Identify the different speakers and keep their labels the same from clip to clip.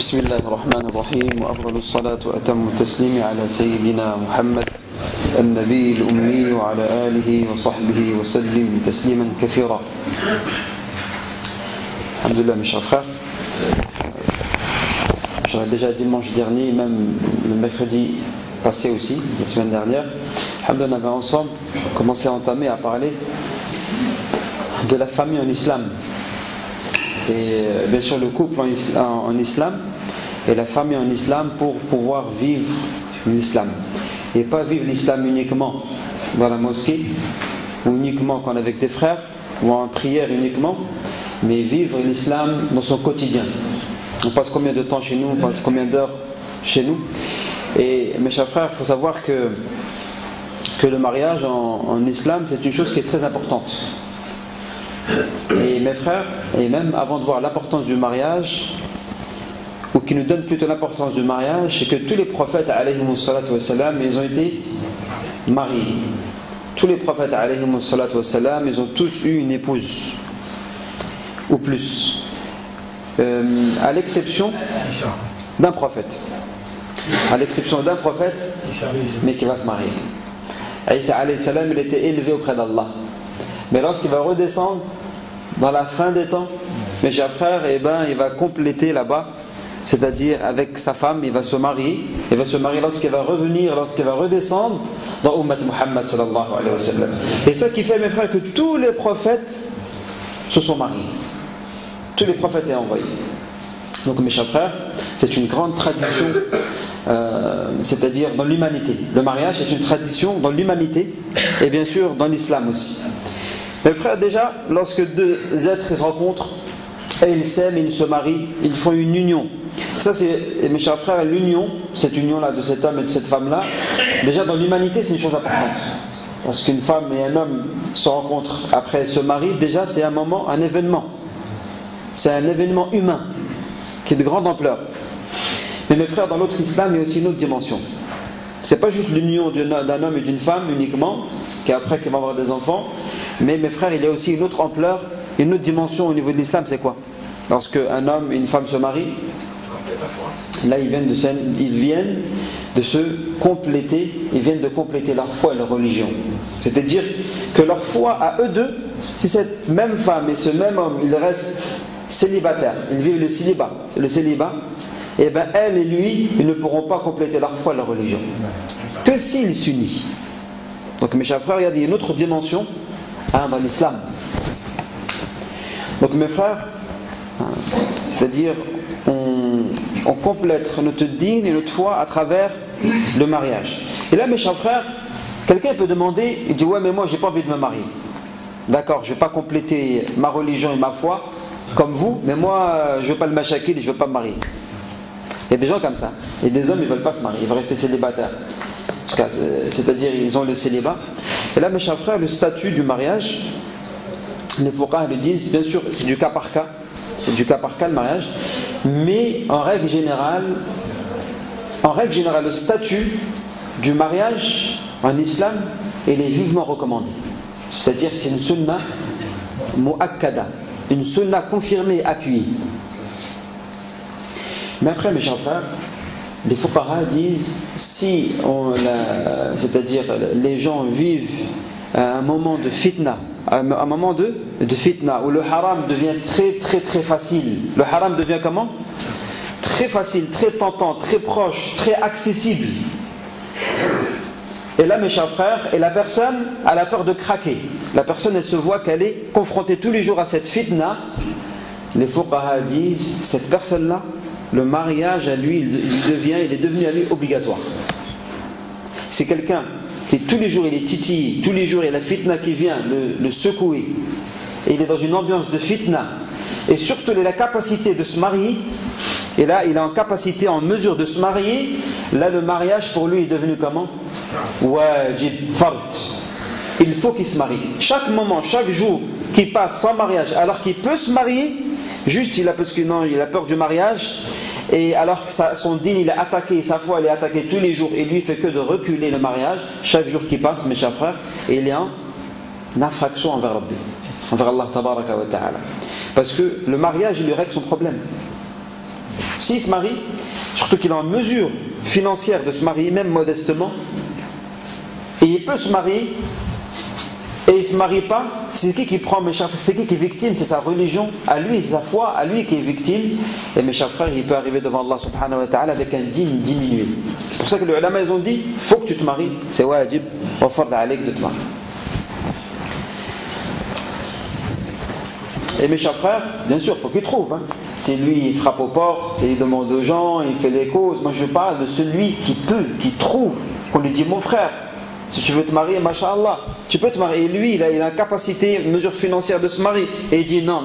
Speaker 1: بسم الله الرحمن الرحيم وأفضل الصلاة وأتم التسليم على سيدنا محمد النبي الأمي وعلى آله وصحبه وسلم تسليما كثيرا. Alhamdulillah mes chers frères, j'aurais déjà dimanche dernier, même le mercredi passé aussi, la semaine dernière, Alhamdulillah, on avait ensemble commencé à entamer à parler de la famille en islam. Et bien sûr le couple en islam et la famille en islam pour pouvoir vivre l'islam. Et pas vivre l'islam uniquement dans la mosquée, ou uniquement quand on est avec des frères, ou en prière uniquement, mais vivre l'islam dans son quotidien. On passe combien de temps chez nous, on passe combien d'heures chez nous. Et mes chers frères, il faut savoir que le mariage en islam, c'est une chose qui est très importante. Et mes frères, et même avant de voir l'importance du mariage, ou qui nous donne plutôt l'importance du mariage, c'est que tous les prophètes, alayhimus salatu wassalam, ils ont été mariés. Tous les prophètes, alayhimus salatu wassalam, ils ont tous eu une épouse, ou plus. À l'exception d'un prophète. À l'exception d'un prophète, mais qui va se marier. Isa alayhi salam, il était élevé auprès d'Allah. Mais lorsqu'il va redescendre dans la fin des temps, mes chers frères, il va compléter là-bas, c'est-à-dire avec sa femme, il va se marier. Il va se marier lorsqu'il va revenir, lorsqu'il va redescendre dans Ummat Muhammad sallallahu alayhi wa sallam. Et ça qui fait, mes frères, que tous les prophètes se sont mariés. Tous les prophètes sont envoyés. Donc mes chers frères, c'est une grande tradition, c'est-à-dire dans l'humanité. Le mariage est une tradition dans l'humanité et bien sûr dans l'islam aussi. Mes frères, déjà, lorsque deux êtres se rencontrent et ils s'aiment, ils se marient, ils font une union. Ça, c'est, mes chers frères, l'union, cette union-là de cet homme et de cette femme-là, déjà dans l'humanité, c'est une chose importante. Parce qu'une femme et un homme se rencontrent après se marient, déjà, c'est un moment, un événement. C'est un événement humain qui est de grande ampleur. Mais mes frères, dans l'autre islam, il y a aussi une autre dimension. C'est pas juste l'union d'un homme et d'une femme uniquement, qu'après qu'ils vont avoir des enfants. Mais mes frères, il y a aussi une autre ampleur, une autre dimension au niveau de l'islam, c'est quoi? Lorsque un homme et une femme se marient, là ils viennent de se compléter, ils viennent de compléter leur foi et leur religion. C'est-à-dire que leur foi à eux deux, si cette même femme et ce même homme, ils restent célibataires, ils vivent le célibat, et bien elle et lui, ils ne pourront pas compléter leur foi et leur religion. Que s'ils s'unissent. Donc mes chers frères, il y a une autre dimension dans l'islam. Donc mes frères, c'est-à-dire on complète notre dîn et notre foi à travers le mariage. Et là mes chers frères, quelqu'un peut demander, il dit ouais mais moi j'ai pas envie de me marier. D'accord, je vais pas compléter ma religion et ma foi comme vous, mais moi je veux pas le machakil et je veux pas me marier. Il y a des gens comme ça. Et des hommes ils veulent pas se marier, ils veulent rester célibataires. C'est-à-dire ils ont le célibat. Et là mes chers frères, le statut du mariage, les fuqaha le disent, bien sûr c'est du cas par cas, le mariage, mais en règle générale le statut du mariage en islam, il est vivement recommandé. C'est-à-dire c'est une sunna mu'akkada, une sunna confirmée et appuyée. Mais après mes chers frères, les fuqaha disent si c'est-à-dire les gens vivent à un moment de fitna, un moment de fitna où le haram devient très très très facile. Le haram devient comment? Très facile, très tentant, très proche, très accessible. Et là mes chers frères, et la personne a la peur de craquer. La personne elle se voit qu'elle est confrontée tous les jours à cette fitna. Les fuqaha disent cette personne-là, le mariage à lui, il est devenu à lui obligatoire. C'est quelqu'un qui tous les jours il est titillé, tous les jours il y a la fitna qui vient le secouer, et il est dans une ambiance de fitna, et surtout il a la capacité de se marier, et là il est en capacité, en mesure de se marier, là le mariage pour lui est devenu comment? Wajib, fard. Il faut qu'il se marie. Chaque moment, chaque jour qu'il passe sans mariage, alors qu'il peut se marier, juste parce que non, il a peur du mariage, et alors que son dîn il est attaqué, sa foi elle est attaquée tous les jours, et lui il fait que de reculer le mariage chaque jour qui passe mes chers frères, et il est en infraction envers Allah tabaraka wa ta'ala, parce que le mariage il lui règle son problème. S'il se marie, surtout qu'il est en mesure financière de se marier, même modestement, et il peut se marier, et il ne se marie pas, c'est qui prend, mes chers frères, c'est qui est victime? C'est sa religion, à lui, c'est sa foi, à lui qui est victime. Et mes chers frères, il peut arriver devant Allah subhanahu wa ta'ala avec un dîme diminué. C'est pour ça que les ulama, ils ont dit, il faut que tu te maries, c'est wajib, wa farda alayk de te marier. Et mes chers frères, bien sûr, il faut qu'il trouve. Si lui, il frappe aux portes, il demande aux gens, il fait les causes. Moi, je parle de celui qui peut, qui trouve, qu'on lui dit, mon frère, si tu veux te marier, masha'Allah, tu peux te marier. Et lui, il a la capacité, une mesure financière de se marier. Et il dit non,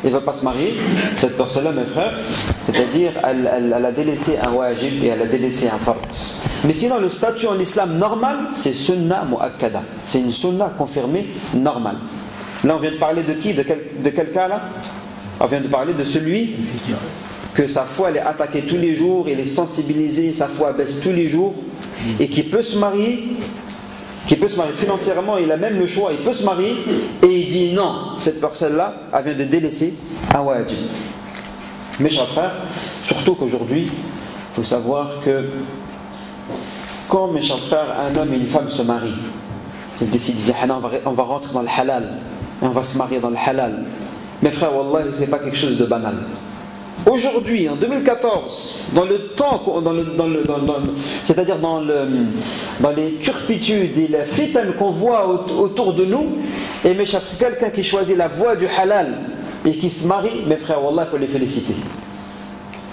Speaker 1: il ne va pas se marier. Cette personne-là, mes frères, c'est-à-dire, elle a délaissé un wajib et elle a délaissé un fard. Mais sinon, le statut en islam normal, c'est sunnah mu'akkada. C'est une sunnah confirmée normale. Là, on vient de parler de qui? De quel cas là? On vient de parler de celui que sa foi elle est attaquée tous les jours, il est sensibilisé, sa foi baisse tous les jours, et qui peut se marier, financièrement, il a même le choix, il peut se marier, et il dit non, cette personne-là, elle vient de délaisser un wajib. Mes chers frères, surtout qu'aujourd'hui, il faut savoir que quand, mes chers frères, un homme et une femme se marient, ils décident de dire on va rentrer dans le halal, et on va se marier dans le halal. Mes frères, wallah, ce n'est pas quelque chose de banal. Aujourd'hui, en 2014, dans le temps, c'est-à-dire dans les turpitudes et la fitane qu'on voit autour de nous, et mes chers frères, quelqu'un qui choisit la voie du halal et qui se marie, mes frères, wallah, il faut les féliciter.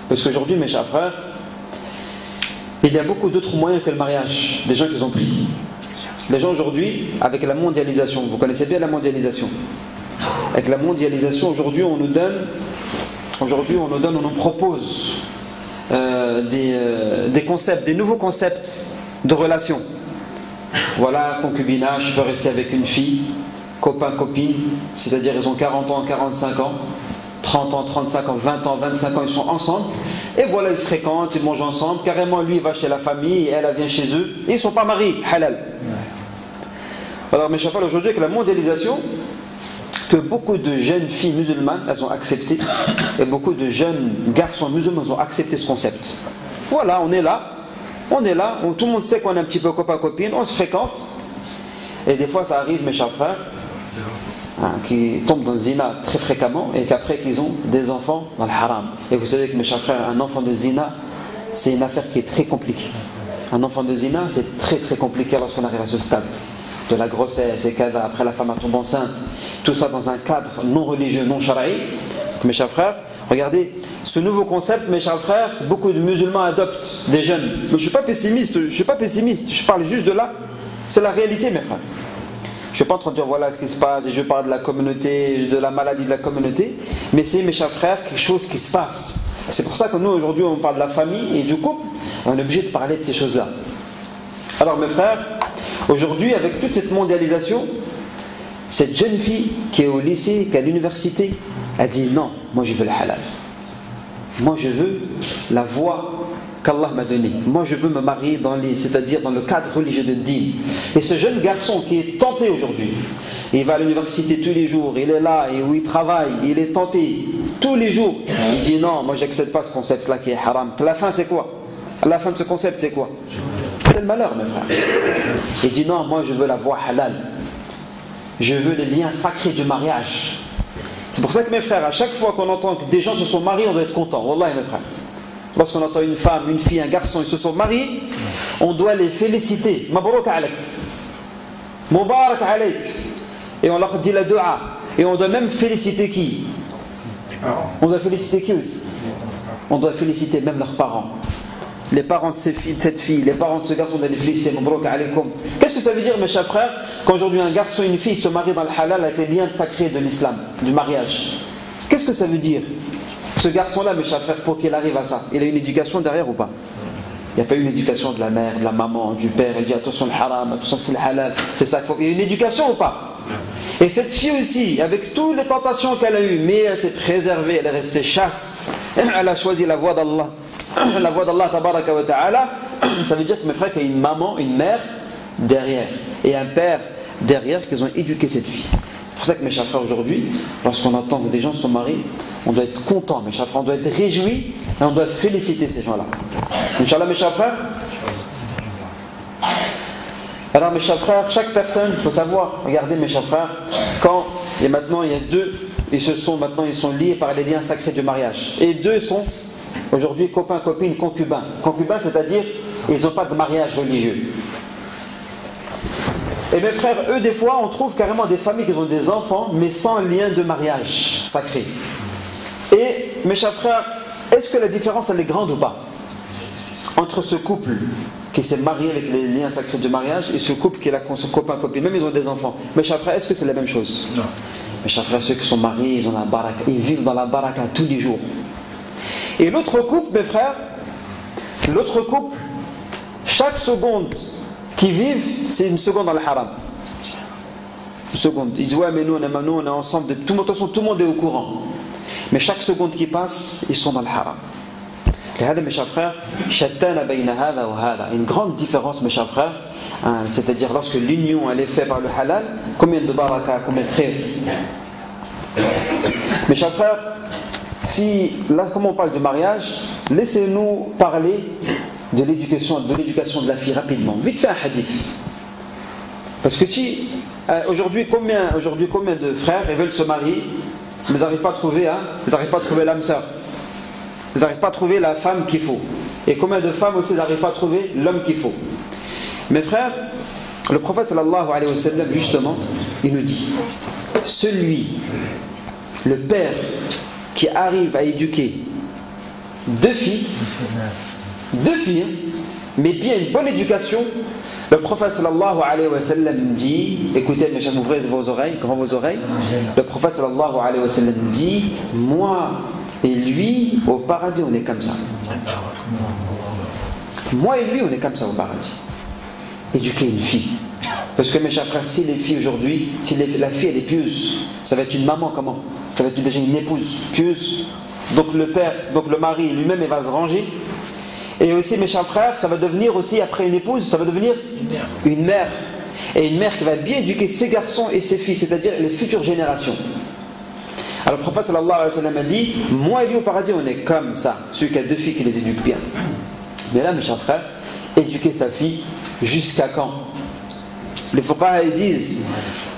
Speaker 1: Parce qu'aujourd'hui, mes chers frères, il y a beaucoup d'autres moyens que le mariage, des gens qui ont pris. Les gens aujourd'hui, avec la mondialisation, vous connaissez bien la mondialisation. Avec la mondialisation, aujourd'hui, on nous propose des concepts, des nouveaux concepts de relations. Voilà, concubinage, je peux rester avec une fille, copain-copine, c'est-à-dire ils ont 40 ans, 45 ans, 30 ans, 35 ans, 20 ans, 25 ans, ils sont ensemble. Et voilà, ils se fréquentent, ils mangent ensemble. Carrément, lui, il va chez la famille, et elle vient chez eux. Et ils ne sont pas mariés, halal. Alors, mes chers frères, aujourd'hui, avec la mondialisation, que beaucoup de jeunes filles musulmanes, elles ont accepté, et beaucoup de jeunes garçons musulmans ont accepté ce concept. Voilà, on est là, tout le monde sait qu'on est un petit peu copain-copine, on se fréquente, et des fois ça arrive, mes chers frères, qui tombent dans le zina très fréquemment, et qu'après qu'ils ont des enfants dans le haram. Et vous savez que, mes chers frères, un enfant de zina, c'est une affaire qui est très compliquée. Un enfant de zina, c'est très très compliqué lorsqu'on arrive à ce stade de la grossesse, et qu'après la femme tombe enceinte, tout ça dans un cadre non religieux, non shara'i. Mes chers frères, regardez, ce nouveau concept, mes chers frères, beaucoup de musulmans adoptent, des jeunes. Mais je ne suis pas pessimiste, je parle juste de là, c'est la réalité, mes frères. Je ne suis pas en train de dire voilà ce qui se passe, et je parle de la communauté, de la maladie de la communauté, mais c'est, mes chers frères, quelque chose qui se passe. C'est pour ça que nous, aujourd'hui, on parle de la famille et du couple, on est obligé de parler de ces choses-là. Alors, mes frères, aujourd'hui, avec toute cette mondialisation, cette jeune fille qui est au lycée, qui est à l'université, a dit non, moi je veux le halal. Moi je veux la voie qu'Allah m'a donnée. Moi je veux me marier c'est-à-dire dans le cadre religieux de din. Et ce jeune garçon qui est tenté aujourd'hui, il va à l'université tous les jours, il est là, et où il travaille, il est tenté tous les jours. Il dit non, moi j'accepte pas ce concept-là qui est haram. La fin c'est quoi? La fin de ce concept c'est quoi? C'est le malheur, mes frères. Il dit non, moi je veux la voie halal. Je veux les liens sacrés du mariage. C'est pour ça que, mes frères, à chaque fois qu'on entend que des gens se sont mariés, on doit être content. Wallah, mes frères. Lorsqu'on entend une femme, une fille, un garçon, ils se sont mariés, on doit les féliciter. Mabrouk alayk. Mubarak alayk. Et on leur dit la dua. Et on doit même féliciter qui? On doit féliciter qui aussi? On doit féliciter même leurs parents. Les parents de cette fille, les parents de ce garçon, doivent les féliciter. Mabrouk alaykum. Qu'est-ce que ça veut dire, mes chers frères, qu'aujourd'hui un garçon et une fille se marient dans le halal avec les liens sacrés de l'islam, du mariage? Qu'est-ce que ça veut dire? Ce garçon-là, mes chers frères, pour qu'il arrive à ça, il a une éducation derrière ou pas? Il n'y a pas eu une éducation de la mère, de la maman, du père. Il dit attention le haram, attention c'est le halal. C'est ça qu'il faut. Il y a une éducation ou pas? Et cette fille aussi, avec toutes les tentations qu'elle a eues, mais elle s'est préservée, elle est restée chaste. Elle a choisi la voie d'Allah. La voie d'Allah tabaraka wa ta'ala. Ça veut dire que, mes frères, qu'il y a une maman, une mère derrière et un père derrière qui ont éduqué cette fille. C'est pour pour ça que mes chers frères, aujourd'hui, lorsqu'on entend que des gens sont mariés, on doit être content, mes chers frères, on doit être réjoui et on doit féliciter ces gens-là. Inch'Allah, mes chers frères. Alors, mes chers frères, chaque personne, il faut savoir, regardez, mes chers frères, quand maintenant il y a deux, ils sont liés par les liens sacrés du mariage. Et deux sont aujourd'hui copains, copines, concubins. Concubins, c'est-à-dire, ils n'ont pas de mariage religieux. Et mes frères, eux, des fois, on trouve carrément des familles qui ont des enfants, mais sans lien de mariage sacré. Et, mes chers frères, est-ce que la différence, elle est grande ou pas entre ce couple qui s'est marié avec les liens sacrés du mariage et ce couple qui est là, son copain, copine, même ils ont des enfants. Mes chers frères, est-ce que c'est la même chose? Non. Mes chers frères, ceux qui sont mariés, ils ont la baraka, ils vivent dans la baraka tous les jours. Et l'autre couple, mes frères, l'autre couple, chaque seconde qu'ils vivent, c'est une seconde dans le haram. Une seconde. Ils disent ouais, mais nous on est ensemble. De toute façon, tout le monde est au courant. Mais chaque seconde qui passe, ils sont dans le haram. Mes chers frères, une grande différence, mes chers frères, c'est-à-dire lorsque l'union elle est faite par le halal, combien de baraka, combien de khair. Mes chers frères, là, comme on parle du mariage, laissez-nous parler de l'éducation de la fille rapidement. Vite fait un hadith. Parce que si aujourd'hui combien de frères ils veulent se marier, mais ils n'arrivent pas à trouver l'âme sœur. Ils n'arrivent pas à trouver la femme qu'il faut. Et combien de femmes aussi n'arrivent pas à trouver l'homme qu'il faut. Mes frères, le prophète sallallahu alayhi wa sallam, justement, il nous dit, le père qui arrive à éduquer deux filles, mais bien une bonne éducation, le prophète sallallahu alayhi wa sallam dit, écoutez mes chers, ouvrez vos oreilles, le prophète sallallahu alayhi wa sallam dit, moi et lui au paradis on est comme ça. Moi et lui on est comme ça au paradis. Éduquer une fille. Parce que mes chers frères, si les filles aujourd'hui, si la fille elle est pieuse, ça va être une maman comment? Ça va être déjà une épouse pieuse. Donc le mari lui-même il va se ranger. Et aussi mes chers frères, ça va devenir aussi après une épouse, ça va devenir une mère. Et une mère qui va bien éduquer ses garçons et ses filles, c'est-à-dire les futures générations. Alors le prophète sallallahu alayhi wa sallam a dit, moi et lui au paradis on est comme ça, celui qui a deux filles qui les éduque bien. Mais là mes chers frères, éduquer sa fille jusqu'à quand? Les fuqaha ils disent,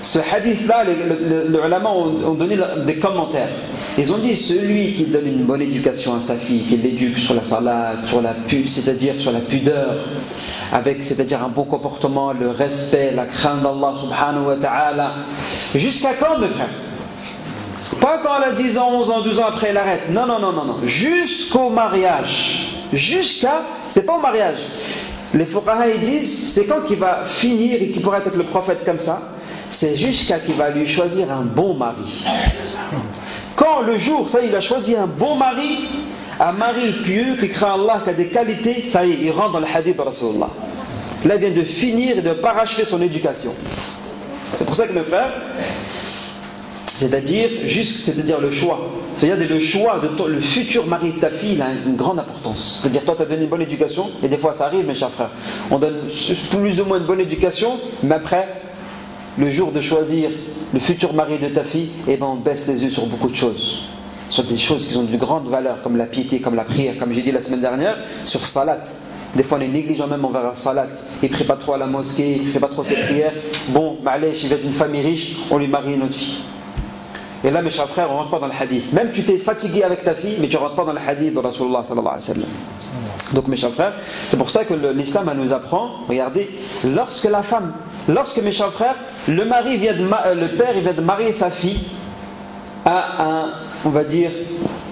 Speaker 1: ce hadith-là, les ulama ont donné des commentaires. Ils ont dit, celui qui donne une bonne éducation à sa fille, qui l'éduque sur la salat, c'est-à-dire sur la pudeur, c'est-à-dire un bon comportement, le respect, la crainte d'Allah subhanahu wa ta'ala, jusqu'à quand mes frères? Pas quand elle a 10 ans, 11 ans, 12 ans après elle arrête. Non. Jusqu'au mariage. C'est pas au mariage. Les fuqaha ils disent, c'est quand qu'il va finir et qu'il pourra être avec le prophète comme ça, c'est jusqu'à qu'il va lui choisir un bon mari. Quand le jour, ça il a choisi un bon mari, un mari pieux qui craint Allah, qui a des qualités, ça y est, il rentre dans le hadith de Rasulullah. Là il vient de finir et de parachever son éducation. C'est pour ça que mes frères, c'est-à-dire le choix. C'est-à-dire le choix de le futur mari de ta fille, il a une grande importance. C'est-à-dire toi tu as donné une bonne éducation, et des fois ça arrive mes chers frères. On donne plus ou moins une bonne éducation, mais après, le jour de choisir le futur mari de ta fille, on baisse les yeux sur beaucoup de choses. Sur des choses qui ont de grande valeur, comme la piété, comme la prière, comme j'ai dit la semaine dernière, sur salat. Des fois on est négligent même envers la salat. Il ne prie pas trop à la mosquée, il ne fait pas trop ses prières. Bon, ma'alesh, il vient d'une famille riche, on lui marie une autre fille. Et là mes chers frères, on ne rentre pas dans le hadith. Même tu t'es fatigué avec ta fille, mais tu ne rentres pas dans le hadith de Rasulullah sallallahu alayhi wa sallam. Donc mes chers frères, c'est pour ça que l'islam nous apprend, regardez, lorsque mes chers frères, le père il vient de marier sa fille à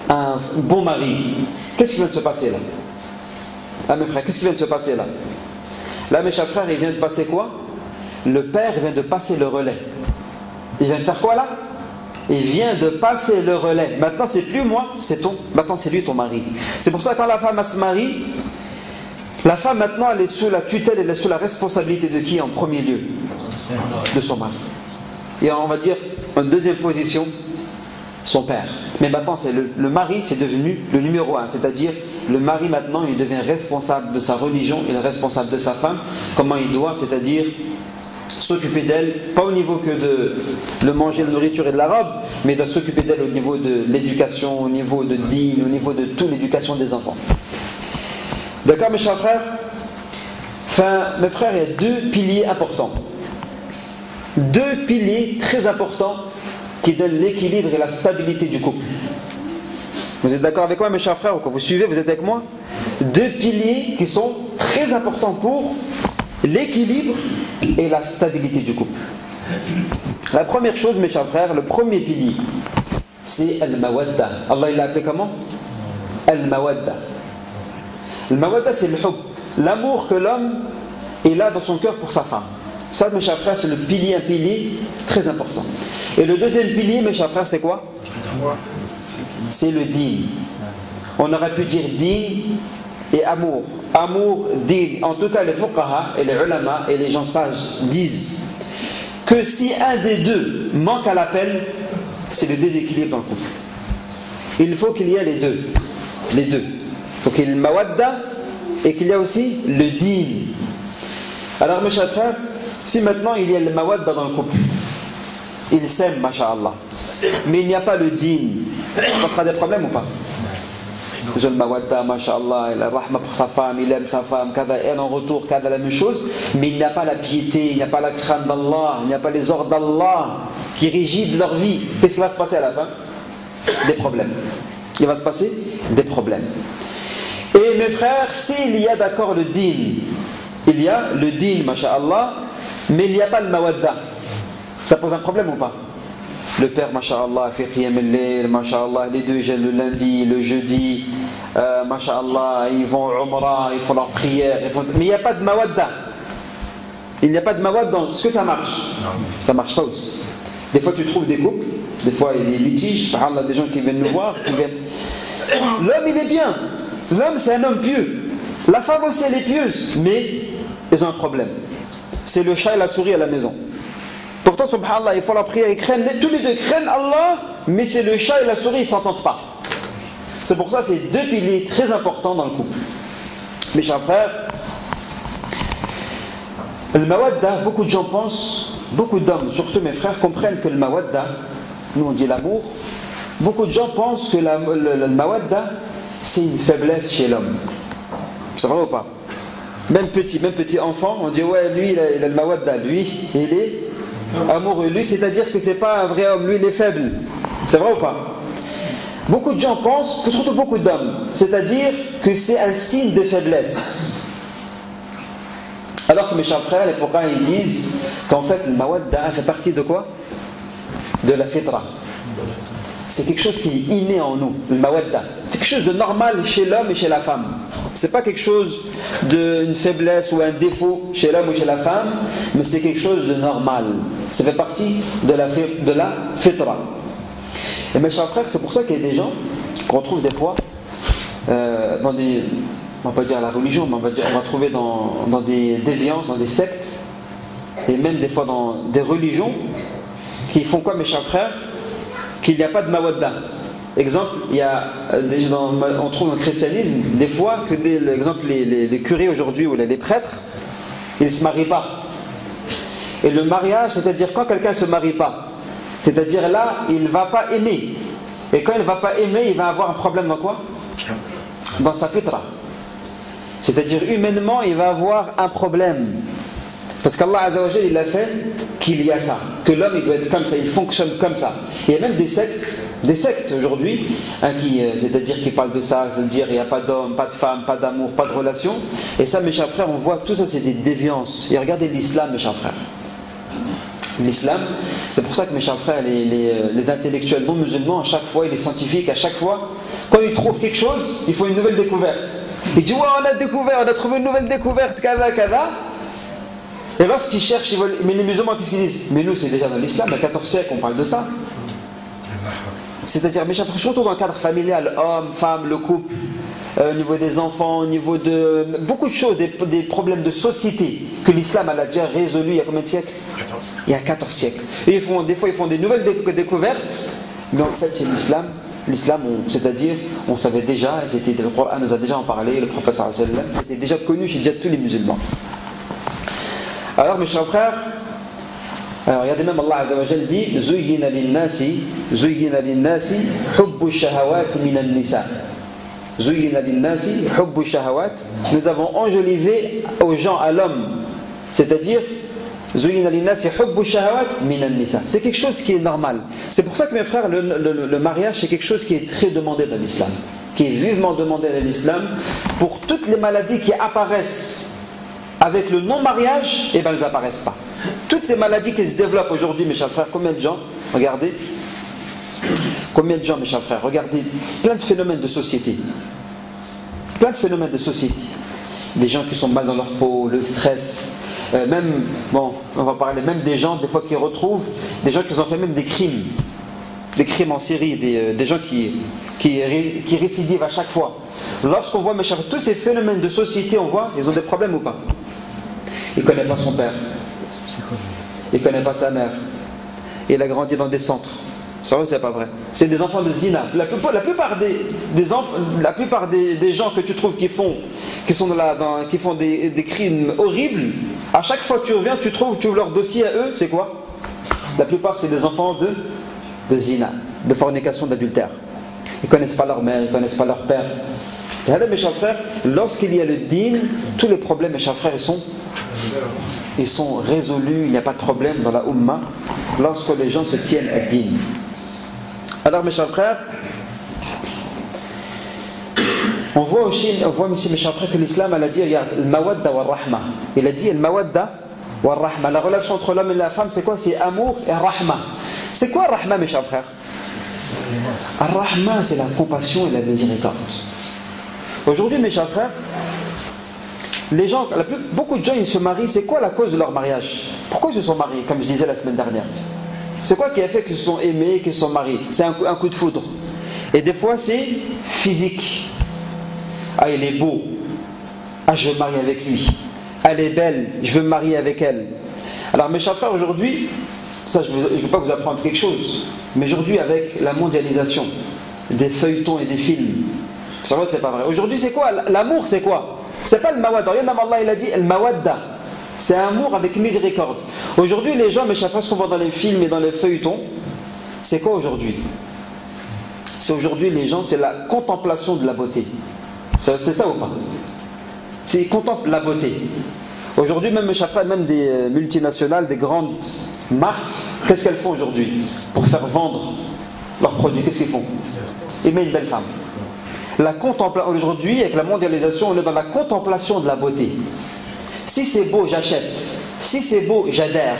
Speaker 1: un bon mari, qu'est-ce qui vient de se passer là? Mes frères, qu'est-ce qui vient de se passer là? Là mes chers frères, il vient de passer quoi? Le père vient de passer le relais. Il vient de faire quoi là? Il vient de passer le relais. Maintenant c'est plus moi, maintenant c'est lui ton mari. C'est pour ça que quand la femme se marie, la femme maintenant elle est sous la tutelle, elle est sous la responsabilité de qui en premier lieu? De son mari. Et on va dire en deuxième position, son père. Mais maintenant c'est le mari, c'est devenu le numéro 1. C'est-à-dire le mari maintenant il devient responsable de sa religion, il est responsable de sa femme. Comment il doit, c'est-à-dire s'occuper d'elle, pas au niveau que de le manger, la nourriture et de la robe, mais de s'occuper d'elle au niveau de l'éducation, au niveau de din, au niveau de toute l'éducation des enfants. D'accord mes chers frères? Enfin, mes frères, il y a deux piliers importants. Deux piliers très importants qui donnent l'équilibre et la stabilité du couple. Vous êtes d'accord avec moi mes chers frères? Ou quand vous suivez, vous êtes avec moi? Deux piliers qui sont très importants pour l'équilibre et la stabilité du couple. La première chose mes chers frères, le premier pilier, c'est Al-Mawadda. Allah il l'a appelé comment? Al-Mawadda. Al-Mawadda c'est le hub, l'amour que l'homme il a dans son cœur pour sa femme. Ça mes chers frères c'est un pilier très important. Et le deuxième pilier mes chers frères c'est quoi? C'est le din. On aurait pu dire din et amour. Amour, din. En tout cas les fuqaha et les ulama et les gens sages disent que si un des deux manque à l'appel, c'est le déséquilibre dans le couple. Il faut qu'il y ait les deux. Les deux. Il faut qu'il y ait le mawadda et qu'il y ait aussi le din. Alors mes chers frères, si maintenant il y a le mawadda dans le couple, il s'aime, masha'Allah, mais il n'y a pas le din, ça passera des problèmes ou pas? Le mawadda, masha'Allah, il a rahma pour sa femme, il aime sa femme, et en retour, la même chose, mais il n'y a pas la piété, il n'y a pas la crainte d'Allah, il n'y a pas les ordres d'Allah qui régissent leur vie. Qu'est-ce qui va se passer à la fin? Des problèmes. Il va se passer des problèmes. Et mes frères, s'il y a d'accord le din, il y a le din, masha'Allah, mais il n'y a pas le mawadda, ça pose un problème ou pas? Le père, masha'Allah, fait qiyam al-layl, masha'Allah, les deux gênent le lundi, le jeudi, masha'Allah, ils vont au umrah, ils font leur prière, mais il n'y a pas de mawadda. Il n'y a pas de mawadda. Est-ce que ça marche? Non. Ça ne marche pas aussi. Des fois tu trouves des couples, des fois il y a des litiges, par exemple, des gens qui viennent nous voir, qui viennent... L'homme il est bien, l'homme c'est un homme pieux, la femme aussi elle est pieuse, mais ils ont un problème. C'est le chat et la souris à la maison. Pourtant, subhanallah, ils font la prière, tous les deux craignent Allah, mais c'est le chat et la souris, ils ne s'entendent pas. C'est pour ça que c'est deux piliers très importants dans le couple. Mes chers frères, le mawadda, beaucoup de gens pensent, beaucoup d'hommes, surtout mes frères, comprennent que le mawadda, nous on dit l'amour, beaucoup de gens pensent que le mawadda, c'est une faiblesse chez l'homme. C'est vrai ou pas? Même petit enfant, on dit ouais, lui il a le mawadda, lui il est amoureux, lui c'est-à-dire que c'est pas un vrai homme, lui il est faible. C'est vrai ou pas? Beaucoup de gens pensent, surtout beaucoup d'hommes, c'est-à-dire que c'est un signe de faiblesse. Alors que mes chers frères, les fuqaha ils disent qu'en fait le mawadda fait partie de quoi? De la fitra. C'est quelque chose qui est inné en nous, le mawadda. C'est quelque chose de normal chez l'homme et chez la femme. C'est pas quelque chose d'une faiblesse ou un défaut chez l'homme ou chez la femme, mais c'est quelque chose de normal. Ça fait partie de la fitra. Et mes chers frères, c'est pour ça qu'il y a des gens qu'on trouve des fois dans des, on va pas dire la religion, mais on va trouver dans des déviances, dans des sectes, et même des fois dans des religions qui font quoi mes chers frères? Qu'il n'y a pas de mawadda. Exemple, on trouve dans le christianisme des fois que les curés aujourd'hui ou les prêtres, ils ne se marient pas. Et le mariage, c'est-à-dire quand quelqu'un ne se marie pas, c'est-à-dire là, il ne va pas aimer. Et quand il ne va pas aimer, il va avoir un problème dans quoi? Dans sa fitra. C'est-à-dire humainement, il va avoir un problème. Parce qu'Allah Azza wa Jalla, il a fait qu'il y a ça, que l'homme il doit être comme ça, il fonctionne comme ça. Il y a même des sectes aujourd'hui, c'est-à-dire qui parlent de ça, c'est-à-dire il n'y a pas d'homme, pas de femme, pas d'amour, pas de relation. Et ça, mes chers frères, on voit tout ça, c'est des déviances. Et regardez l'islam, mes chers frères. L'islam, c'est pour ça que mes chers frères, les intellectuels non musulmans, à chaque fois, et les scientifiques, à chaque fois, quand ils trouvent quelque chose, il faut une nouvelle découverte. Ils disent, ouais, on a trouvé une nouvelle découverte, kada. Et lorsqu'ils cherchent, mais les musulmans, qu'est-ce qu'ils disent? Mais nous, c'est déjà dans l'islam, à 14 siècles, on parle de ça. C'est-à-dire, mais surtout dans le cadre familial, homme, femme, le couple, au niveau des enfants, au niveau de beaucoup de choses, des problèmes de société que l'islam a déjà résolu il y a combien de siècles? Il y a 14 siècles. Et des fois, ils font des nouvelles découvertes, mais en fait, c'est l'islam. L'islam, c'est-à-dire, on savait déjà, le Coran nous a déjà en parlé, le prophète sallallahu alayhi wa sallam, c'était déjà connu chez déjà tous les musulmans. Alors mes chers frères, Alors regardez, même Allah Azza wa Jal dit Zuyyina linnasi hubbu shahawat minan nisa. Zuyyina linnasi hubbu shahawat. Nous avons enjolivé aux gens, à l'homme, c'est-à-dire Zuyyina linnasi hubbu shahawat minan nisa. C'est quelque chose qui est normal. C'est pour ça que mes frères, le mariage c'est quelque chose qui est très demandé dans l'islam, qui est vivement demandé dans l'islam. Pour toutes les maladies qui apparaissent avec le non-mariage, eh bien elles n'apparaissent pas. Toutes ces maladies qui se développent aujourd'hui, mes chers frères, combien de gens, regardez, combien de gens, mes chers frères, regardez, plein de phénomènes de société. Plein de phénomènes de société. Des gens qui sont mal dans leur peau, le stress, même, bon, on va parler même des gens, des fois qui retrouvent, des gens qui ont fait même des crimes en série, des gens qui récidivent à chaque fois. Lorsqu'on voit, mes chers frères, tous ces phénomènes de société, on voit, ils ont des problèmes ou pas? Il ne connaît pas son père. Il ne connaît pas sa mère. Il a grandi dans des centres. C'est vrai ou c'est pas vrai? C'est des enfants de zina. La plupart des gens que tu trouves qui font des crimes horribles, à chaque fois que tu reviens, tu ouvres leur dossier à eux, c'est quoi? La plupart c'est des enfants de zina, de fornication, d'adultère. Ils ne connaissent pas leur mère, ils ne connaissent pas leur père. Et là, mes chers frères, lorsqu'il y a le din, tous les problèmes, mes chers frères, ils sont résolus, il n'y a pas de problème dans la Ummah lorsque les gens se tiennent à din. Alors mes chers frères, on voit ici, mes chers frères, que l'islam a dit, regarde, al-mawadda wa rahma. Il a dit al-mawadda wa rahma. La relation entre l'homme et la femme, c'est quoi? C'est amour et rahma. C'est quoi rahma, mes chers frères? Ar-rahma, c'est la compassion et la miséricorde. Aujourd'hui, mes chers frères, les gens, beaucoup de gens, ils se marient. C'est quoi la cause de leur mariage? Pourquoi ils se sont mariés, comme je disais la semaine dernière? C'est quoi qui a fait qu'ils se sont aimés, qu'ils se sont mariés? C'est un coup de foudre. Et des fois, c'est physique. Ah, il est beau. Ah, je veux me marier avec lui. Elle est belle. Je veux me marier avec elle. Alors, mes chers frères, aujourd'hui, ça, je ne veux pas vous apprendre quelque chose, mais aujourd'hui, avec la mondialisation des feuilletons et des films, c'est vrai, c'est pas vrai. Aujourd'hui, c'est quoi? L'amour, c'est quoi? C'est pas le mawadda. Regarde, Allah, il a dit le mawadda. C'est amour avec miséricorde. Aujourd'hui, les gens, mes chers frères, ce qu'on voit dans les films et dans les feuilletons, c'est quoi aujourd'hui? C'est aujourd'hui, les gens, c'est la contemplation de la beauté. C'est ça ou pas? C'est ils contemplent la beauté. Aujourd'hui, même, mes chers frères, même des multinationales, des grandes marques, qu'est-ce qu'elles font aujourd'hui pour faire vendre leurs produits? Qu'est-ce qu'ils font? Ils mettent une belle femme. Aujourd'hui, avec la mondialisation, on est dans la contemplation de la beauté. Si c'est beau, j'achète. Si c'est beau, j'adhère.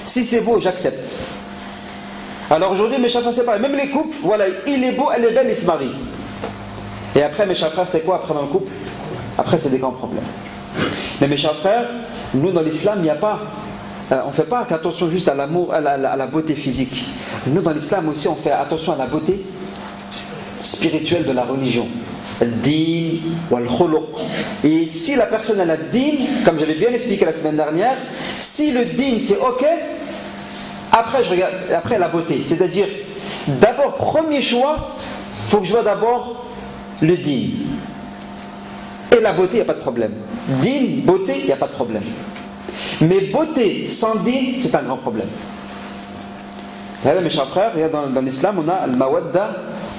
Speaker 1: Si c'est beau, j'accepte. Alors aujourd'hui, mes chers frères, c'est pareil. Même les couples, voilà, il est beau, elle est belle, ils se marient. Et après, mes chers frères, c'est quoi après dans le couple? Après, c'est des grands problèmes. Mais mes chers frères, nous dans l'islam, il n'y a pas, on ne fait pas attention juste à l'amour, à la beauté physique. Nous dans l'islam aussi, on fait attention à la beauté spirituelle de la religion. Al-din wal-khuluq. Et si la personne a la din, comme j'avais bien expliqué la semaine dernière, si le din c'est ok, après je regarde, après la beauté. C'est-à-dire, d'abord, premier choix, il faut que je vois d'abord le din. Et la beauté, il n'y a pas de problème. Din, beauté, il n'y a pas de problème. Mais beauté sans din, c'est un grand problème. Là, mes chers frères, dans l'islam, on a al-mawadda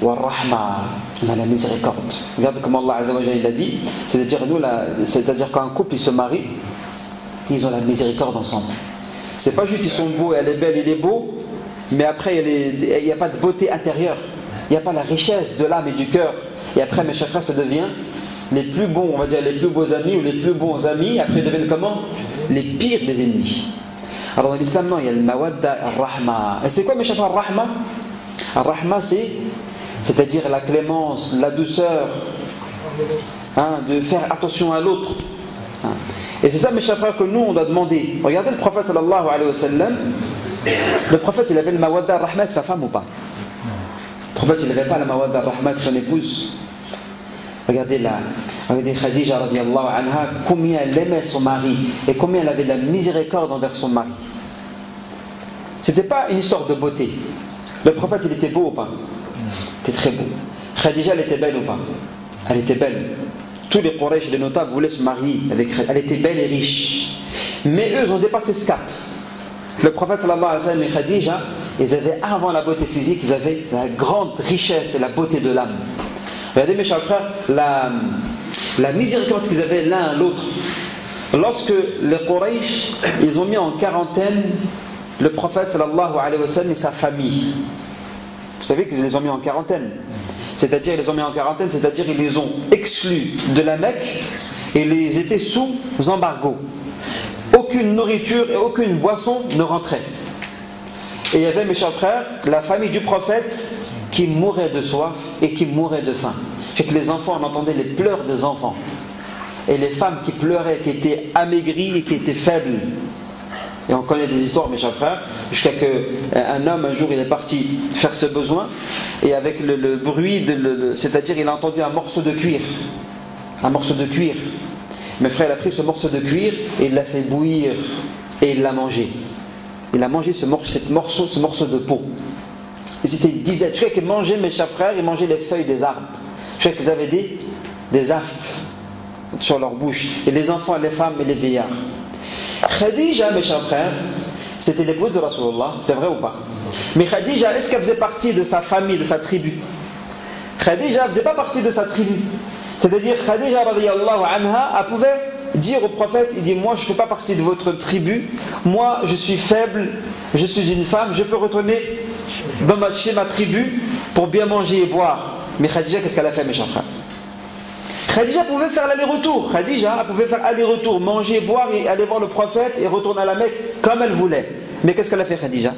Speaker 1: wa rahma. On a la miséricorde. Regardez comment Allah Azza wa Jalla a dit. C'est-à-dire quand un couple il se marie, ils ont la miséricorde ensemble. C'est pas juste ils sont beaux, elle est belle, il est beau, mais après il n'y a pas de beauté intérieure. Il n'y a pas la richesse de l'âme et du cœur. Et après, mes chers frères, ça devient les plus bons, on va dire les plus beaux amis ou les plus bons amis. Après, ils deviennent comment? Les pires des ennemis. Alors dans l'islam, non, il y a le mawadda ar-rahma. Et c'est quoi, mes chers frères, ar-rahma? Ar-rahma, c'est-à-dire la clémence, la douceur, de faire attention à l'autre. Et c'est ça, mes chers frères, que nous, on doit demander. Regardez le prophète sallallahu alayhi wa sallam. Le prophète, il avait le mawadda ar-rahma avec sa femme ou pas? Le prophète, il n'avait pas le mawadda ar-rahma avec son épouse. Regardez Khadija radiallahu anha, combien elle aimait son mari et combien elle avait de la miséricorde envers son mari. C'était pas une histoire de beauté. Le prophète, il était beau ou pas? Il était très beau. Khadija, elle était belle ou pas? Elle était belle. Tous les Quraysh, les notables voulaient se marier avec elle. Elle était belle et riche. Mais eux, ils ont dépassé ce cap. Le prophète sallallahu alayhi wa sallam et Khadija, ils avaient avant la beauté physique, ils avaient la grande richesse et la beauté de l'âme. Regardez mes chers frères, la miséricorde qu'ils avaient l'un à l'autre. Lorsque les Quraysh, ils ont mis en quarantaine le prophète sallallahu alayhi wa sallam et sa famille. Vous savez qu'ils les ont mis en quarantaine. C'est-à-dire, ils les ont mis en quarantaine, c'est-à-dire ils les ont exclus de la Mecque et ils étaient sous embargo. Aucune nourriture et aucune boisson ne rentrait. Et il y avait, mes chers frères, la famille du prophète qui mourait de soif et qui mourait de faim. C'est que les enfants, on entendait les pleurs des enfants. Et les femmes qui pleuraient, qui étaient amaigries et qui étaient faibles. Et on connaît des histoires, mes chers frères, jusqu'à qu'un homme, un jour, il est parti faire ce besoin, et avec le bruit, c'est-à-dire il a entendu un morceau de cuir. Un morceau de cuir. Mes frères, il a pris ce morceau de cuir et il l'a fait bouillir et il l'a mangé. Il a mangé ce morceau de peau. Et c'était, il disait, tu sais qu'ils mangeaient, mes chers frères, ils mangeaient les feuilles des arbres. Tu sais qu'ils avaient des aftes sur leur bouche. Et les enfants, les femmes et les vieillards. Khadija, mes chers frères, c'était l'épouse de Rasulullah, c'est vrai ou pas? Mais Khadija, est-ce qu'elle faisait partie de sa famille, de sa tribu? Khadija ne faisait pas partie de sa tribu. C'est-à-dire, Khadija radiyallahu anha, elle pouvait dire au prophète, il dit, moi je ne fais pas partie de votre tribu, moi je suis faible, je suis une femme, je peux retourner chez ma tribu pour bien manger et boire. Mais Khadija, qu'est-ce qu'elle a fait, mes chers frères? Khadija pouvait faire l'aller-retour. Khadija pouvait faire aller-retour, manger, boire et aller voir le prophète et retourner à la Mecque comme elle voulait. Mais qu'est-ce qu'elle a fait, Khadija?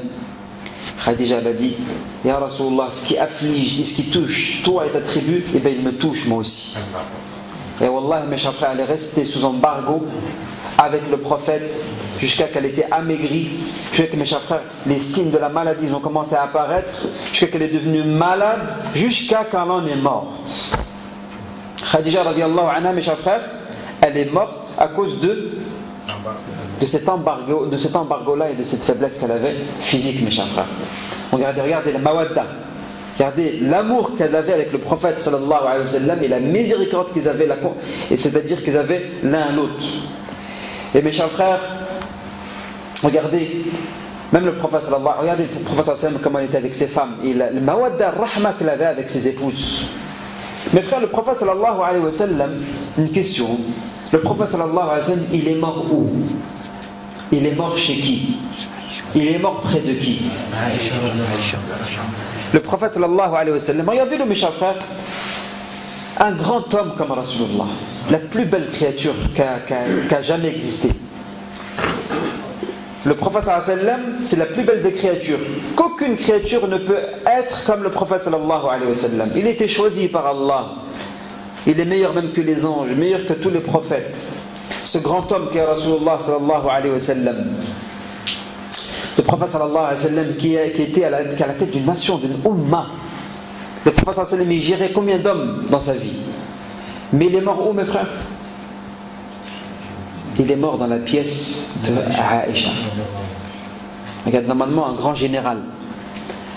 Speaker 1: Khadija a dit, Ya Rasulullah, ce qui afflige, ce qui touche toi et ta tribu, eh bien il me touche moi aussi. Et Wallah, mes chers frères, elle est restée sous embargo avec le prophète jusqu'à qu'elle était amaigrie, jusqu'à que, mes chers frères, les signes de la maladie ont commencé à apparaître, jusqu'à qu'elle est devenue malade, jusqu'à quand elle en est morte. Khadija radiallahu anha, mes chers frères, elle est morte à cause de cet embargo-là et de cette faiblesse qu'elle avait physique, mes chers frères. Regardez la mawadda, regardez l'amour qu'elle avait avec le prophète sallallahu alayhi wa sallam et la miséricorde qu'ils avaient, et c'est-à-dire qu'ils avaient l'un à l'autre. Et mes chers frères, regardez, même le prophète sallallahu alayhi wa sallam, regardez le prophète sallallahu alayhi wa sallam comment il était avec ses femmes, et la mawadda, rahma qu'il avait avec ses épouses. Mes frères, le prophète sallallahu alayhi wa sallam, une question. Le prophète sallallahu alayhi wa sallam, il est mort où? Il est mort chez qui? Il est mort près de qui? Le prophète sallallahu alayhi wa sallam, regardez-le, mes chers frères, un grand homme comme Rasulullah, la plus belle créature qui a jamais existé. Le prophète sallallahu alayhi wa sallam, c'est la plus belle des créatures. Qu'aucune créature ne peut être comme le prophète sallallahu alayhi wa sallam. Il a été choisi par Allah. Il est meilleur même que les anges, meilleur que tous les prophètes. Ce grand homme qui est Rasulullah sallallahu alayhi wa sallam. Le prophète sallallahu alayhi wa sallam qui était à la tête d'une nation, d'une umma. Le prophète sallallahu alayhi wa sallam, il gérait combien d'hommes dans sa vie? Mais il est mort où, mes frères? Il est mort dans la pièce de Aïcha. Regarde, normalement, un grand général.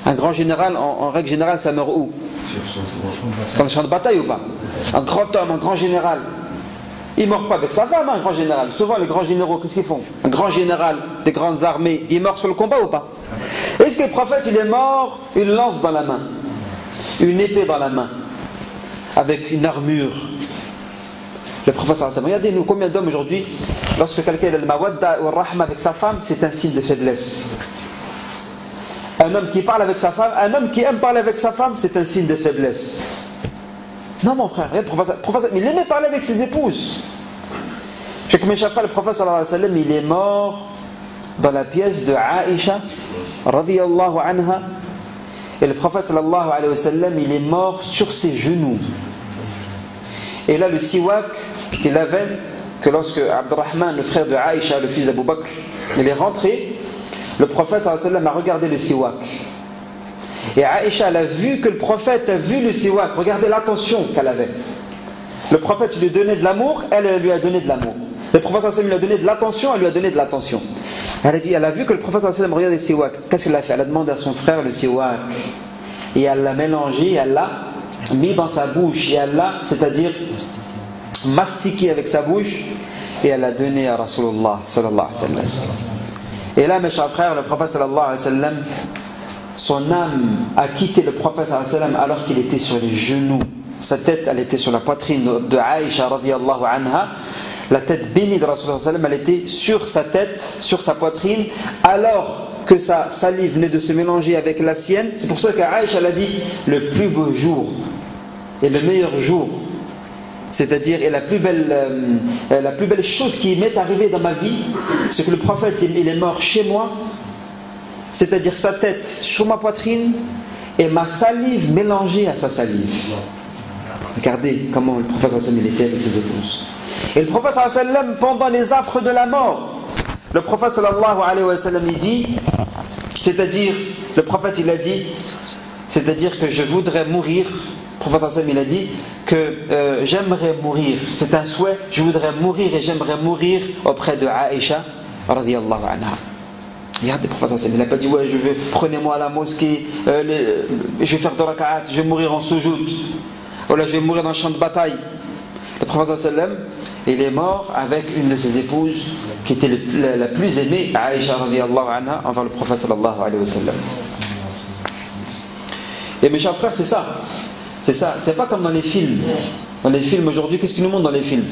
Speaker 1: Un grand général, en règle générale, ça meurt où? Dans le champ de bataille ou pas? Un grand homme, un grand général. Il ne meurt pas avec sa femme, un grand général. Souvent, les grands généraux, qu'est-ce qu'ils font? Un grand général des grandes armées, il meurt sur le combat ou pas? Est-ce que le prophète, il est mort une lance dans la main, une épée dans la main, avec une armure? Le prophète sallallahu alayhi wa sallam, regardez-nous combien d'hommes aujourd'hui, lorsque quelqu'un a le mawadda ou le rahma avec sa femme, c'est un signe de faiblesse. Un homme qui parle avec sa femme, un homme qui aime parler avec sa femme, c'est un signe de faiblesse. Non, mon frère, le prophète, il aimait parler avec ses épouses. Je sais que mes chers frères, le prophète sallallahu alayhi wa sallam, il est mort dans la pièce de Aïcha radiyallahu anha, et le prophète sallallahu alayhi wa sallam, il est mort sur ses genoux. Et là, le siwak qu'il avait, que lorsque Abdurrahman, le frère de Aïcha, le fils d'Abu Bakr, il est rentré, le prophète sallallahu alayhi wa sallam a regardé le siwak. Et Aïcha, elle a vu que le prophète a vu le siwak. Regardez l'attention qu'elle avait. Le prophète lui donnait de l'amour, elle lui a donné de l'amour. Le prophète sallallahu alayhi wa sallam lui a donné de l'attention, elle lui a donné de l'attention. Elle a vu que le prophète sallallahu alayhi wa sallam regardait le siwak. Qu'est-ce qu'elle a fait? Elle a demandé à son frère le siwak. Et elle l'a mélangé, elle l'a mis dans sa bouche. Et elle l'a, c'est-à-dire mastiqué avec sa bouche. Et elle l'a donné à Rasulullah sallallahu alayhi wa sallam. Et là, mes chers frères, le prophète sallallahu alayhi wa sallam, son âme a quitté le prophète sallallahu alayhi wa sallam alors qu'il était sur les genoux. Sa tête, elle était sur la poitrine de Aïcha radiyallahu anha. La tête bénie de Rasulullah sallallahu alayhi wa sallam, elle était sur sa tête, sur sa poitrine, alors que sa salive venait de se mélanger avec la sienne. C'est pour ça qu'Aïcha a dit le plus beau jour et le meilleur jour, c'est-à-dire et la plus belle chose qui m'est arrivée dans ma vie, c'est que le prophète il est mort chez moi, c'est-à-dire sa tête sur ma poitrine et ma salive mélangée à sa salive. Regardez comment le prophète il était avec ses épouses. Et le prophète pendant les affres de la mort, le prophète sallallahu alayhi wa sallam il dit, c'est-à-dire le prophète il a dit, c'est-à-dire que je voudrais mourir. Le prophète sallallahu alayhi wa sallam il a dit que j'aimerais mourir, c'est un souhait, je voudrais mourir et j'aimerais mourir auprès de Aïcha radiyallahu anha. Regardez, le prophète sallallahu alayhi wa sallam il n'a pas dit ouais prenez-moi à la mosquée, je vais faire de raka'at, je vais mourir en soujoud, ou là je vais mourir dans le champ de bataille. Le prophète sallallahu alayhi wa sallam il est mort avec une de ses épouses qui était la plus aimée, Aïcha radiyallahu anha, envers le prophète sallallahu alayhi wa sallam. Et mes chers frères, c'est ça. C'est ça. C'est pas comme dans les films. Dans les films aujourd'hui, qu'est-ce qu'ils nous montrent dans les films?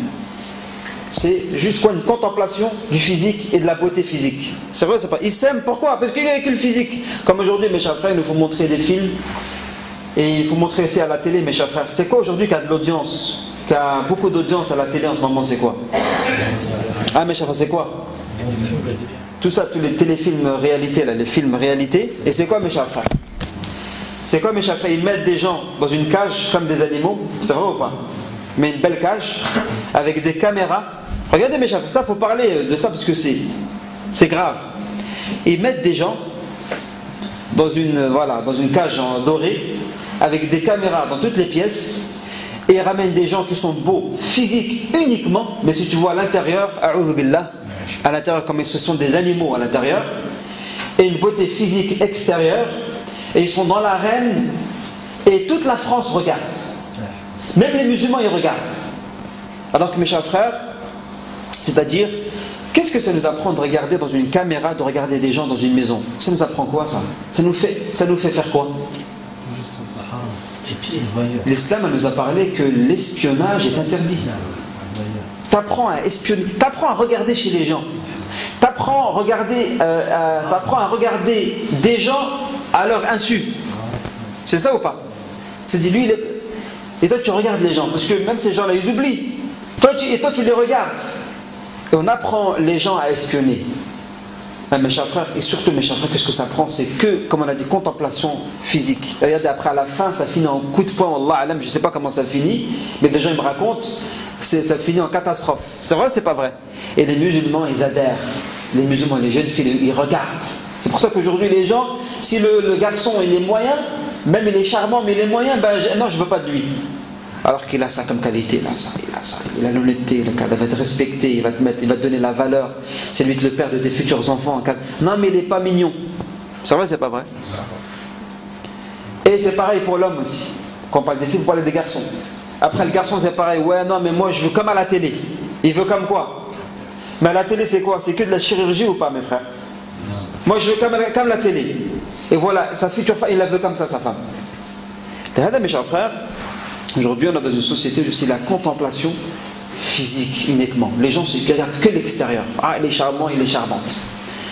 Speaker 1: C'est juste quoi? Une contemplation du physique et de la beauté physique. C'est vrai, c'est pas. Ils s'aiment, pourquoi? Parce qu'il n'y a que le physique. Comme aujourd'hui, mes chers frères, il nous faut montrer des films. Et il faut montrer aussi à la télé, mes chers frères. C'est quoi aujourd'hui qui a de l'audience? Qui a beaucoup d'audience à la télé en ce moment, c'est quoi? Ah, mes chers frères, c'est quoi? Tout ça, tous les téléfilms réalité, là, les films réalité. Et c'est quoi, mes chers frères? C'est quoi, mes chers frères? Ils mettent des gens dans une cage comme des animaux. C'est vrai ou pas? Mais une belle cage, avec des caméras. Regardez, mes chers frères, ça, il faut parler de ça parce que c'est grave. Ils mettent des gens dans une cage en doré, avec des caméras dans toutes les pièces. Et ils ramènent des gens qui sont beaux, physiques uniquement, mais si tu vois à l'intérieur, a'udhu billah, à l'intérieur comme ce sont des animaux à l'intérieur, et une beauté physique extérieure, et ils sont dans l'arène, et toute la France regarde. Même les musulmans ils regardent. Alors que mes chers frères, c'est-à-dire, qu'est-ce que ça nous apprend de regarder dans une caméra, de regarder des gens dans une maison? Ça nous apprend quoi ça? Ça nous fait faire quoi? L'islam nous a parlé que l'espionnage est interdit. T'apprends à espionner, t'apprends à regarder chez les gens, t'apprends à regarder des gens à leur insu. C'est ça ou pas? C'est dit lui et toi tu regardes les gens parce que même ces gens-là ils oublient. Toi tu les regardes. Et on apprend les gens à espionner. Mes chers frères, et surtout mes chers frères, qu'est-ce que ça prend? C'est que, comme on a dit, contemplation physique. Regardez, après à la fin, ça finit en coup de poing, Wallah alam, je ne sais pas comment ça finit, mais des gens ils me racontent, ça finit en catastrophe. C'est vrai ou c'est pas vrai? Et les musulmans, ils adhèrent. Les musulmans, les jeunes filles, ils regardent. C'est pour ça qu'aujourd'hui, les gens, si le garçon il est moyen, même il est charmant, mais il est moyen, non, je ne veux pas de lui. Alors qu'il a ça comme qualité, il a l'honnêteté, il va te respecter, il va te donner la valeur. C'est lui le père de tes futurs enfants. Non, mais il n'est pas mignon. C'est vrai, c'est pas vrai? Et c'est pareil pour l'homme aussi. Quand on parle des filles, on parle des garçons. Après, le garçon, c'est pareil. Ouais, non, mais moi, je veux comme à la télé. Il veut comme quoi? Mais à la télé, c'est quoi? C'est que de la chirurgie ou pas, mes frères? Moi, je veux comme la télé. Et voilà, sa future femme, il la veut comme ça, sa femme. Mes chers frères, aujourd'hui, on est dans une société où c'est la contemplation physique uniquement. Les gens ne regardent que l'extérieur. Ah, il est charmant, il est charmante.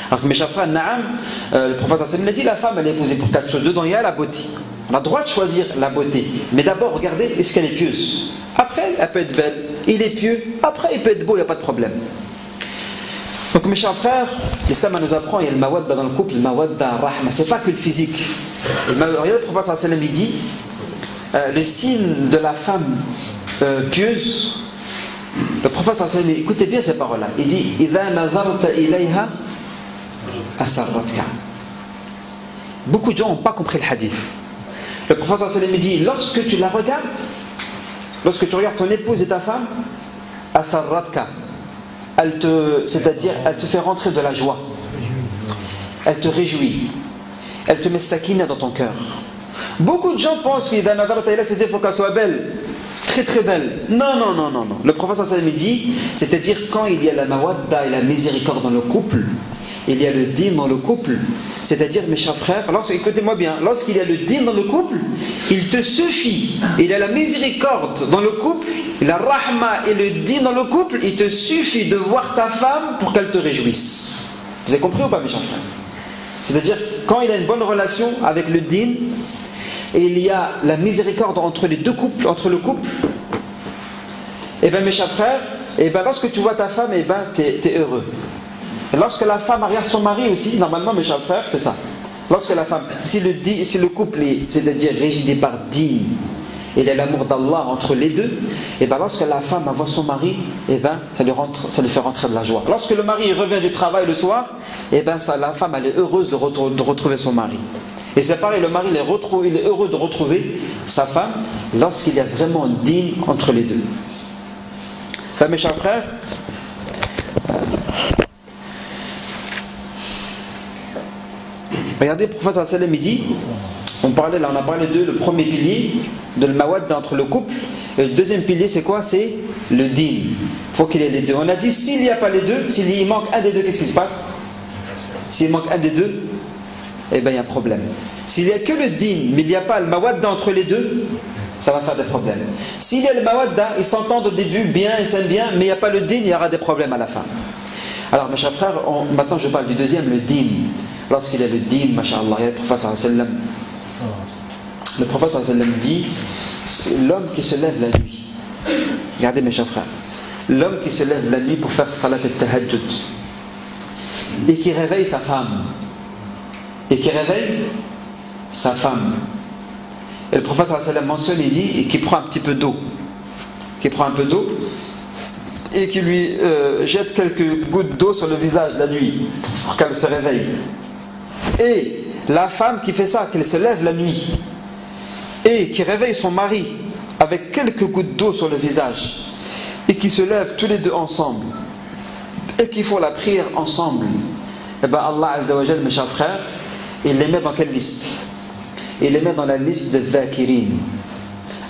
Speaker 1: Alors que mes chers frères, Naam, le prophète sallallahu a dit la femme, elle est posée pour 4 choses. Dedans, il y a la beauté. On a le droit de choisir la beauté. Mais d'abord, regardez, est-ce qu'elle est pieuse? Après, elle peut être belle. Il est pieux. Après, il peut être beau, il n'y a pas de problème. Donc, mes chers frères, l'islam nous apprend, il y a le mawadda dans le couple, le mawadda rahma. C'est pas que le physique. Regardez, le prophète sallallahu il dit le signe de la femme pieuse, le prophète sallallahu alayhi wa sallam, écoutez bien ces paroles-là, il dit إِذَا نَظَرْتَ إِلَيْهَا أَسَرَّتْكَ. Beaucoup de gens n'ont pas compris le hadith. Le prophète sallallahu alayhi wa sallam dit lorsque tu la regardes, lorsque tu regardes ton épouse et ta femme, أَسَرَّتْكَ, c'est-à-dire elle te fait rentrer de la joie, elle te réjouit, elle te met sakina dans ton cœur. Beaucoup de gens pensent qu'il faut qu'elle soit belle, très très belle. Non. Le prophète sallallahu alayhi wa sallam dit, c'est-à-dire quand il y a la mawadda et la miséricorde dans le couple, il y a le din dans le couple. C'est-à-dire, mes chers frères, écoutez-moi bien, lorsqu'il y a le din dans le couple, il te suffit, il y a la miséricorde dans le couple, la rahma et le din dans le couple, il te suffit de voir ta femme pour qu'elle te réjouisse. Vous avez compris ou pas, mes chers frères? C'est-à-dire, quand il y a une bonne relation avec le din, et il y a la miséricorde entre les deux couples, entre le couple, et bien mes chers frères, et ben lorsque tu vois ta femme, et ben t'es heureux. Et lorsque la femme regarde son mari aussi, normalement mes chers frères, c'est ça. Lorsque la femme, si le couple est, c'est-à-dire régidé par din, il y a l'amour d'Allah entre les deux, et ben lorsque la femme voit son mari, et ben ça lui fait rentrer de la joie. Lorsque le mari revient du travail le soir, et ben la femme elle est heureuse de retrouver son mari. Et c'est pareil, le mari il est heureux de retrouver sa femme lorsqu'il y a vraiment din entre les deux. Enfin, mes chers frères, regardez, le prophète sallallahu alayhi wa sallam, il dit, on a parlé de le premier pilier de l'mawadda entre le couple, et le deuxième pilier c'est quoi? C'est le din. Il faut qu'il y ait les deux. On a dit, s'il n'y a pas les deux, s'il manque un des deux, qu'est-ce qui se passe? S'il manque un des deux, eh bien il y a un problème. S'il n'y a que le din, mais il n'y a pas le mawadda entre les deux, ça va faire des problèmes. S'il y a le mawadda, ils s'entendent au début bien, ils s'aiment bien, mais il n'y a pas le din, il y aura des problèmes à la fin. Alors mes chers frères, maintenant je parle du deuxième, le din. Lorsqu'il y a le din, masha'Allah, il y a le prophète sallallahu alayhi wa sallam. Le prophète sallallahu alayhi wa sallam dit, l'homme qui se lève la nuit, regardez mes chers frères, l'homme qui se lève la nuit pour faire salat al-tahajjud, et qui réveille sa femme, et qui réveille sa femme, et le prophète sallallahu alayhi wa sallam mentionne, il dit, et qui prend un petit peu d'eau, et qui lui jette quelques gouttes d'eau sur le visage la nuit pour qu'elle se réveille. Et la femme qui fait ça, qu'elle se lève la nuit et qui réveille son mari avec quelques gouttes d'eau sur le visage et qui se lèvent tous les deux ensemble et qui font la prière ensemble, et bien Allah Azza wa Jal, mes chers frères, il les met dans quelle liste? Il les met dans la liste des dhakirin.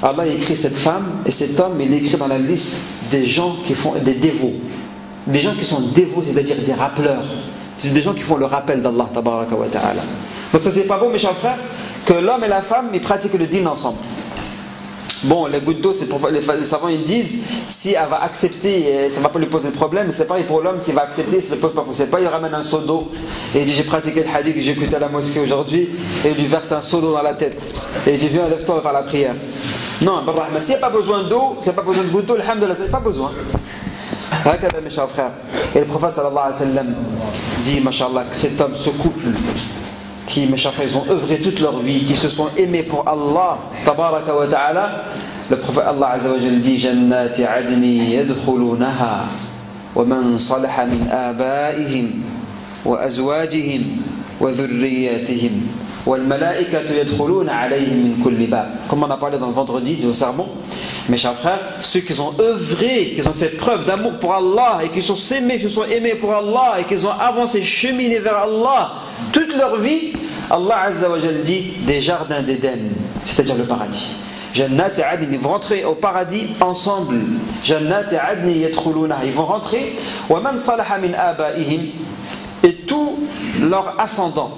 Speaker 1: Allah écrit cette femme et cet homme, il écrit dans la liste des gens qui font des dévots, des gens qui sont dévots, c'est-à-dire des rappeleurs. C'est des gens qui font le rappel d'Allah tabaraka wa ta'ala. Donc ça c'est pas bon mes chers frères, que l'homme et la femme ils pratiquent le din ensemble. Bon, les gouttes d'eau, les savants ils disent, si elle va accepter, ça ne va pas lui poser de problème, mais c'est pareil pour l'homme, s'il va accepter, ça ne peut pas poser. C'est pas, il ramène un seau d'eau, et il dit, j'ai pratiqué le hadith que j'ai écouté à la mosquée aujourd'hui, et il lui verse un seau d'eau dans la tête. Et il dit, viens, lève-toi, on va faire la prière. Non, s'il n'y a pas besoin d'eau, s'il n'y a pas besoin de gouttes d'eau, alhamdoulilah, il n'y a pas besoin. Hakada, mes chers frères. Et le prophète sallallahu alayhi wa sallam dit, mashallah, que cet homme, ce couple, qui, mes chers frères, ils ont œuvré toute leur vie, qui se sont aimés pour Allah, tabaraka wa ta'ala, le prophète Allah Azza wa Jal dit, Jannati adni yadkhulunaha, wa man salaha min abaihim, wa azwajihim, wa dhurriyatihim, wal malaikatu yadkhuluna alayhim min kulli bab. Comme on a parlé dans le vendredi du sermon, mes chers frères, ceux qui ont œuvré, qui ont fait preuve d'amour pour Allah et qui se sont aimés pour Allah et qui ont avancé, cheminé vers Allah toute leur vie, Allah Azza wa Jal dit des jardins d'Éden, c'est-à-dire le paradis. Jannati adni, ils vont rentrer au paradis ensemble. Jannati adni yadkhulunaha, ils vont rentrer. Wa man salaha min abaihim, et tous leurs ascendants.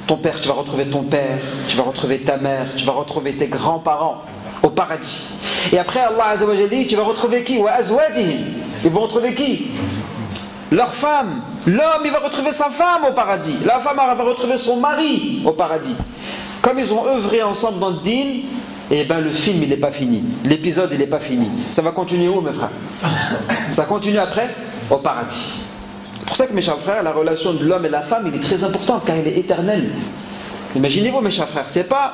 Speaker 1: Ton père, tu vas retrouver ton père, tu vas retrouver ta mère, tu vas retrouver tes grands-parents au paradis. Et après Allah Azza wa Jal dit, tu vas retrouver qui? Wa azwajihim, ils vont retrouver qui? Leur femme. L'homme il va retrouver sa femme au paradis, la femme va retrouver son mari au paradis. Comme ils ont œuvré ensemble dans le din, et bien le film il n'est pas fini, l'épisode il n'est pas fini. Ça va continuer où mes frères? Ça continue après au paradis. C'est pour ça que mes chers frères, la relation de l'homme et la femme il est très importante car elle est éternelle. Imaginez-vous mes chers frères, c'est pas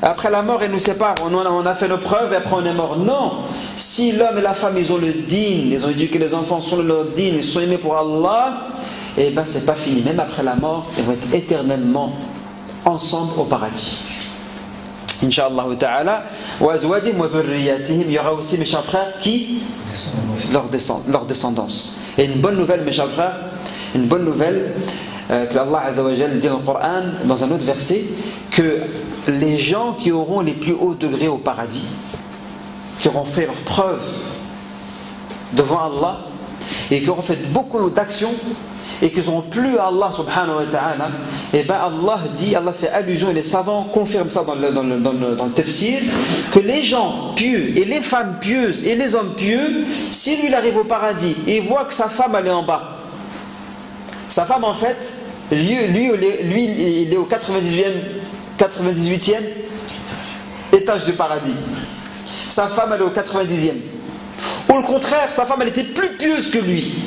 Speaker 1: après la mort elle nous sépare, on a fait nos preuves et après on est mort. Non, si l'homme et la femme ils ont le din, ils ont éduqué les enfants sur le din, ils sont aimés pour Allah, et bien c'est pas fini, même après la mort ils vont être éternellement ensemble au paradis. Inch'Allah ta'ala. Wa azwadim wa dhurriyatihim, il y aura aussi mes chers frères qui leur descendance. Et une bonne nouvelle mes chers frères, une bonne nouvelle que Allah Azza wa Jal dit dans le Coran, dans un autre verset, que les gens qui auront les plus hauts degrés au paradis, qui auront fait leur preuve devant Allah et qui auront fait beaucoup d'actions, et qu'ils n'ont plus à Allah subhanahu wa ta'ala, et bien Allah fait allusion, et les savants confirment ça dans le tafsir, que les gens pieux et les femmes pieuses et les hommes pieux, si lui il arrive au paradis et il voit que sa femme elle est en bas, sa femme en fait, lui il est au 98e étage du paradis, sa femme elle est au 90e, ou le contraire, sa femme elle était plus pieuse que lui.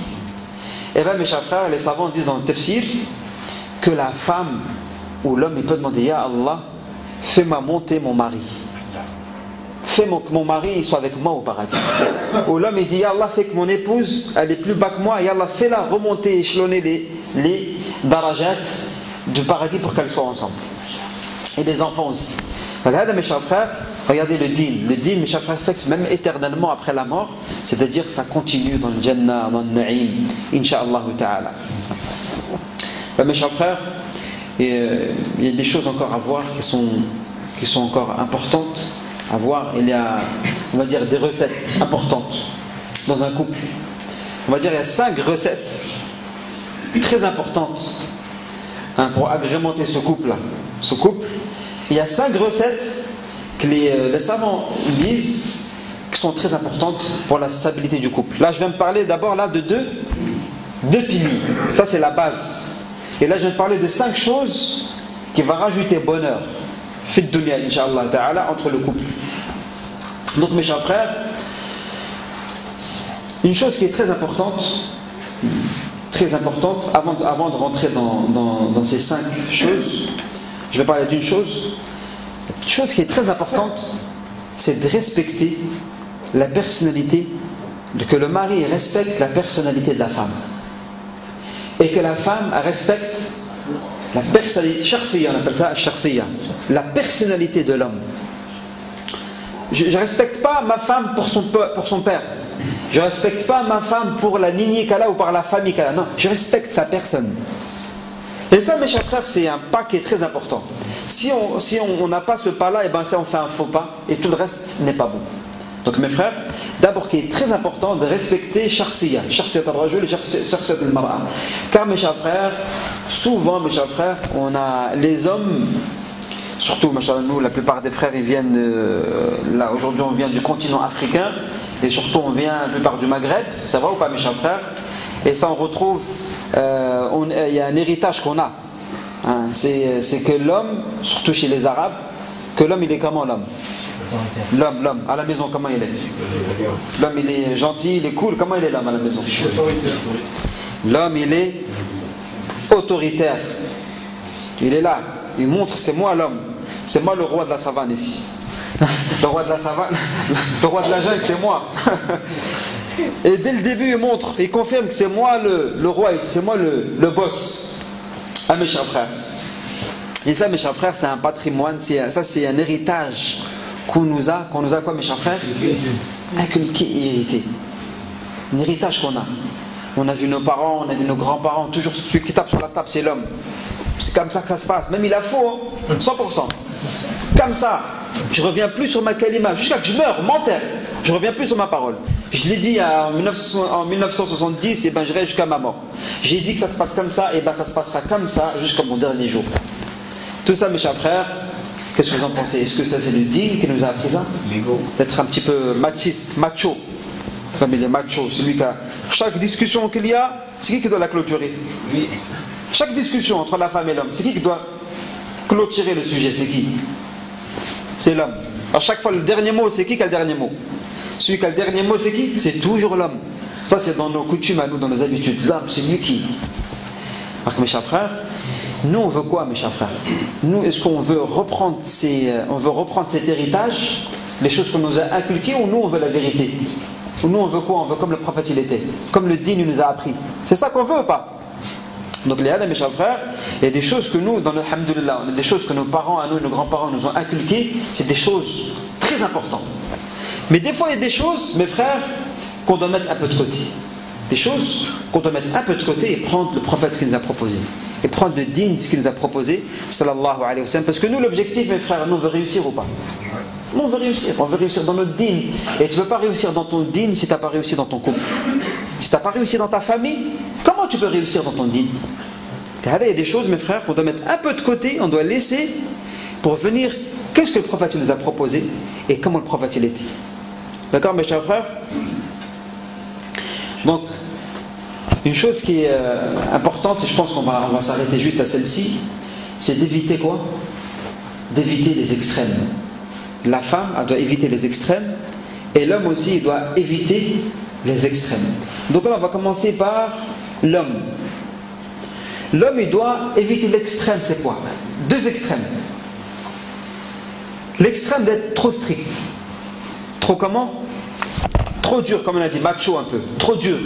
Speaker 1: Et bien mes chers frères, les savants disent dans le tafsir que la femme ou l'homme il peut demander: Ya Allah, fais-moi monter mon mari, fais-moi que mon mari il soit avec moi au paradis. Ou l'homme il dit: Ya Allah, fais que mon épouse elle est plus bas que moi, Ya Allah, fais-la remonter, échelonner les darajat du paradis pour qu'elles soient ensemble. Et les enfants aussi. Voilà, mes chers frères, regardez le din. Le din, mes chers frères, fait même éternellement après la mort, c'est-à-dire ça continue dans le Jannah, dans le Na'im, Inch'Allah ta'ala. Mes chers frères, il y a des choses encore à voir qui sont encore importantes à voir. Il y a, on va dire, des recettes importantes dans un couple. On va dire il y a 5 recettes très importantes pour agrémenter ce couple-là. Ce couple, il y a 5 recettes que les savants disent qui sont très importantes pour la stabilité du couple. Là, je vais me parler d'abord là de deux piliers. Ça, c'est la base. Et là, je vais me parler de 5 choses qui vont rajouter bonheur, fit dunya, Inch'Allah ta'ala, entre le couple. Donc, mes chers frères, une chose qui est très importante, avant de rentrer dans ces 5 choses, je vais parler d'une chose. Une chose qui est très importante, c'est de respecter la personnalité, que le mari respecte la personnalité de la femme. Et que la femme respecte la personnalité, shakhsiya, on appelle ça shakhsiya, la personnalité de l'homme. Je ne respecte pas ma femme pour son père. Je ne respecte pas ma femme pour la lignée qu'elle a ou par la famille qu'elle a. Non, je respecte sa personne. Et ça, mes chers frères, c'est un pas qui est très important. Si on n'a pas ce pas-là, et ben ça on fait un faux pas et tout le reste n'est pas bon. Donc mes frères, d'abord qui est très important de respecter shakhsiya al-rajul et shakhsiyat al-mar'a. Car mes chers frères, souvent mes chers frères, on a les hommes, surtout nous, la plupart des frères ils viennent là aujourd'hui on vient du continent africain et surtout on vient la plupart du Maghreb, ça va ou pas mes chers frères? Et ça on retrouve, il y a un héritage qu'on a. Hein, c'est que l'homme, surtout chez les Arabes, que l'homme il est comment l'homme? L'homme, à la maison comment il est? L'homme il est gentil, il est cool, comment il est l'homme à la maison? L'homme il est autoritaire. Il est là, il montre c'est moi l'homme, c'est moi le roi de la savane ici. Le roi de la savane, le roi de la jungle c'est moi. Et dès le début il montre, il confirme que c'est moi le roi ici, c'est moi le boss. Ah mes chers frères, et ça mes chers frères c'est un patrimoine, ça c'est un héritage qu'on nous a quoi mes chers frères? Inculqué et hérité. Un héritage qu'on a. On a vu nos parents, on a vu nos grands-parents, toujours celui qui tape sur la table c'est l'homme. C'est comme ça que ça se passe, même il a faux, hein, 100%. Comme ça, je reviens plus sur ma kalima, jusqu'à que je meure, m'enterre, je reviens plus sur ma parole. Je l'ai dit en 1970, et ben je reste jusqu'à ma mort. J'ai dit que ça se passe comme ça, et ben ça se passera comme ça jusqu'à mon dernier jour. Tout ça mes chers frères, qu'est-ce que vous en pensez? Est-ce que ça c'est le din qui nous a appris ça? D'être un petit peu machiste, macho. Comme il est macho, celui qui a... Chaque discussion qu'il y a, c'est qui doit la clôturer? Oui. Chaque discussion entre la femme et l'homme, c'est qui doit clôturer le sujet? C'est qui? C'est l'homme. À chaque fois le dernier mot, c'est qui a le dernier mot? Celui qui a le dernier mot, c'est qui? C'est toujours l'homme. Ça c'est dans nos coutumes à nous, dans nos habitudes. L'homme, c'est lui qui... Alors que mes chers frères, nous on veut quoi mes chers frères? Nous, est-ce qu'on veut reprendre cet héritage, les choses qu'on nous a inculquées, ou nous on veut la vérité? Ou nous on veut quoi? On veut comme le prophète il était, comme le din nous a appris. C'est ça qu'on veut ou pas? Donc les mes chers frères, il y a des choses que nous, dans le hamdulillah, on a des choses que nos parents à nous, nos grands-parents nous ont inculquées, c'est des choses très importantes. Mais des fois il y a des choses, mes frères, qu'on doit mettre un peu de côté. Des choses qu'on doit mettre un peu de côté et prendre le prophète ce qu'il nous a proposé. Et prendre le din ce qu'il nous a proposé, sallallahu alayhi wa sallam. Parce que nous, l'objectif, mes frères, nous on veut réussir ou pas? Nous on veut réussir dans notre din. Et tu ne veux pas réussir dans ton din si tu n'as pas réussi dans ton couple. Si tu n'as pas réussi dans ta famille, Comment tu peux réussir dans ton dîn? Il y a des choses, mes frères, qu'on doit mettre un peu de côté, on doit laisser pour venir. Qu'est-ce que le prophète nous a proposé et comment le prophète il était. D'accord, mes chers frères? Donc, une chose qui est importante, et je pense qu'on va s'arrêter juste à celle-ci, c'est d'éviter quoi? D'éviter les extrêmes. La femme, elle doit éviter les extrêmes, et l'homme aussi, il doit éviter les extrêmes. Donc là, on va commencer par l'homme. L'homme, il doit éviter l'extrême, c'est quoi? Deux extrêmes. L'extrême d'être trop strict. Trop comment? Trop dur, comme on a dit, macho un peu. Trop dur.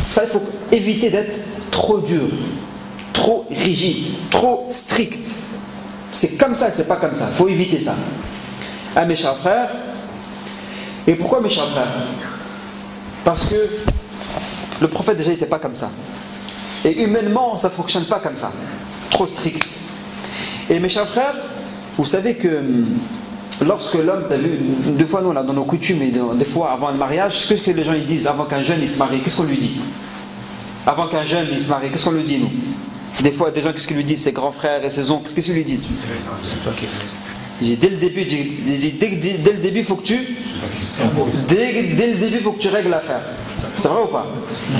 Speaker 1: Ça, il faut éviter d'être trop dur, trop rigide, trop strict. C'est comme ça, c'est pas comme ça. Il faut éviter ça. Ah, mes chers frères. Et pourquoi, mes chers frères? Parce que le prophète déjà n'était pas comme ça. Et humainement, ça ne fonctionne pas comme ça. Trop strict. Et mes chers frères, vous savez que lorsque l'homme, tu as vu, des fois nous on a dans nos coutumes, et des fois avant le mariage, qu'est-ce que les gens ils disent avant qu'un jeune il se marie? Qu'est-ce qu'on lui dit? Avant qu'un jeune il se marie, qu'est-ce qu'on lui dit nous? Des fois des gens, qu'est-ce qu'ils lui disent? Ses grands frères et ses oncles, qu'est-ce qu'ils lui disent? Dès le début, dès le début, faut que tu dès le début, faut que tu règles l'affaire. C'est vrai ou pas?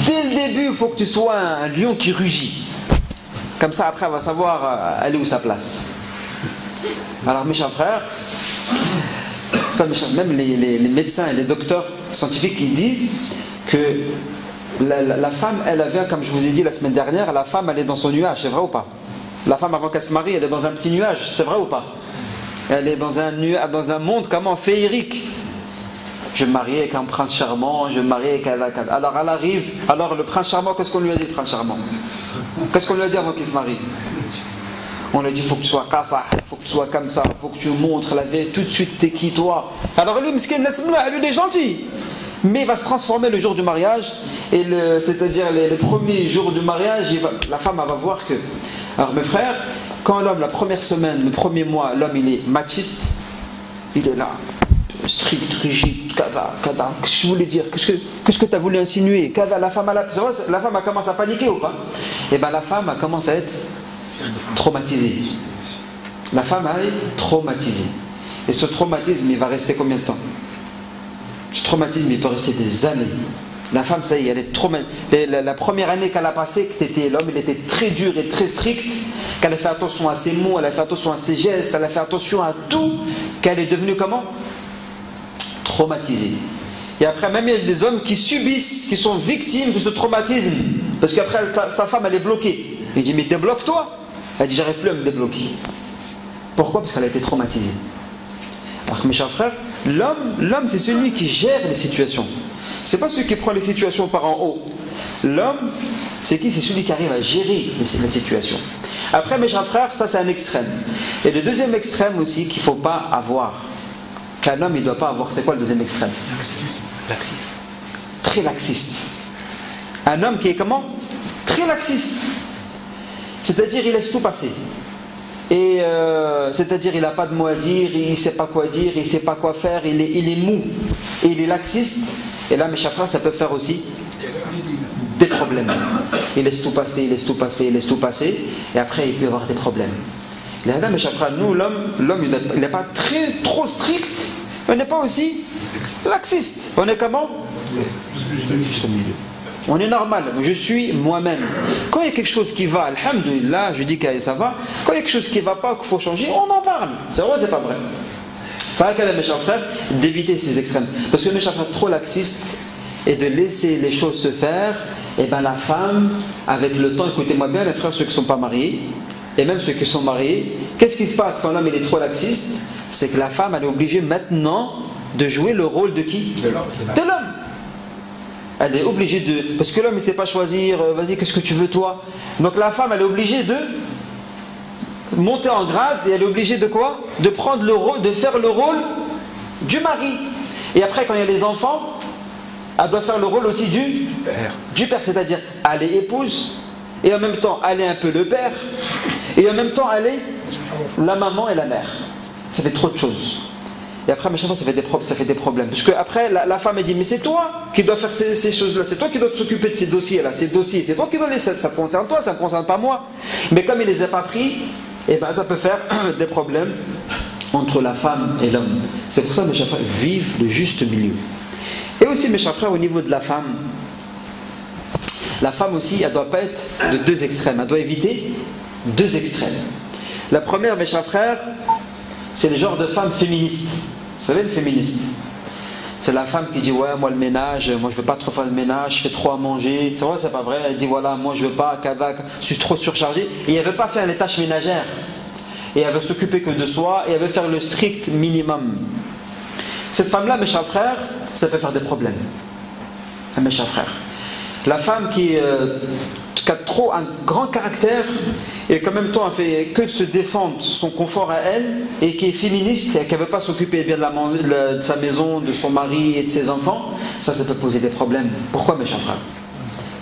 Speaker 1: Dès le début, il faut que tu sois un lion qui rugit. Comme ça, après, on va savoir aller où sa place. Alors, mes chers frères, ça, même les médecins et les docteurs scientifiques, ils disent que la femme, elle avait, comme je vous ai dit la semaine dernière, la femme, elle est dans son nuage. C'est vrai ou pas? La femme, avant qu'elle se marie, elle est dans un petit nuage. C'est vrai ou pas? Elle est dans un monde, comment? Féerique. Je vais me marier avec un prince charmant, je vais me marier avec un... Alors elle arrive, alors le prince charmant, qu'est-ce qu'on lui a dit, le prince charmant? Qu'est-ce qu'on lui a dit avant qu'il se marie? On lui a dit, il faut que tu sois kassa, il faut que tu sois comme ça, il faut que tu montres la vie, tout de suite t'es qui toi? Alors lui, miskin, lui il est gentil, mais il va se transformer le jour du mariage, et c'est-à-dire les premiers jours du mariage, la femme elle va voir que... Alors mes frères, quand l'homme, la première semaine, le premier mois, l'homme il est machiste, il est là, strict, rigide, kada, qu'est-ce que je voulais dire? Qu'est-ce que tu as voulu insinuer? Kada, la femme elle commence à paniquer ou pas? Et bien la femme elle commence à être traumatisée. La femme elle est traumatisée. Et ce traumatisme il va rester combien de temps? Ce traumatisme il peut rester des années. La femme, ça y est, elle est traumatisée. La première année qu'elle a passée, l'homme il était très dur et très strict, qu'elle a fait attention à ses mots, elle a fait attention à ses gestes, elle a fait attention à tout, qu'elle est devenue comment? Traumatisée. Et après, même il y a des hommes qui subissent, qui sont victimes de ce traumatisme, parce qu'après sa femme elle est bloquée. Il dit mais débloque-toi. Elle dit j'arrive plus à me débloquer. Pourquoi? Parce qu'elle a été traumatisée. Alors que mes chers frères, l'homme c'est celui qui gère les situations. C'est pas celui qui prend les situations par en haut. L'homme, c'est qui? C'est celui qui arrive à gérer les situations. Après mes chers frères, ça c'est un extrême. Et le deuxième extrême aussi qu'il ne faut pas avoir, qu'un homme il ne doit pas avoir, c'est quoi le deuxième extrême?
Speaker 2: Laxiste.
Speaker 1: Très laxiste. Un homme qui est comment? Très laxiste. C'est-à-dire il laisse tout passer. Et c'est-à-dire il n'a pas de mots à dire, il ne sait pas quoi dire, il ne sait pas quoi faire, il est mou. Et il est laxiste. Et là mes chers frères, ça peut faire aussi des problèmes. Il laisse tout passer, il laisse tout passer, il laisse tout passer. Et après il peut y avoir des problèmes. Là, mes chers frères, nous l'homme il n'est pas trop strict, mais il n'est pas aussi laxiste. On est comment? On est normal, je suis moi-même. Quand il y a quelque chose qui va, alhamdoulilah, je dis que ça va. Quand il y a quelque chose qui ne va pas, qu'il faut changer, on en parle. C'est vrai ou c'est pas vrai? Fa'akala, mes chers frères, d'éviter ces extrêmes. Parce que mes chers frères, trop laxistes, et de laisser les choses se faire, et bien la femme, avec le temps, écoutez-moi bien, les frères, ceux qui ne sont pas mariés, et même ceux qui sont mariés, qu'est-ce qui se passe quand l'homme il est trop laxiste? C'est que la femme, elle est obligée maintenant de jouer le rôle de qui? De l'homme. Elle est obligée de... Parce que l'homme il ne sait pas choisir, vas-y, qu'est-ce que tu veux toi? Donc la femme, elle est obligée de monter en grade, et elle est obligée de quoi? De prendre le rôle, de faire le rôle du mari. Et après, quand il y a les enfants, elle doit faire le rôle aussi du père, c'est-à-dire elle est épouse, et en même temps elle est un peu le père, et en même temps elle est la maman et la mère. Ça fait trop de choses. Et après, mes chers frères, ça fait des problèmes. Parce qu'après, la femme, elle dit, mais c'est toi qui dois faire ces choses-là, c'est toi qui dois s'occuper de ces dossiers-là, c'est toi qui dois les... Ça concerne toi, ça ne concerne pas moi. Mais comme il ne les a pas pris, eh ben, ça peut faire des problèmes entre la femme et l'homme. C'est pour ça, mes chers frères, vive le juste milieu. Et aussi, mes chers frères, au niveau de la femme aussi, elle ne doit pas être de deux extrêmes. Elle doit éviter deux extrêmes. La première, mes chers frères, c'est le genre de femme féministe. Vous savez, le féministe, c'est la femme qui dit, ouais, moi le ménage, moi je veux pas trop faire le ménage, je fais trop à manger. C'est vrai, c'est pas vrai. Elle dit, voilà, moi je veux pas, je suis trop surchargée. Et elle veut pas faire les tâches ménagères. Et elle veut s'occuper que de soi, et elle veut faire le strict minimum. Cette femme-là, mes chers frères, ça peut faire des problèmes. Mes chers frères. La femme qui a trop un grand caractère et qu'en même temps elle fait que de se défendre son confort à elle et qui est féministe et qui ne veut pas s'occuper bien de sa maison, de son mari et de ses enfants, ça peut poser des problèmes. Pourquoi, mes chers frères?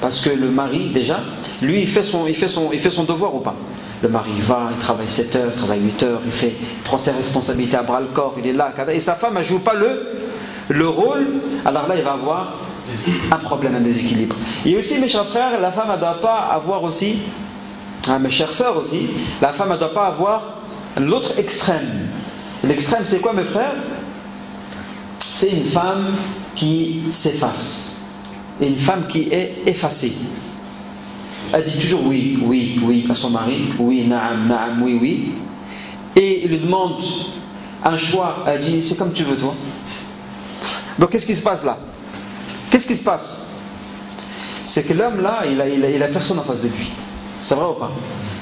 Speaker 1: Parce que le mari, déjà, lui, il fait son devoir ou pas? Le mari, il va, il travaille 7 heures, il travaille 8 heures, il prend ses responsabilités à bras le corps, il est là, et sa femme, elle ne joue pas le rôle, alors là, il va avoir un problème, un déséquilibre. Et aussi, mes chers frères, la femme ne doit pas avoir aussi, mes chères sœurs aussi, la femme ne doit pas avoir l'autre extrême. L'extrême, c'est quoi, mes frères? C'est une femme qui s'efface. Et une femme qui est effacée. Elle dit toujours oui, oui, oui à son mari, oui, naam, naam, oui, oui. Et il lui demande un choix, elle dit c'est comme tu veux, toi. Donc qu'est-ce qui se passe là? Qu'est-ce qui se passe? C'est que l'homme là, il a personne en face de lui. C'est vrai ou pas?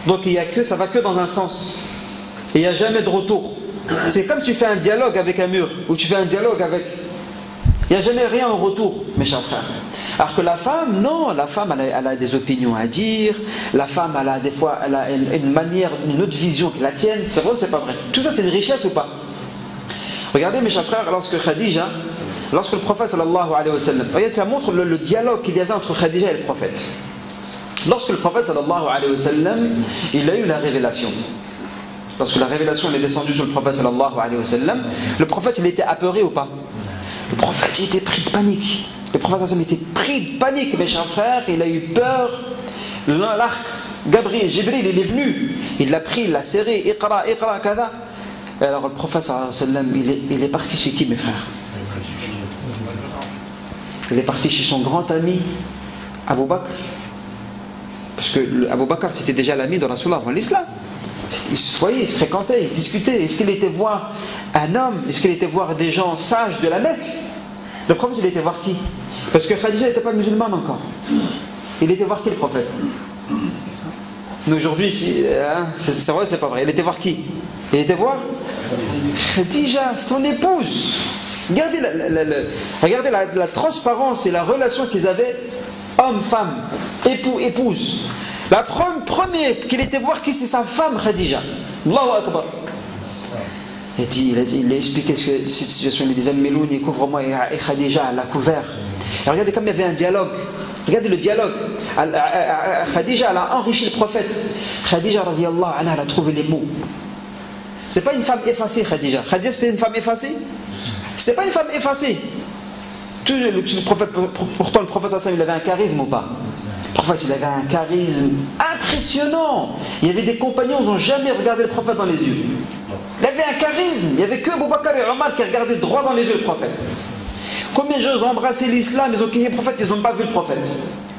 Speaker 1: Donc ça va que dans un sens. Et il n'y a jamais de retour. C'est comme tu fais un dialogue avec un mur, ou tu fais un dialogue avec... Il n'y a jamais rien en retour, mes chers frères. Alors que la femme, non, la femme elle a des opinions à dire, la femme elle a des fois une manière, une autre vision que la tienne. C'est vrai ou c'est pas vrai? Tout ça c'est une richesse ou pas? Regardez, mes chers frères, lorsque le prophète sallallahu alayhi wa sallam, regardez, ça montre le dialogue qu'il y avait entre Khadija et le prophète. Lorsque le prophète sallallahu alayhi wa sallam, il a eu la révélation. Lorsque la révélation est descendue sur le prophète sallallahu alayhi wa sallam, le prophète il était apeuré ou pas? Le prophète il était pris de panique. Le prophète sallallahu alayhi wa sallam était pris de panique, mes chers frères, il a eu peur. L'arc, Jibril, il est venu, il l'a pris, il l'a serré, iqra, iqra, kada. Et alors le prophète sallallahu alayhi wa sallam, il est parti chez qui, mes frères? Il est parti chez son grand ami, Abu Bakr. Parce que Abu Bakr c'était déjà l'ami de Rasulullah avant l'islam. Ils se voyaient, ils se fréquentaient, ils se discutaient. Est-ce qu'il était voir un homme? Est-ce qu'il était voir des gens sages de la Mecque? Le prophète, il était voir qui? Parce que Khadija n'était pas musulmane encore. Il était voir qui, le prophète? Nous aujourd'hui, c'est vrai, c'est pas vrai. Il était voir qui? Il était voir Khadija, son épouse. Regardez la transparence et la relation qu'ils avaient, homme-femme, épouse. La première qu'il était voir qui, c'est sa femme Khadija. Allahu Akbar. Il a expliqué cette situation. Il disait Melouni, couvre-moi, et Khadija l'a couvert. Et regardez comme il y avait un dialogue. Regardez le dialogue. Khadija elle a enrichi le prophète. Khadija radiyallahu anha, elle a trouvé les mots. C'est pas une femme effacée, Khadija. Khadija c'était une femme effacée? C'était pas une femme effacée. Pourtant le prophète il avait un charisme ou pas? Le prophète il avait un charisme impressionnant. Il y avait des compagnons, ils n'ont jamais regardé le prophète dans les yeux. Il avait un charisme. Il n'y avait que Abu Bakr et Omar qui regardaient droit dans les yeux le prophète. Combien de gens ont embrassé l'islam, ils ont crié le prophète, ils n'ont pas vu le prophète.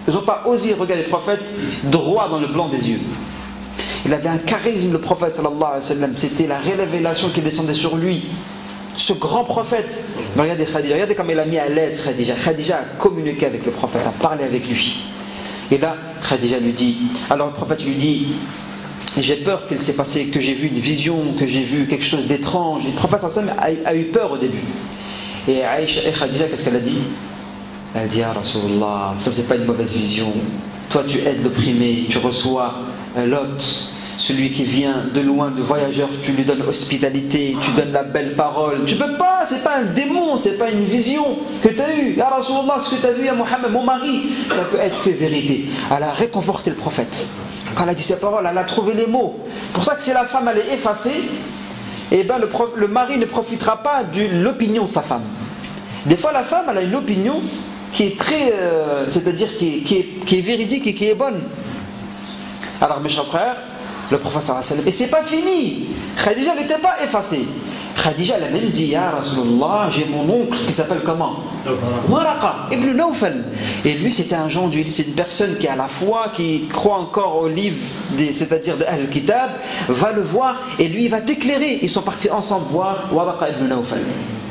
Speaker 1: Ils n'ont pas osé regarder le prophète droit dans le blanc des yeux. Il avait un charisme, le prophète sallallahu alayhi wa sallam. C'était la révélation qui descendait sur lui. Ce grand prophète. Mais regardez Khadija, regardez comme il a mis à l'aise Khadija. Khadija a communiqué avec le prophète, a parlé avec lui. Et là, Khadija lui dit, alors le prophète lui dit, j'ai peur qu'il s'est passé, que j'ai vu une vision, que j'ai vu quelque chose d'étrange. Et le prophète sallallahu alayhi wa sallam a eu peur au début. Et Khadija, qu'est-ce qu'elle a dit? Elle dit, ah Rasulullah, ça c'est pas une mauvaise vision. Toi tu aides l'opprimé, tu reçois l'hôte, celui qui vient de loin, de voyageur, tu lui donnes hospitalité, tu donnes la belle parole. Tu peux pas, c'est pas un démon, c'est pas une vision que tu as eue. Ya Rasulullah, ce que tu as vu à Mohammed, mon mari, ça peut être que vérité. Elle a réconforté le prophète. Quand elle a dit ces paroles, elle a trouvé les mots. Pour ça que si la femme elle est effacée, et ben le mari ne profitera pas de l'opinion de sa femme. Des fois la femme elle a une opinion qui est très, c'est-à-dire qui est véridique et qui est bonne. Alors mes chers frères, le prophète sallallahu alayhi wa sallam, et c'est pas fini, Khadija n'était pas effacée. Khadija elle a même dit, Ya Rasulullah, j'ai mon oncle qui s'appelle comment? Waraqa ibn Nawfal. Et lui c'était un genre d'huile, c'est une personne qui a la foi, qui croit encore au livre, c'est-à-dire de Al-Kitab, va le voir et lui il va t'éclairer. Ils sont partis ensemble voir Waraqa ibn Nawfal.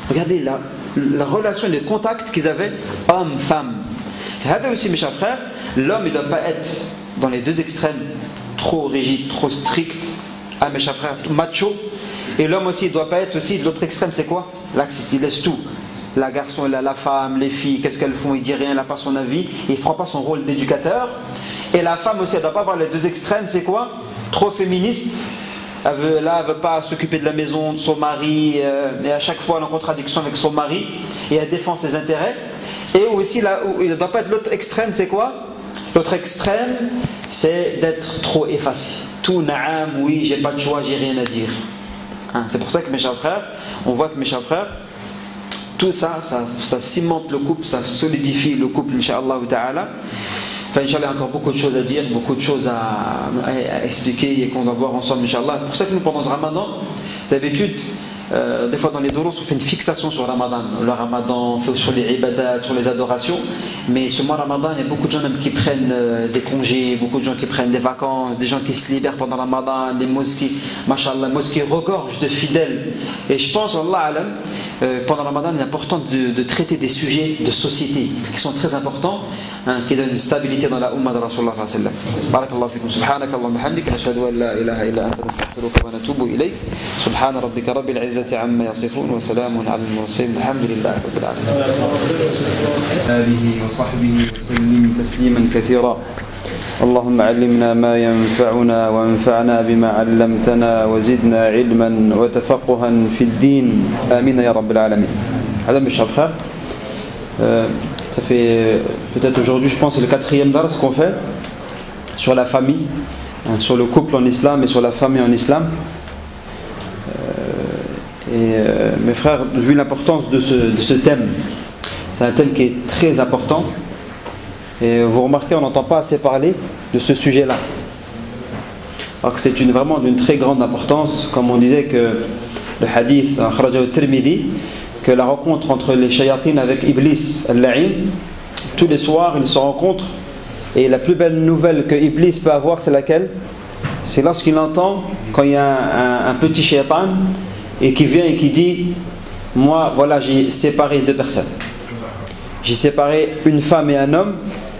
Speaker 1: Regardez la relation de contact qu'ils avaient, homme-femme. C'est ça aussi mes chers frères, l'homme il ne doit pas être dans les deux extrêmes, trop rigide, trop strict, mes chers frères, macho. Et l'homme aussi, il ne doit pas être aussi de l'autre extrême, c'est quoi? Laxiste, il laisse tout. La garçon, la femme, les filles, qu'est-ce qu'elles font? Il dit rien, il n'a pas son avis, il ne prend pas son rôle d'éducateur. Et la femme aussi, elle ne doit pas avoir les deux extrêmes, c'est quoi? Trop féministe. Elle veut pas s'occuper de la maison, de son mari, et à chaque fois elle est en contradiction avec son mari, et elle défend ses intérêts. Et aussi, là où il ne doit pas être l'autre extrême, c'est quoi? L'autre extrême, c'est d'être trop effacé. Tout naam, oui, j'ai pas de choix, j'ai rien à dire. C'est pour ça que mes chers frères, on voit que mes chers frères, tout ça cimente le couple, ça solidifie le couple, Inch'Allah ta'ala. Enfin, Inch'Allah, il y a encore beaucoup de choses à dire, beaucoup de choses à expliquer et qu'on va voir ensemble, Inch'Allah. C'est pour ça que nous, pendant ce Ramadan, d'habitude, des fois dans les doros, on fait une fixation sur le Ramadan. Le Ramadan, on fait sur les ibadat, sur les adorations. Mais ce mois Ramadan, il y a beaucoup de gens même qui prennent des congés, beaucoup de gens qui prennent des vacances, des gens qui se libèrent pendant le Ramadan, les mosquées, mashallah, les mosquées regorgent de fidèles. Et je pense, Wallah alam, pendant le Ramadan, il est important de traiter des sujets de société qui sont très importants, qui donnent une stabilité dans la Ummah de Rasulullah sallallahu alayhi wa sallam. Barakallahu fikum. Subhanakallahumma hamdika, ashhadu an la ilaha illa anta, nastaghfiruka wa natubu ilayk. Subhana rabbika rabbil izzati amma yasifun wa salamun ala al-mursalin. Alhamdulillahi rabbil alamin. Alihi wa sahbihi wa sallim tasliman kathira. اللهم علمنا ما ينفعنا وانفعنا بما علمتنا وزدنا علما وتفقها في الدين آمين يا رب العالمين. هذا mes chers frères, ça fait peut-être aujourd'hui, je pense, c'est le 4e dars qu'on fait sur la famille, sur le couple en islam et sur la famille en islam. Mes frères, vu l'importance de ce thème, c'est un thème qui est très important. Et vous remarquez, on n'entend pas assez parler de ce sujet-là. Alors que c'est vraiment d'une très grande importance, comme on disait que le hadith akhrajahu Tirmidhi, que la rencontre entre les shayatines avec Iblis, al-la'in, tous les soirs ils se rencontrent, et la plus belle nouvelle que Iblis peut avoir, c'est laquelle? C'est lorsqu'il entend, quand il y a un petit shaytan, et qui vient et qui dit, moi voilà, j'ai séparé deux personnes. J'ai séparé une femme et un homme.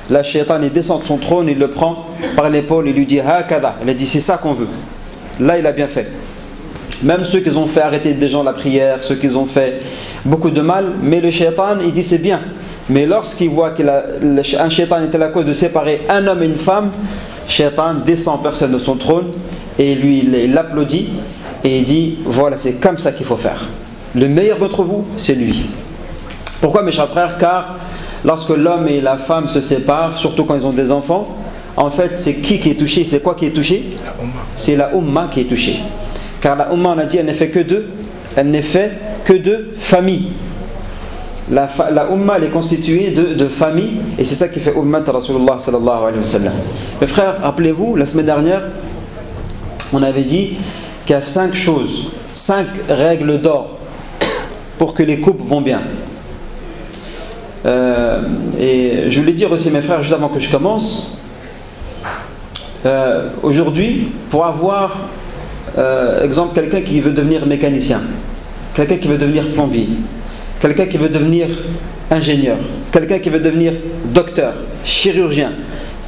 Speaker 1: La shaitan il descend de son trône, il le prend par l'épaule, il lui dit hakada. Il a dit c'est ça qu'on veut. Là il a bien fait. Même ceux qui ont fait arrêter des gens la prière, ceux qui ont fait beaucoup de mal, mais le shaitan il dit c'est bien. Mais lorsqu'il voit qu'un shaitan était la cause de séparer un homme et une femme, shaitan descend en personne de son trône et lui il l'applaudit et il dit voilà, c'est comme ça qu'il faut faire. Le meilleur d'entre vous, c'est lui. Pourquoi mes chers frères? Car lorsque l'homme et la femme se séparent, surtout quand ils ont des enfants, en fait c'est qui est touché? C'est quoi qui est touché? C'est la Ummah qui est touchée. Car la Ummah, on a dit, elle n'est fait que deux. Elle n'est fait que de famille. La Ummah elle est constituée de famille, et c'est ça qui fait Ummah Rasulullah sallallahu alayhi wa sallam. Mes frères, rappelez-vous, la semaine dernière, on avait dit qu'il y a 5 choses, 5 règles d'or pour que les couples vont bien. Et je voulais dire aussi mes frères, juste avant que je commence, aujourd'hui, pour avoir exemple quelqu'un qui veut devenir mécanicien, quelqu'un qui veut devenir plombier, quelqu'un qui veut devenir ingénieur, quelqu'un qui veut devenir docteur, chirurgien,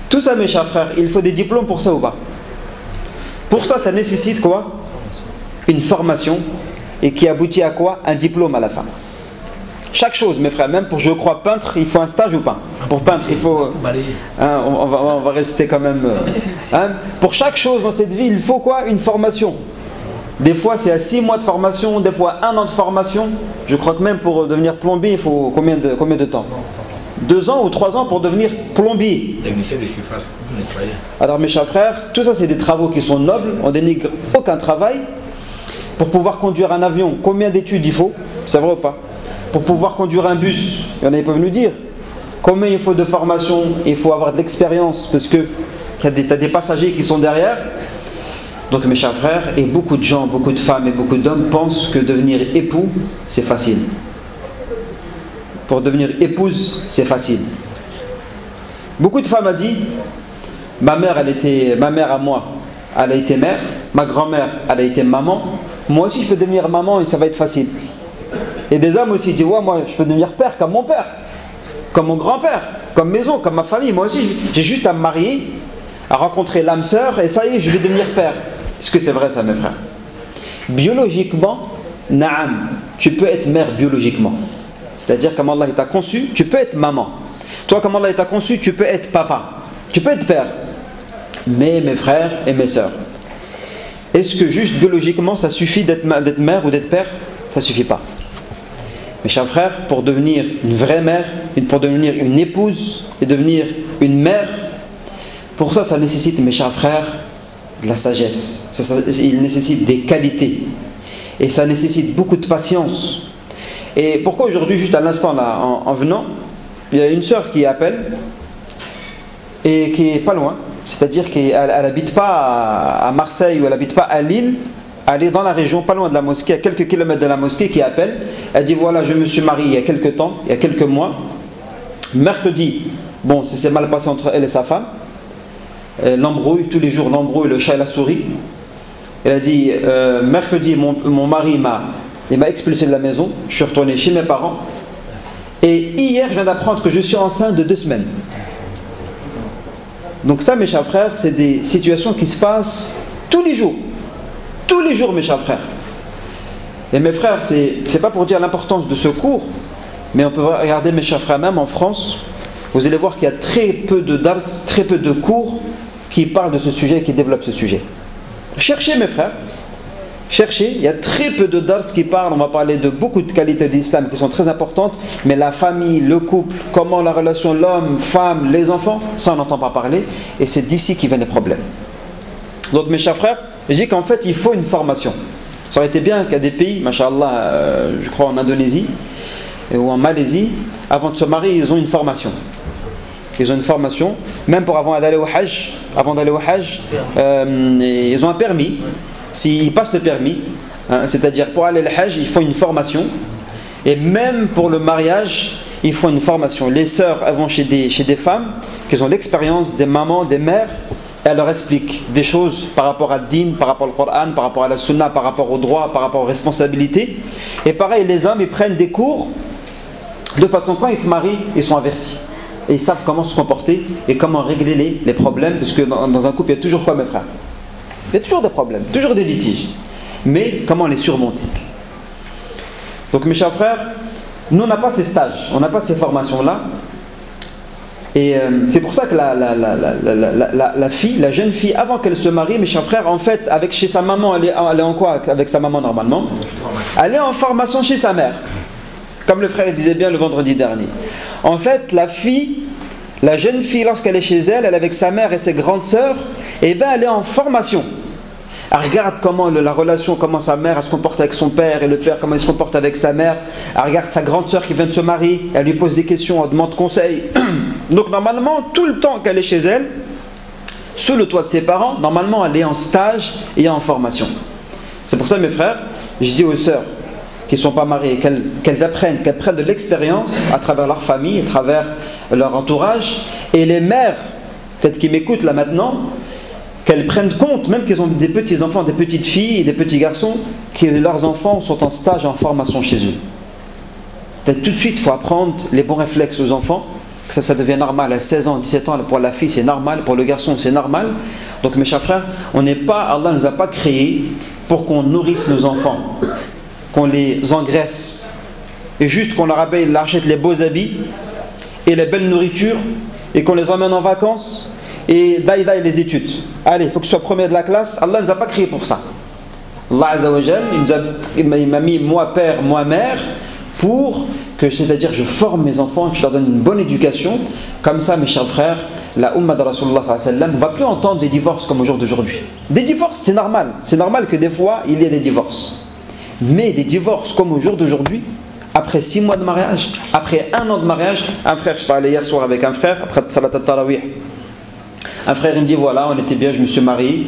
Speaker 1: tout ça mes chers frères, il faut des diplômes pour ça ou pas? Pour ça, ça nécessite quoi? Une formation, et qui aboutit à quoi? Un diplôme à la fin. Chaque chose, mes frères, même pour, je crois, peintre, il faut un stage ou pas? Pour peintre, il faut... on va rester quand même... pour chaque chose dans cette vie, il faut quoi? Une formation. Des fois, c'est à 6 mois de formation, des fois 1 an de formation. Je crois que même pour devenir plombier, il faut combien de temps? 2 ans ou 3 ans pour devenir plombier.
Speaker 2: Technicien de surface, nettoyer.
Speaker 1: Alors mes chers frères, tout ça c'est des travaux qui sont nobles, on dénigre aucun travail. Pour pouvoir conduire un avion, combien d'études il faut? C'est vrai ou pas? Pour pouvoir conduire un bus, il y en a qui peuvent nous dire. Combien il faut de formation? Il faut avoir de l'expérience parce que tu as des passagers qui sont derrière. Donc mes chers frères, et beaucoup de gens, beaucoup de femmes et beaucoup d'hommes pensent que devenir époux, c'est facile. Pour devenir épouse, c'est facile. Beaucoup de femmes ont dit, ma mère à moi, elle a été mère, ma grand-mère, elle a été maman, moi aussi je peux devenir maman et ça va être facile. Et des hommes aussi disent, ouais, moi je peux devenir père comme mon père, comme mon grand-père, comme maison, comme ma famille, moi aussi j'ai juste à me marier, à rencontrer l'âme sœur et ça y est, je vais devenir père. Est-ce que c'est vrai ça mes frères? Biologiquement, naam, tu peux être mère biologiquement. C'est-à-dire comme Allah t'a conçu, tu peux être maman. Toi comme Allah t'a conçu, tu peux être papa. Tu peux être père. Mais mes frères et mes sœurs, est-ce que juste biologiquement ça suffit d'être mère ou d'être père? Ça ne suffit pas. Mes chers frères, pour devenir une vraie mère, pour devenir une épouse et devenir une mère, pour ça, ça nécessite, mes chers frères, de la sagesse. Il nécessite des qualités. Et ça nécessite beaucoup de patience. Et pourquoi aujourd'hui, juste à l'instant là, en venant, il y a une sœur qui appelle et qui est pas loin. C'est-à-dire qu'elle n'habite pas à Marseille ou elle n'habite pas à Lille. Elle est dans la région, pas loin de la mosquée, à quelques kilomètres de la mosquée, qui appelle. Elle dit voilà, je me suis mariée il y a quelques temps, il y a quelques mois. Mercredi, bon, ça s'est mal passé entre elle et sa femme. L'embrouille, tous les jours l'embrouille, le chat et la souris. Elle a dit mercredi, mon mari m'a expulsé de la maison. Je suis retourné chez mes parents. Et hier, je viens d'apprendre que je suis enceinte de 2 semaines. Donc ça, mes chers frères, c'est des situations qui se passent tous les jours. Tous les jours, mes chers frères. Et mes frères, c'est pas pour dire l'importance de ce cours, mais on peut regarder, mes chers frères, même en France, vous allez voir qu'il y a très peu de dars, très peu de cours qui parlent de ce sujet, qui développent ce sujet. Cherchez, mes frères, cherchez, il y a très peu de dars qui parlent, on va parler de beaucoup de qualités de l'islam qui sont très importantes, mais la famille, le couple, comment la relation l'homme, femme, les enfants, ça on n'entend pas parler, et c'est d'ici qui viennent les problèmes. Donc mes chers frères, je dis qu'en fait il faut une formation. Ça aurait été bien qu'il y ait des pays, machallah, je crois en Indonésie ou en Malaisie, avant de se marier, ils ont une formation. Ils ont une formation, même pour avant d'aller au Hajj, ils ont un permis. S'ils passent le permis, hein, c'est-à-dire pour aller au Hajj, il faut une formation. Et même pour le mariage, il faut une formation. Les sœurs, elles vont chez des femmes qui ont l'expérience, des mamans, des mères. Elle leur explique des choses par rapport à Din, par rapport au Coran, par rapport à la Sunna, par rapport aux droits, par rapport aux responsabilités. Et pareil, les hommes, ils prennent des cours de façon, quand ils se marient, ils sont avertis. Et ils savent comment se comporter et comment régler les problèmes. Parce que dans un couple, il y a toujours quoi, mes frères? Il y a toujours des problèmes, toujours des litiges. Mais comment les surmonter? Donc mes chers frères, nous on n'a pas ces stages, on n'a pas ces formations-là. Et c'est pour ça que la fille, la jeune fille, avant qu'elle se marie, mes chers frères, en fait, chez sa maman, elle est en quoi avec sa maman normalement? Elle est en formation chez sa mère. Comme le frère disait bien le vendredi dernier. En fait, la jeune fille, lorsqu'elle est chez elle, elle est avec sa mère et ses grandes sœurs, et bien elle est en formation. Elle regarde comment la relation, comment sa mère elle se comporte avec son père, et le père comment il se comporte avec sa mère. Elle regarde sa grande sœur qui vient de se marier, elle lui pose des questions, elle demande conseil. Donc normalement, tout le temps qu'elle est chez elle, sous le toit de ses parents, normalement elle est en stage et en formation. C'est pour ça mes frères, je dis aux sœurs qui ne sont pas mariées, qu'elles apprennent, qu'elles prennent de l'expérience à travers leur famille, à travers leur entourage. Et les mères, peut-être qui m'écoutent là maintenant, qu'elles prennent compte, même qu'ils ont des petits enfants, des petites filles et des petits garçons, que leurs enfants sont en stage, en formation chez eux. Peut-être tout de suite, il faut apprendre les bons réflexes aux enfants, que ça devient normal à 16 ans, 17 ans, pour la fille c'est normal, pour le garçon c'est normal. Donc mes chers frères, Allah ne nous a pas créés pour qu'on nourrisse nos enfants, qu'on les engraisse, et juste qu'on leur achète les beaux habits et les belles nourritures, et qu'on les emmène en vacances, et daïdaï les études. Allez, il faut que tu sois premier de la classe. Allah ne nous a pas créé pour ça. Allah Azza wa Jal, il m'a mis moi père, moi mère, pour que, c'est-à-dire je forme mes enfants, que je leur donne une bonne éducation. Comme ça, mes chers frères, la Ummah de Rasulullah sallallahu alayhi wa sallam ne va plus entendre des divorces comme au jour d'aujourd'hui. Des divorces, c'est normal. C'est normal que des fois, il y ait des divorces. Mais des divorces comme au jour d'aujourd'hui, après 6 mois de mariage, après 1 an de mariage, un frère, je parlais hier soir avec un frère, après Salat al-Tarawih, un frère il me dit voilà, on était bien, je me suis marié,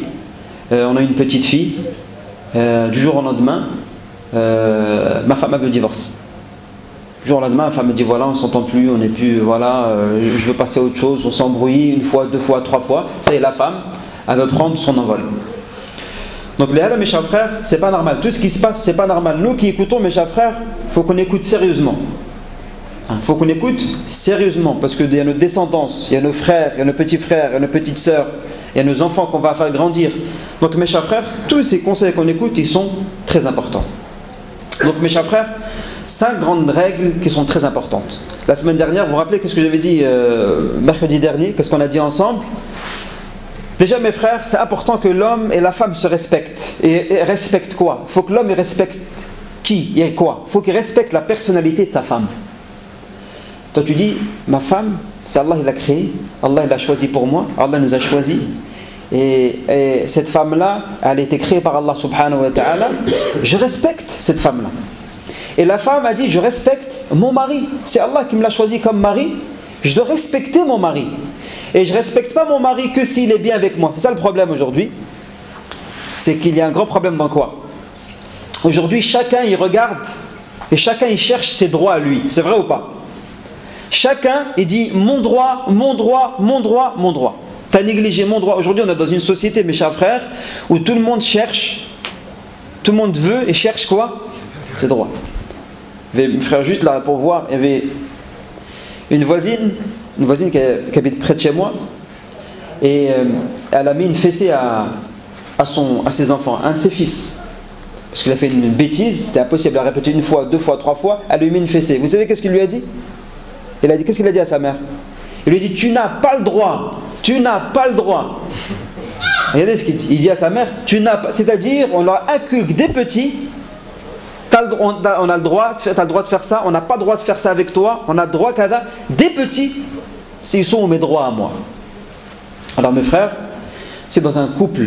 Speaker 1: on a une petite fille, du jour au lendemain, ma femme veut divorcer. Du jour au lendemain, ma femme me dit voilà, on ne s'entend plus, on n'est plus, voilà, je veux passer à autre chose, on s'embrouille 1 fois, 2 fois, 3 fois, ça y est, la femme, elle veut prendre son envol. Donc les halal, mes chers frères, c'est pas normal. Tout ce qui se passe, c'est pas normal. Nous qui écoutons, mes chers frères, il faut qu'on écoute sérieusement. Il faut qu'on écoute sérieusement, parce qu'il y a nos descendance, il y a nos frères, il y a nos petits frères, il y a nos petites sœurs, il y a nos enfants qu'on va faire grandir. Donc mes chers frères, tous ces conseils qu'on écoute, ils sont très importants. Donc mes chers frères, 5 grandes règles qui sont très importantes. La semaine dernière, vous vous rappelez ce que j'avais dit mercredi dernier, qu'est-ce qu'on a dit ensemble? Déjà mes frères, c'est important que l'homme et la femme se respectent. Et respectent quoi? Il faut que l'homme respecte qui et quoi? Il faut qu'il respecte la personnalité de sa femme. Toi tu dis, ma femme, c'est Allah qui l'a créée, Allah il l'a choisi pour moi, Allah nous a choisis. Et cette femme-là, elle a été créée par Allah subhanahu wa ta'ala. Je respecte cette femme-là. Et la femme a dit, je respecte mon mari. C'est Allah qui me l'a choisi comme mari. Je dois respecter mon mari. Et je ne respecte pas mon mari que s'il est bien avec moi. C'est ça le problème aujourd'hui. C'est qu'il y a un grand problème dans quoi? Aujourd'hui, chacun il regarde et chacun il cherche ses droits à lui. C'est vrai ou pas? Chacun il dit mon droit, mon droit, mon droit, mon droit. Tu as négligé mon droit. Aujourd'hui, on est dans une société, mes chers frères, où tout le monde cherche, tout le monde veut et cherche quoi? Ses droits. Mes frères, juste là pour voir, il y avait une voisine qui habite près de chez moi, et elle a mis une fessée à ses enfants, un de ses fils, parce qu'il a fait une bêtise, c'était impossible à répéter 1 fois, 2 fois, 3 fois, elle lui a mis une fessée. Vous savez qu'est-ce qu'il lui a dit? Qu'est-ce qu'il a dit à sa mère? Il lui a dit, tu n'as pas le droit, tu n'as pas le droit. Regardez ce qu'il dit. Il dit à sa mère, tu n'as pas, c'est-à-dire on leur inculque des petits, on a le droit, tu as le droit de faire ça, on n'a pas le droit de faire ça avec toi, on a le droit qu'à des petits, s'ils sont mes droits à moi. Alors mes frères, c'est dans un couple,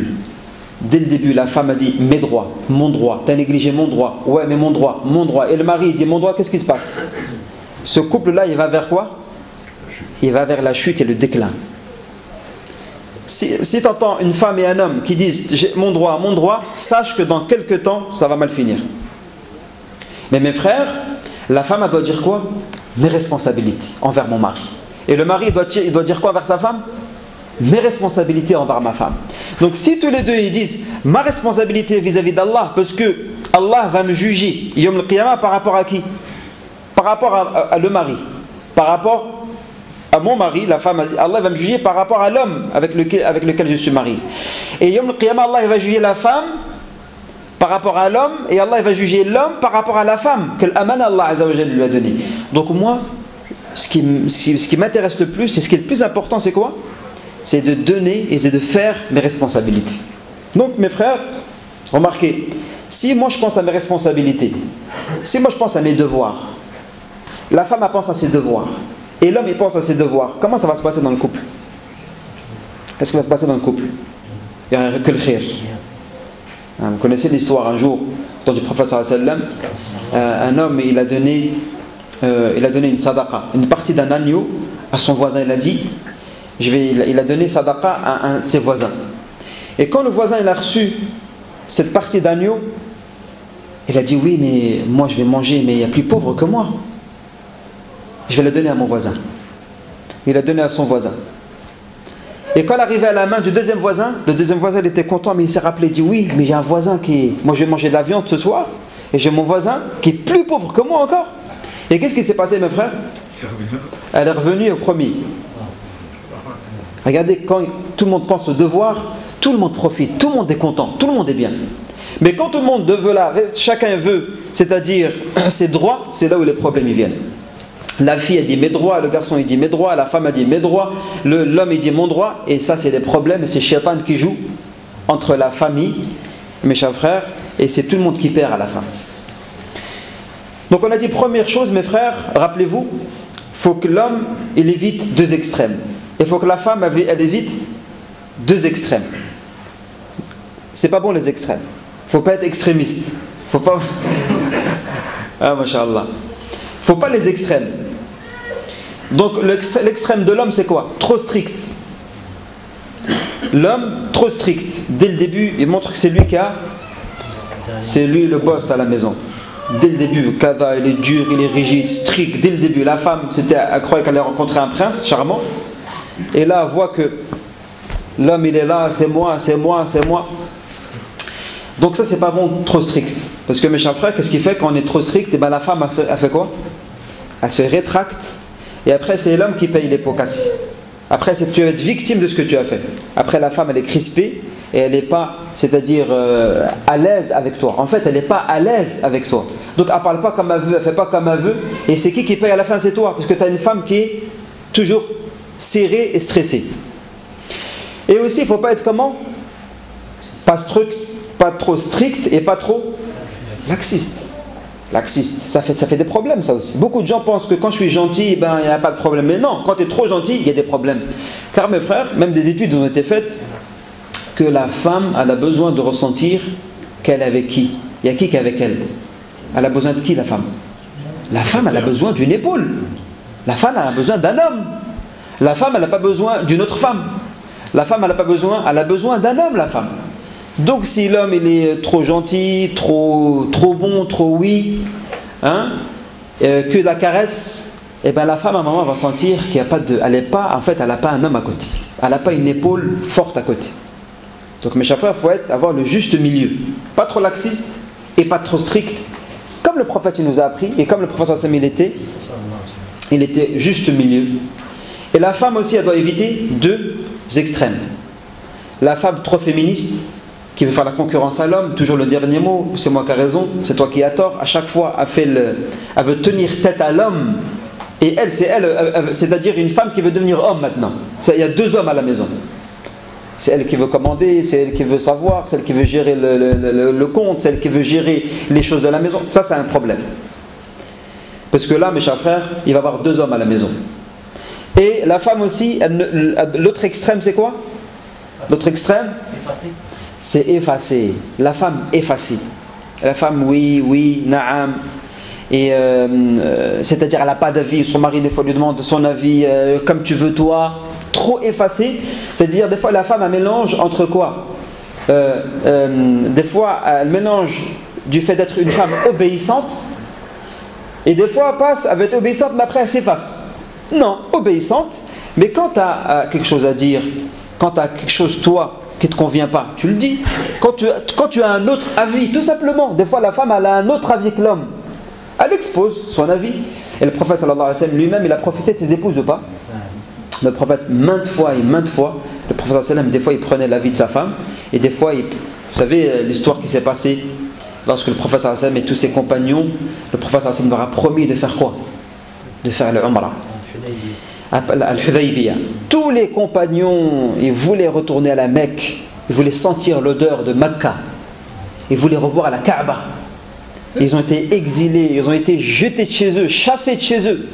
Speaker 1: dès le début la femme a dit mes droits, mon droit, tu as négligé mon droit, ouais mais mon droit, et le mari dit mon droit, qu'est-ce qui se passe? Ce couple là il va vers quoi? Il va vers la chute et le déclin. Si tu entends une femme et un homme qui disent j'ai mon droit, sache que dans quelques temps ça va mal finir. Mais mes frères, la femme elle doit dire quoi? Mes responsabilités envers mon mari. Et le mari il doit dire quoi envers sa femme? Mes responsabilités envers ma femme. Donc si tous les deux ils disent ma responsabilité vis-à-vis d'Allah, parce que Allah va me juger Yom al-Qiyamah par rapport à qui? Par rapport à le mari. Par rapport à mon mari, la femme, Allah va me juger par rapport à l'homme avec lequel je suis marié. Et Yom al-Qiyamah, Allah va juger la femme par rapport à l'homme, et Allah va juger l'homme par rapport à la femme que l'amana Allah Azza wa Jalla lui a donné. Donc moi, ce qui m'intéresse le plus, et ce qui est le plus important, c'est quoi? C'est de donner et de faire mes responsabilités. Donc mes frères, remarquez, si moi je pense à mes responsabilités, si moi je pense à mes devoirs, la femme elle pense à ses devoirs, et l'homme il pense à ses devoirs, comment ça va se passer dans le couple? Qu'est-ce qui va se passer dans le couple? Il n'y a que le khir. Vous connaissez l'histoire un jour du prophète sallallahu alayhi wa sallam, un homme il a donné une sadaqa, une partie d'un agneau à son voisin. Il a dit, il a donné sadaqa à un de ses voisins. Et quand le voisin il a reçu cette partie d'agneau, il a dit oui mais moi je vais manger, mais il y a plus pauvre que moi. Je vais la donner à mon voisin. Il a donné à son voisin. Et quand il arrivait à la main du deuxième voisin, le deuxième voisin il était content, mais il s'est rappelé, il dit oui, mais j'ai un voisin moi je vais manger de la viande ce soir, et j'ai mon voisin qui est plus pauvre que moi encore. Et qu'est-ce qui s'est passé mes frères? Elle est revenue au premier. Regardez, quand tout le monde pense au devoir, tout le monde profite, tout le monde est content, tout le monde est bien. Mais quand tout le monde veut chacun veut, c'est-à-dire ses droits, c'est là où les problèmes y viennent. La fille a dit mes droits, le garçon il dit mes droits, la femme a dit mes droits, l'homme il dit mon droit, et ça c'est des problèmes, c'est Shaitan qui joue entre la famille, mes chers frères, et c'est tout le monde qui perd à la fin. Donc on a dit première chose mes frères, rappelez-vous, il faut que l'homme il évite 2 extrêmes, il faut que la femme elle évite 2 extrêmes. C'est pas bon les extrêmes, il ne faut pas être extrémiste. Faut pas. Ah, masha'Allah. Faut pas les extrêmes. Donc l'extrême de l'homme, c'est quoi? Trop strict. L'homme, trop strict. Dès le début, il montre que c'est lui c'est lui le boss à la maison. Dès le début, Kada, il est dur, il est rigide, strict. Dès le début, la femme, elle croyait qu'elle allait rencontrer un prince charmant. Et là, elle voit que l'homme, il est là, c'est moi, c'est moi, c'est moi. Donc ça, c'est pas bon, trop strict. Parce que mes chers frères, qu'est-ce qui fait quand on est trop strict? Et bien la femme, elle fait quoi? Elle se rétracte. Et après, c'est l'homme qui paye les pots cassés. Après, tu vas être victime de ce que tu as fait. Après, la femme, elle est crispée. Et elle n'est pas, c'est-à-dire à l'aise avec toi. En fait, elle n'est pas à l'aise avec toi. Donc, elle ne parle pas comme elle veut, elle ne fait pas comme elle veut. Et c'est qui paye à la fin? C'est toi. Parce que tu as une femme qui est toujours serrée et stressée. Et aussi, il ne faut pas être comment? Pas trop strict et pas trop laxiste. Laxiste, ça fait des problèmes, ça aussi. Beaucoup de gens pensent que quand je suis gentil, ben, il n'y a pas de problème. Mais non, quand tu es trop gentil, il y a des problèmes. Car mes frères, même des études ont été faites que la femme, elle a besoin de ressentir qu'elle est avec qui? Il y a qui est avec elle? Elle a besoin de qui, la femme? La femme, elle a besoin d'une épaule. La femme, elle a besoin d'un homme. La femme, elle n'a pas besoin d'une autre femme. La femme, elle a besoin d'un homme, la femme. Donc si l'homme, il est trop gentil, trop bon, trop oui, hein, que de la caresse, et bien la femme, à un moment, va sentir qu'il n'y a pas elle n'a pas un homme à côté. Elle n'a pas une épaule forte à côté. Donc mes chers frères, il faut avoir le juste milieu. Pas trop laxiste et pas trop strict. Comme le prophète il nous a appris, et comme le prophète Sam il était juste milieu. Et la femme aussi, elle doit éviter deux extrêmes. La femme trop féministe, qui veut faire la concurrence à l'homme, toujours le dernier mot, c'est moi qui ai raison, c'est toi qui as tort. À chaque fois, elle veut tenir tête à l'homme. Et elle, c'est-à-dire une femme qui veut devenir homme maintenant. Il y a deux hommes à la maison. C'est elle qui veut commander, c'est elle qui veut savoir, c'est elle qui veut gérer le compte, c'est elle qui veut gérer les choses de la maison. Ça, c'est un problème. Parce que là, mes chers frères, il va y avoir deux hommes à la maison. Et la femme aussi, l'autre extrême, c'est quoi? L'autre extrême, c'est effacer. La femme effacée. La femme, oui, na'am. Et c'est-à-dire, elle n'a pas d'avis. Son mari, des fois, lui demande son avis comme tu veux, toi. Trop effacée. C'est-à-dire, des fois, la femme, elle mélange entre quoi? Des fois, elle mélange du fait d'être une femme obéissante. Et des fois, elle passe, elle veut être obéissante, mais après, elle s'efface. Non, obéissante. Mais quand tu as quelque chose à dire, quand tu as quelque chose, toi, qui ne te convient pas, tu le dis. Quand tu as un autre avis, tout simplement. Des fois, la femme, elle a un autre avis que l'homme. Elle expose son avis. Et le prophète sallallahu alayhi wa sallam lui-même, il a profité de ses épouses ou pas? Le prophète, maintes fois, le prophète sallallahu alayhi wa sallam, des fois, il prenait l'avis de sa femme. Et des fois, vous savez l'histoire qui s'est passée lorsque le prophète sallallahu alayhi wa sallam et tous ses compagnons, le prophète sallallahu alayhi wa sallam leur a promis de faire quoi? De faire le Umrah. Al-Hudaybiyah. Tous les compagnons, ils voulaient retourner à la Mecque, ils voulaient sentir l'odeur de Mecca, ils voulaient revoir à la Kaaba. Ils ont été exilés, ils ont été jetés de chez eux, chassés de chez eux.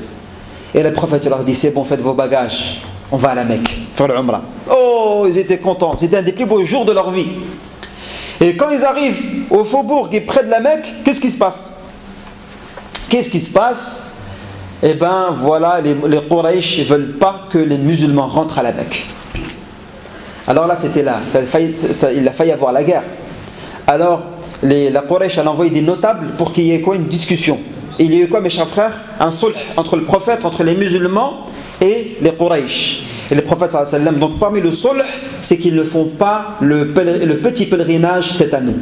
Speaker 1: Et le prophète leur dit, c'est bon, faites vos bagages, on va à la Mecque, faire le Umrah. Oh, ils étaient contents, c'était un des plus beaux jours de leur vie. Et quand ils arrivent au faubourg et près de la Mecque, qu'est-ce qui se passe? Eh bien voilà, les Quraysh ne veulent pas que les musulmans rentrent à la Mecque. Alors là, il a failli avoir la guerre. Alors, la Quraysh a envoyé des notables pour qu'il y ait quoi? Une discussion. Et il y a eu quoi, mes chers frères? Un sulh entre le prophète, entre les musulmans et les Quraysh. Et le prophète sallallahu alayhi wa sallam, donc parmi le sulh, c'est qu'ils ne font pas le petit pèlerinage cette année.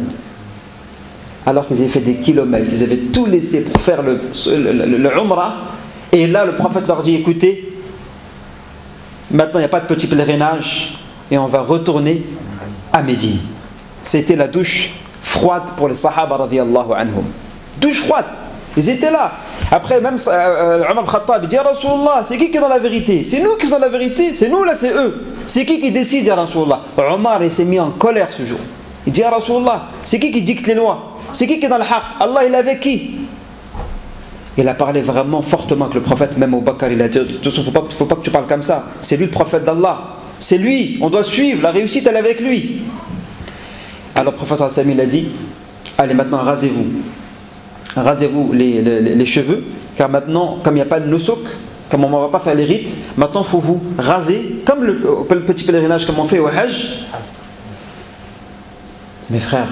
Speaker 1: Alors qu'ils avaient fait des kilomètres, ils avaient tout laissé pour faire le Umrah. Et là, le prophète leur dit, écoutez, maintenant il n'y a pas de petit pèlerinage et on va retourner à Médine. C'était la douche froide pour les Sahaba radiyallahu anhum. Douche froide, ils étaient là. Après, même Omar Khattab dit, Rasulallah, c'est qui est dans la vérité? C'est nous qui sommes dans la vérité? C'est nous là, c'est eux. C'est qui décide, ya Rasulallah? Omar, il s'est mis en colère ce jour. Il dit, ya Rasulallah, c'est qui dicte les lois? C'est qui est dans le haq? Allah, il est avec qui? Il a parlé vraiment fortement que le prophète, même au Bakar, il a dit, il ne faut pas que tu parles comme ça. C'est lui le prophète d'Allah. C'est lui, on doit suivre, la réussite elle est avec lui. Alors le prophète sallallahu alayhi wa sallam, il a dit, allez maintenant rasez-vous. Rasez-vous les cheveux, car maintenant, comme il n'y a pas de nusuk, comme on ne va pas faire les rites, maintenant il faut vous raser, comme le petit pèlerinage comme on fait au Hajj. Mes frères,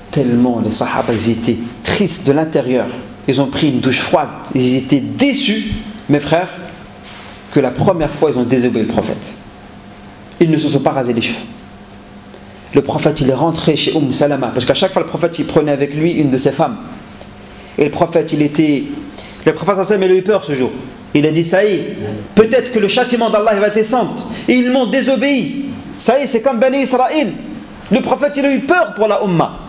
Speaker 1: tellement les Sahaba, ils étaient tristes de l'intérieur, ils ont pris une douche froide, ils étaient déçus, mes frères, que la première fois ils ont désobéi le prophète. Ils ne se sont pas rasés les cheveux. Le prophète il est rentré chez Salama, parce qu'à chaque fois le prophète il prenait avec lui une de ses femmes. Et le prophète il a eu peur ce jour. Il a dit ça y est, peut-être que le châtiment d'Allah va descendre. Et ils m'ont désobéi. Ça y est, c'est comme Bani Israël. Le prophète il a eu peur pour la Ummah.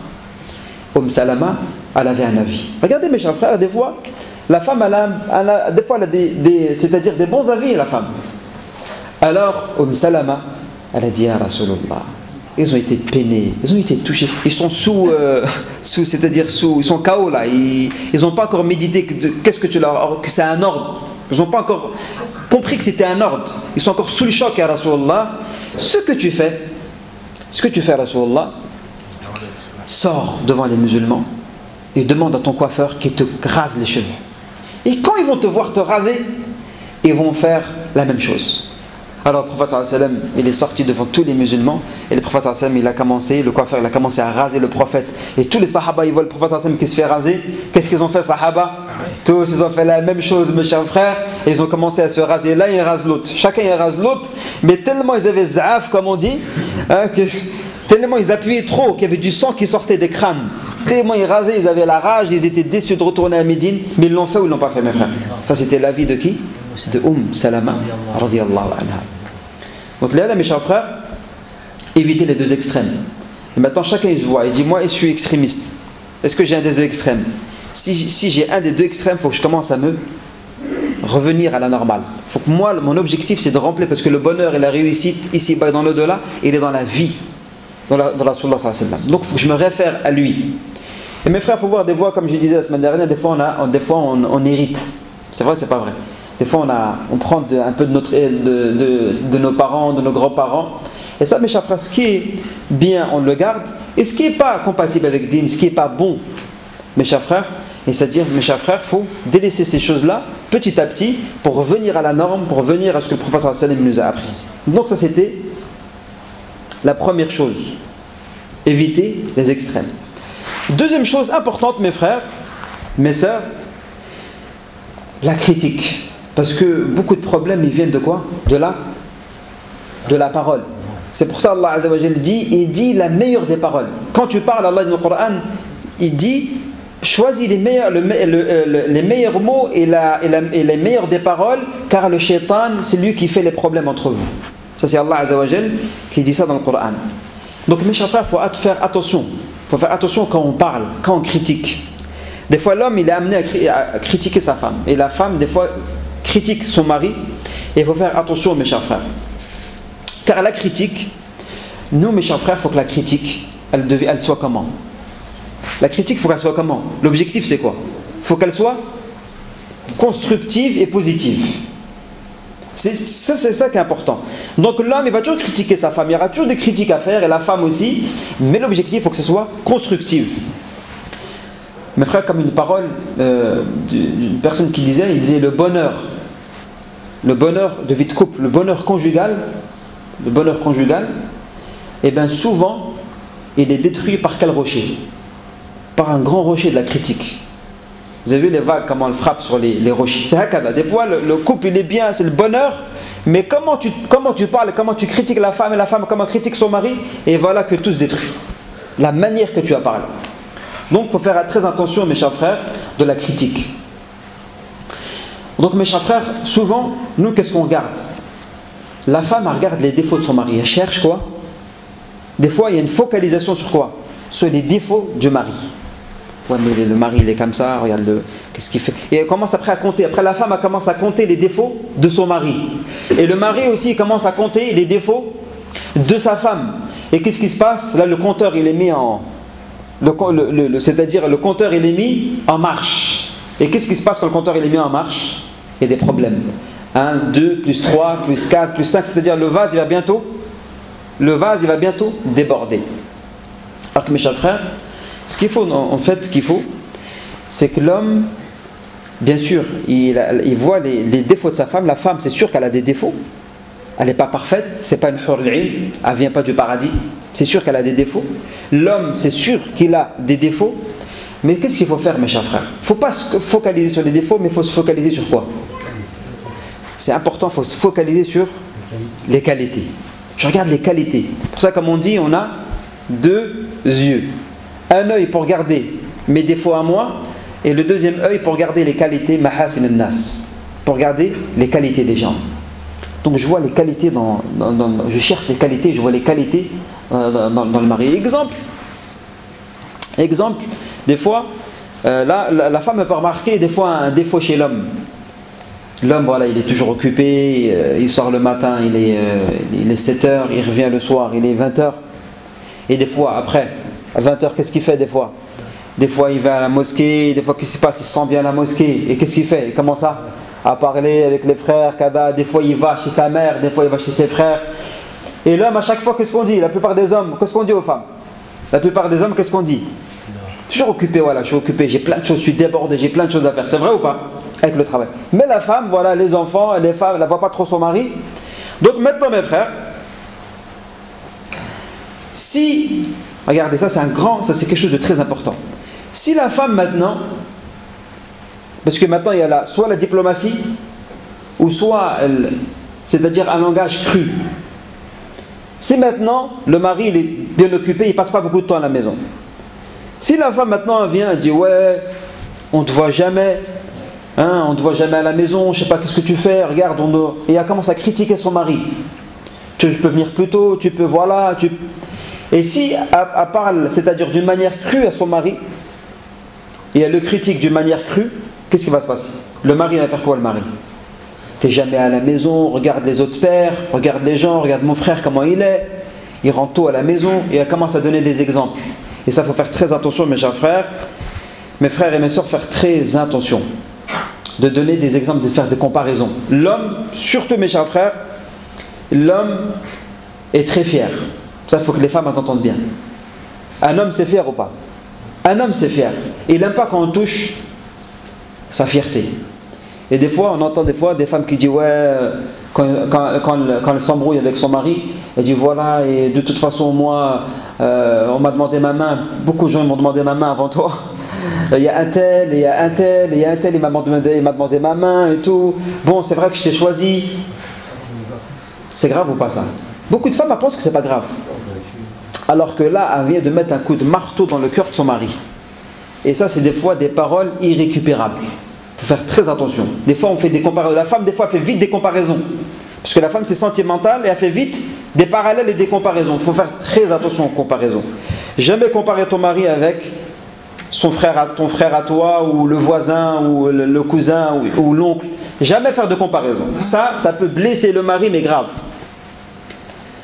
Speaker 1: Salama, elle avait un avis. Regardez mes chers frères, des fois, la femme elle a c'est-à-dire des bons avis, la femme. Alors, Salama, elle a dit à Rasulullah, ils ont été peinés, ils ont été touchés, ils sont ils sont KO là, ils n'ont pas encore médité qu'est-ce que que c'est un ordre, ils n'ont pas encore compris que c'était un ordre, ils sont encore sous le choc à Rasulullah. Ce que tu fais Rasulullah, sors devant les musulmans et demande à ton coiffeur qu'il te rase les cheveux. Et quand ils vont te voir te raser, ils vont faire la même chose. Alors le prophète sallam, il est sorti devant tous les musulmans et le prophète sallam, le coiffeur il a commencé à raser le prophète et tous les sahaba ils voient le prophète sallam qui se fait raser. Qu'est-ce qu'ils ont fait sahaba? Tous ils ont fait la même chose mes chers frères, et ils ont commencé à se raser, là ils rasent l'autre, chacun il rase l'autre, mais tellement ils avaient z'af comme on dit, tellement ils appuyaient trop qu'il y avait du sang qui sortait des crânes, tellement ils rasaient, ils avaient la rage, ils étaient déçus de retourner à Médine, mais ils l'ont fait ou ils l'ont pas fait mes frères? Ça c'était l'avis de qui? De Salama radiyallahu anha. Donc là mes chers frères, évitez les deux extrêmes. Et maintenant chacun il se voit, il dit moi je suis extrémiste, est-ce que j'ai un des deux extrêmes? Si j'ai un des deux extrêmes, il faut que je commence à me revenir à la normale. Faut que moi, mon objectif c'est de remplir, parce que le bonheur et la réussite ici bas dans l'au-delà, il est dans la vie, dans la Rasulullah sallallahu alayhi wa sallam. Donc il faut que je me réfère à lui. Et mes frères, il faut voir des fois, comme je disais la semaine dernière, des fois on hérite. C'est vrai, c'est pas vrai. Des fois on prend un peu de nos parents, de nos grands-parents. Et ça mes chers frères, ce qui est bien on le garde, et ce qui n'est pas compatible avec Din, ce qui n'est pas bon mes chers frères, et c'est-à-dire mes chers frères, il faut délaisser ces choses-là petit à petit pour revenir à la norme, pour revenir à ce que le prophète sallallahu alayhi wa sallam nous a appris. Donc ça c'était la première chose, éviter les extrêmes. Deuxième chose importante mes frères, mes sœurs, la critique. Parce que beaucoup de problèmes ils viennent de quoi? De la parole. C'est pour ça Allah Azza wa Jalla dit la meilleure des paroles. Quand tu parles, Allah dans le Coran, il dit choisis les meilleurs mots et les meilleures des paroles, car le shaitan c'est lui qui fait les problèmes entre vous. Ça c'est Allah Azza wa Jalla qui dit ça dans le Coran. Donc mes chers frères, il faut faire attention. Il faut faire attention quand on parle, quand on critique. Des fois l'homme il est amené à critiquer sa femme, et la femme des fois critique son mari, et il faut faire attention mes chers frères. Car la critique, nous mes chers frères, il faut que la critique, elle soit comment? La critique, il faut qu'elle soit comment? L'objectif c'est quoi? Il faut qu'elle soit constructive et positive. C'est ça qui est important. Donc l'homme il va toujours critiquer sa femme, il y aura toujours des critiques à faire, et la femme aussi, mais l'objectif il faut que ce soit constructif. Mes frères, comme une parole d'une personne qui disait, il disait le bonheur de vie de couple, le bonheur conjugal, et bien souvent il est détruit par quel rocher? Par un grand rocher de la critique. Vous avez vu les vagues comment elles frappent sur les rochers? C'est hakada. Des fois le couple il est bien, c'est le bonheur, mais comment tu parles, comment tu critiques la femme, et la femme comment critique son mari, et voilà que tout se détruit. La manière que tu as parlé. Donc il faut faire très attention mes chers frères de la critique. Donc mes chers frères, souvent nous qu'est-ce qu'on regarde? La femme elle regarde les défauts de son mari, elle cherche quoi? Des fois il y a une focalisation sur quoi? Sur les défauts du mari. Ouais mais le mari il est comme ça, regarde qu'est-ce qu'il fait? Et elle commence après à compter, après la femme elle commence à compter les défauts de son mari. Et le mari aussi il commence à compter les défauts de sa femme. Et qu'est-ce qui se passe? Là le compteur il est mis c'est-à-dire le compteur il est mis en marche. Et qu'est-ce qui se passe quand le compteur il est mis en marche? Il y a des problèmes. 1, 2, plus 3, plus 4, plus 5, c'est-à-dire le vase il va bientôt déborder. Alors que mes chers frères, Ce qu'il faut, en fait, ce qu'il faut, c'est que l'homme, bien sûr, il voit les défauts de sa femme. La femme, c'est sûr qu'elle a des défauts. Elle n'est pas parfaite, c'est pas une hur al-'ain, elle ne vient pas du paradis. C'est sûr qu'elle a des défauts. L'homme, c'est sûr qu'il a des défauts. Mais qu'est-ce qu'il faut faire, mes chers frères? Il ne faut pas se focaliser sur les défauts, mais il faut se focaliser sur quoi? C'est important, il faut se focaliser sur les qualités. Je regarde les qualités. Pour ça, comme on dit, on a deux yeux. Un œil pour regarder mes défauts à moi, et le deuxième œil pour regarder les qualités, mahasin al-nas, pour regarder les qualités des gens. Donc je vois les qualités je cherche les qualités, je vois les qualités dans le mari. Exemple, des fois, la femme peut remarquer des fois un défaut chez l'homme. L'homme, voilà, il est toujours occupé, il sort le matin, il est 7h, il revient le soir, il est 20h. Et des fois, après, à 20h, qu'est-ce qu'il fait des fois? Des fois, il va à la mosquée, des fois, qu'est-ce qui se passe? Il se sent bien à la mosquée. Et qu'est-ce qu'il fait? Il commence à parler avec les frères, des fois, il va chez sa mère, des fois, il va chez ses frères. Et l'homme, à chaque fois, qu'est-ce qu'on dit? La plupart des hommes, qu'est-ce qu'on dit aux femmes? La plupart des hommes, qu'est-ce qu'on dit? Toujours occupé, voilà, je suis occupé, j'ai plein de choses, je suis débordé, j'ai plein de choses à faire. C'est vrai ou pas? Avec le travail. Mais la femme, voilà, les enfants, les femmes, elle ne voit pas trop son mari. Donc maintenant, mes frères, si, regardez, ça c'est quelque chose de très important. Si la femme maintenant, parce que maintenant il y a soit la diplomatie, ou soit, c'est-à-dire un langage cru. Si maintenant, le mari il est bien occupé, il ne passe pas beaucoup de temps à la maison. Si la femme maintenant vient et dit, ouais, on ne te voit jamais, hein, on ne te voit jamais à la maison, je ne sais pas qu'est-ce que tu fais, regarde, et elle commence à critiquer son mari. Tu peux venir plus tôt, tu peux, voilà, Et si elle parle, c'est-à-dire d'une manière crue à son mari, et elle le critique d'une manière crue, qu'est-ce qui va se passer? Le mari va faire quoi, le mari? T'es jamais à la maison, regarde les autres pères, regarde les gens, regarde mon frère comment il est. Il rentre tôt à la maison et elle commence à donner des exemples. Et ça, il faut faire très attention, mes chers frères. Mes frères et mes soeurs, faire très attention. De donner des exemples, de faire des comparaisons. L'homme, surtout mes chers frères, l'homme est très fier. Ça, il faut que les femmes elles entendent bien. Un homme, c'est fier ou pas? Un homme, c'est fier. Il n'aime pas quand on touche sa fierté. Et des fois, on entend des femmes qui disent, ouais, quand elle s'embrouille avec son mari, elle dit, voilà, et de toute façon, moi, on m'a demandé ma main, beaucoup de gens m'ont demandé ma main avant toi. Il y a un tel, et il y a un tel, et il y a un tel, il m'a demandé ma main et tout. Bon, c'est vrai que je t'ai choisi. C'est grave ou pas ça? Beaucoup de femmes elles pensent que c'est pas grave. Alors que là, elle vient de mettre un coup de marteau dans le cœur de son mari. Et ça, c'est des fois des paroles irrécupérables. Il faut faire très attention. Des fois, on fait des comparaisons. La femme, des fois, fait vite des comparaisons. Parce que la femme, c'est sentimental et elle fait vite des parallèles et des comparaisons. Il faut faire très attention aux comparaisons. Jamais comparer ton mari avec ton frère à toi, ou le voisin, ou le cousin, ou l'oncle. Jamais faire de comparaison. Ça peut blesser le mari, mais grave.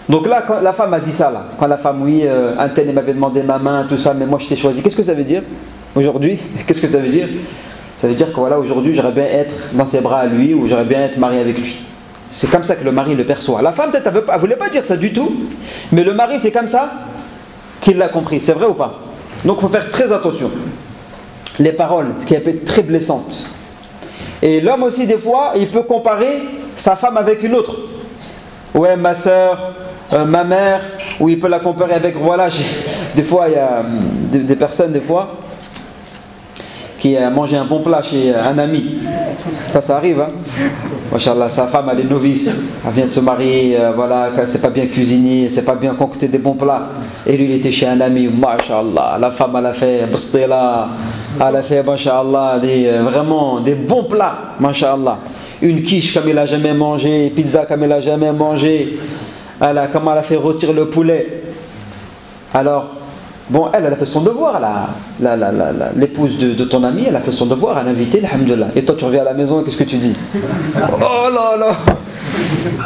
Speaker 1: Donc là, quand la femme a dit ça, là, quand la femme, oui, un tel m'avait demandé ma main, tout ça, mais moi je t'ai choisi. Qu'est-ce que ça veut dire aujourd'hui? Qu'est-ce que ça veut dire? Ça veut dire que voilà, aujourd'hui, j'aurais bien être dans ses bras à lui, ou j'aurais bien être marié avec lui. C'est comme ça que le mari le perçoit. La femme, peut-être, elle ne voulait pas dire ça du tout, mais le mari, c'est comme ça qu'il l'a compris. C'est vrai ou pas? Donc il faut faire très attention. Les paroles, qui peuvent être très blessantes. Et l'homme aussi, des fois, il peut comparer sa femme avec une autre. Ouais, ma soeur, ma mère, ou il peut la comparer avec, voilà, des fois, il y a des personnes, des fois, qui a mangé un bon plat chez un ami. Ça arrive, hein. Machallah, sa femme, elle est novice, elle vient de se marier, voilà, elle ne sait pas bien cuisiner, elle ne sait pas bien concocter des bons plats. Et lui, il était chez un ami, machallah, la femme, elle a fait bastila, elle a fait, machallah, vraiment des bons plats, machallah. Une quiche comme il n'a jamais mangé, pizza comme il n'a jamais mangé, comment elle a fait rôtir le poulet. Alors, bon, elle a fait son devoir, l'épouse de ton ami, elle a fait son devoir, elle a invité, alhamdoulilah. Et toi, tu reviens à la maison, qu'est-ce que tu dis? Oh là là,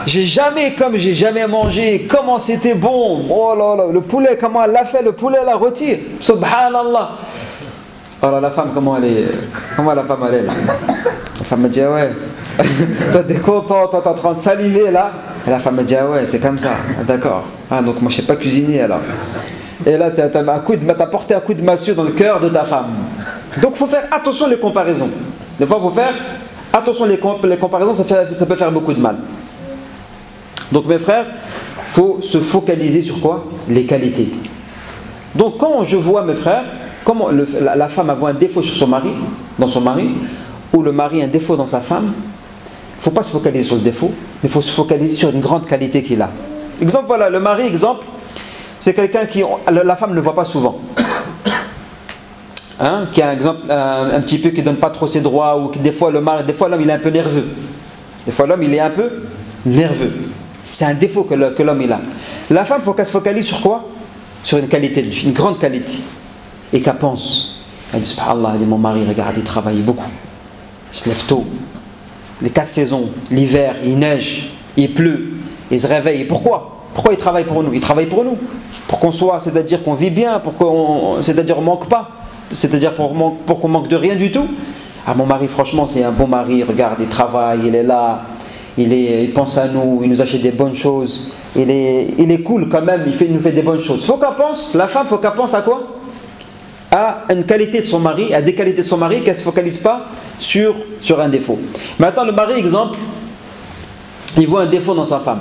Speaker 1: j'ai jamais mangé, comment c'était bon, oh là là, le poulet, comment elle l'a fait, le poulet, elle la retire, subhanallah. Alors la femme, comment la femme elle est là? La femme me dit, ah ouais, toi t'es content, toi t'es en train de saliver là. Et la femme me dit, ah ouais, c'est comme ça, d'accord. Ah donc moi je sais pas cuisiner alors. Et là, tu as porté un coup de massue dans le cœur de ta femme. Donc, il faut faire attention aux comparaisons. Des fois, il faut faire attention les comparaisons, ça peut faire beaucoup de mal. Donc, mes frères, il faut se focaliser sur quoi? Les qualités. Donc, quand je vois, mes frères, comment la femme a un défaut sur son mari, dans son mari, ou le mari a un défaut dans sa femme, il ne faut pas se focaliser sur le défaut, mais il faut se focaliser sur une grande qualité qu'il a. Exemple, voilà, le mari, exemple, c'est quelqu'un qui, la femme ne le voit pas souvent. Hein, qui a un petit peu qui ne donne pas trop ses droits, ou des fois l'homme il est un peu nerveux. Des fois l'homme il est un peu nerveux. C'est un défaut que l'homme il a. La femme, il faut qu'elle se focalise sur quoi? Sur une qualité, une grande qualité. Et qu'elle pense. Elle dit, subhanallah, elle dit, mon mari, regarde, il travaille beaucoup. Il se lève tôt. Les 4 saisons, l'hiver, il neige, il pleut, il se réveille. Et pourquoi? Pourquoi il travaille pour nous? Il travaille pour nous. Pour qu'on soit, c'est-à-dire qu'on vit bien, c'est-à-dire qu'on ne manque pas. C'est-à-dire pour qu'on manque de rien du tout. Ah, mon mari, franchement, c'est un bon mari. Regarde, il travaille, il est là, il pense à nous, il nous achète des bonnes choses. Il est cool quand même, il nous fait des bonnes choses. Faut qu'elle pense, la femme, faut qu'elle pense à quoi? À une qualité de son mari, à des qualités de son mari, qu'elle ne se focalise pas sur un défaut. Maintenant, le mari, exemple, il voit un défaut dans sa femme.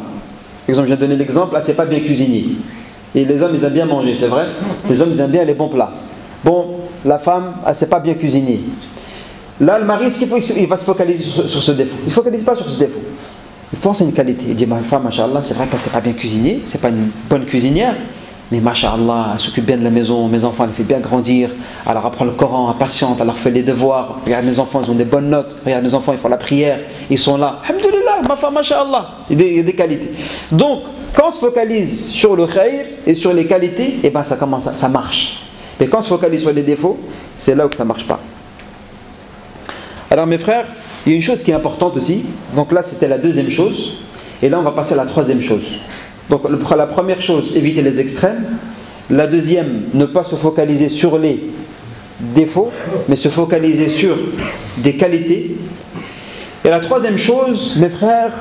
Speaker 1: Exemple, je viens de donner l'exemple, là, c'est pas bien cuisinier. Et les hommes, ils aiment bien manger, c'est vrai. Les hommes, ils aiment bien les bons plats. Bon, la femme, elle ne sait pas bien cuisiner. Là, le mari, il va se focaliser sur ce défaut. Il ne se focalise pas sur ce défaut. Il pense à une qualité. Il dit, ma femme, machallah, c'est vrai qu'elle ne sait pas bien cuisiner, c'est pas une bonne cuisinière, mais machallah, elle s'occupe bien de la maison, mes enfants, elle les fait bien grandir, elle leur apprend le Coran, elle patiente, elle leur fait les devoirs. Regarde, mes enfants, ils ont des bonnes notes. Regarde, mes enfants, ils font la prière, ils sont là. Alhamdulillah, ma femme, machallah. Il y a des qualités. Donc, quand on se focalise sur le khayr et sur les qualités, eh ben, ça marche. Mais quand on se focalise sur les défauts, c'est là où ça ne marche pas. Alors mes frères, il y a une chose qui est importante aussi. Donc là, c'était la deuxième chose. Et là, on va passer à la troisième chose. Donc la première chose, éviter les extrêmes. La deuxième, ne pas se focaliser sur les défauts, mais se focaliser sur des qualités. Et la troisième chose, mes frères,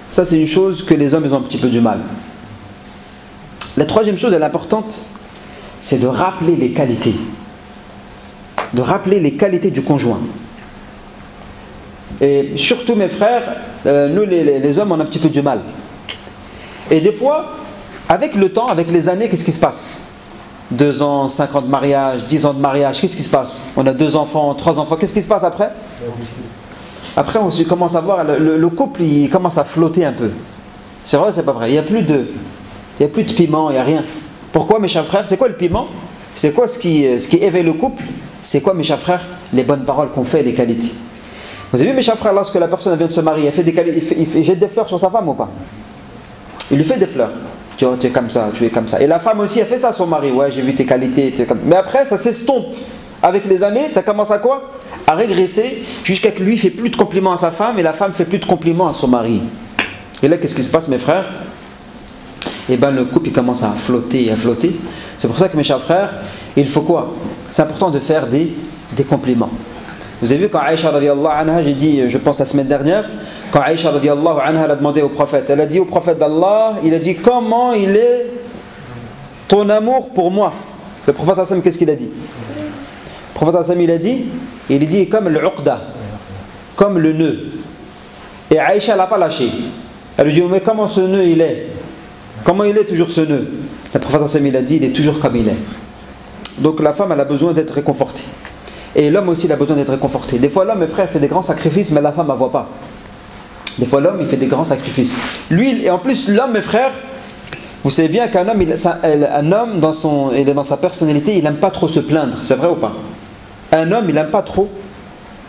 Speaker 1: ça c'est une chose que les hommes ils ont un petit peu du mal. La troisième chose, elle est importante, c'est de rappeler les qualités. De rappeler les qualités du conjoint. Et surtout mes frères, nous les hommes on a un petit peu du mal. Et des fois, avec le temps, avec les années, qu'est-ce qui se passe? 2 ans, 5 ans de mariage, 10 ans de mariage, qu'est-ce qui se passe? On a 2 enfants, 3 enfants, qu'est-ce qui se passe après? Après on commence à voir, le couple il commence à flotter un peu. C'est vrai ou c'est pas vrai? Il n'y a plus de piment, il n'y a rien. Pourquoi mes chers frères? C'est quoi le piment? C'est quoi ce qui éveille le couple? C'est quoi mes chers frères? Les bonnes paroles qu'on fait et les qualités. Vous avez vu mes chers frères, lorsque la personne vient de se marier, il jette des fleurs sur sa femme ou pas? Il lui fait des fleurs. Tu es comme ça, tu es comme ça. Et la femme aussi, elle fait ça à son mari. Ouais, j'ai vu tes qualités. Mais après, ça s'estompe. Avec les années, ça commence à quoi? À régresser, jusqu'à que lui ne fait plus de compliments à sa femme et la femme ne fait plus de compliments à son mari. Et là, qu'est-ce qui se passe mes frères? Et bien le couple il commence à flotter et à flotter. C'est pour ça que mes chers frères, il faut quoi? C'est important de faire des compliments. Vous avez vu quand Aïcha radiallahu anha, j'ai dit, je pense la semaine dernière, quand Aïcha radiallahu anha elle a demandé au prophète, elle a dit au prophète d'Allah, il a dit comment il est ton amour pour moi? Le prophète sallam qu'est-ce qu'il a dit? Le prophète sallam il dit comme l'uqda, comme le nœud. Et Aïcha l'a pas lâché. Elle lui dit mais comment ce nœud il est? Comment il est toujours ce nœud? Le prophète sallam il a dit il est toujours comme il est. Donc la femme elle a besoin d'être réconfortée. Et l'homme aussi il a besoin d'être réconforté. Des fois l'homme, mes frères, fait des grands sacrifices, mais la femme ne voit pas. Des fois l'homme il fait des grands sacrifices. Lui, et en plus l'homme, mes frères, vous savez bien qu'un homme, il est dans sa personnalité, il n'aime pas trop se plaindre. C'est vrai ou pas? Un homme, il n'aime pas trop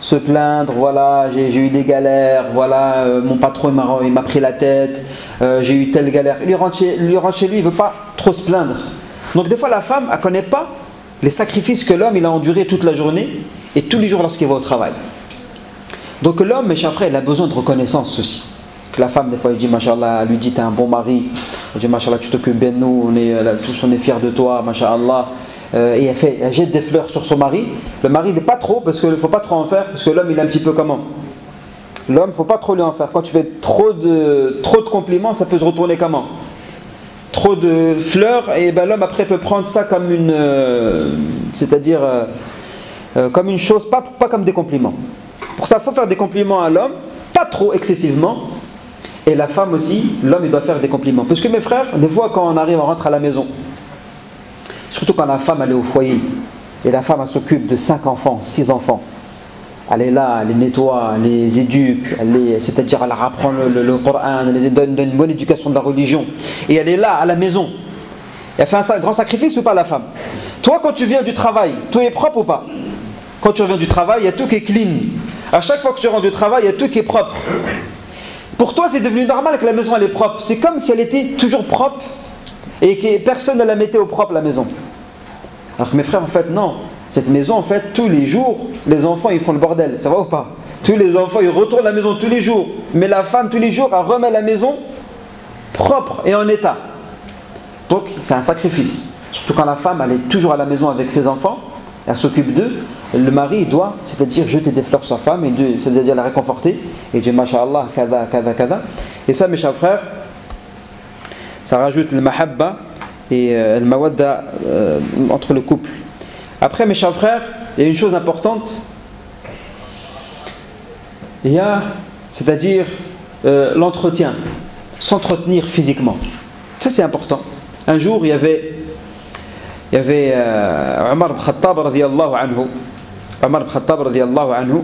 Speaker 1: se plaindre. Voilà, j'ai eu des galères. Voilà, mon patron il m'a pris la tête. J'ai eu telle galère. Lui rentre chez lui, il ne veut pas trop se plaindre. Donc des fois la femme, elle ne connaît pas les sacrifices que l'homme il a enduré toute la journée et tous les jours lorsqu'il va au travail. Donc l'homme, mes chers frères, il a besoin de reconnaissance aussi. Que la femme, des fois, elle dit, machallah, elle lui dit, t'es un bon mari. Elle dit, machallah, tu t'occupes bien de nous, tous on est fiers de toi, machallah. Et elle jette des fleurs sur son mari. Le mari, il n'est pas trop, parce qu'il ne faut pas trop en faire, parce que l'homme, il est un petit peu comment? L'homme, il ne faut pas trop lui en faire. Quand tu fais trop de compliments, ça peut se retourner comment? trop de fleurs, et ben l'homme après peut prendre ça comme une, c'est-à-dire comme une chose, pas comme des compliments. Pour ça, il faut faire des compliments à l'homme, pas trop excessivement, et la femme aussi, l'homme il doit faire des compliments. Parce que mes frères, des fois quand on arrive, on rentre à la maison, surtout quand la femme elle est au foyer, et la femme elle s'occupe de 5 enfants, 6 enfants, elle est là, elle les nettoie, elle les éduque, c'est-à-dire elle leur apprend le Coran, elle les donne une bonne éducation de la religion, et elle est là à la maison. Elle fait un grand sacrifice ou pas, la femme? Toi quand tu viens du travail, tout est propre ou pas? Quand tu reviens du travail, il y a tout qui est clean. À chaque fois que tu rentres du travail, il y a tout qui est propre. Pour toi, c'est devenu normal que la maison elle est propre. C'est comme si elle était toujours propre et que personne ne la mettait au propre, la maison. Alors que mes frères, en fait, non. Cette maison, en fait, tous les jours, les enfants, ils font le bordel. Ça va ou pas? Tous les enfants, ils retournent à la maison tous les jours. Mais la femme, tous les jours, elle remet la maison propre et en état. Donc, c'est un sacrifice. Surtout quand la femme, elle est toujours à la maison avec ses enfants, elle s'occupe d'eux. Le mari il doit, c'est-à-dire jeter des fleurs sur sa femme, c'est-à-dire la réconforter et dire Masha'Allah, kada, kada, kada. Et ça, mes chers frères, ça rajoute le mahabba et le mawadda entre le couple. Après, mes chers frères, il y a une chose importante, il y a, c'est-à-dire l'entretien, s'entretenir physiquement. Ça, c'est important. Un jour, il y avait Omar ibn Khattab radiyallahu anhu. Omar ibn Khattab radiyallahu anhu,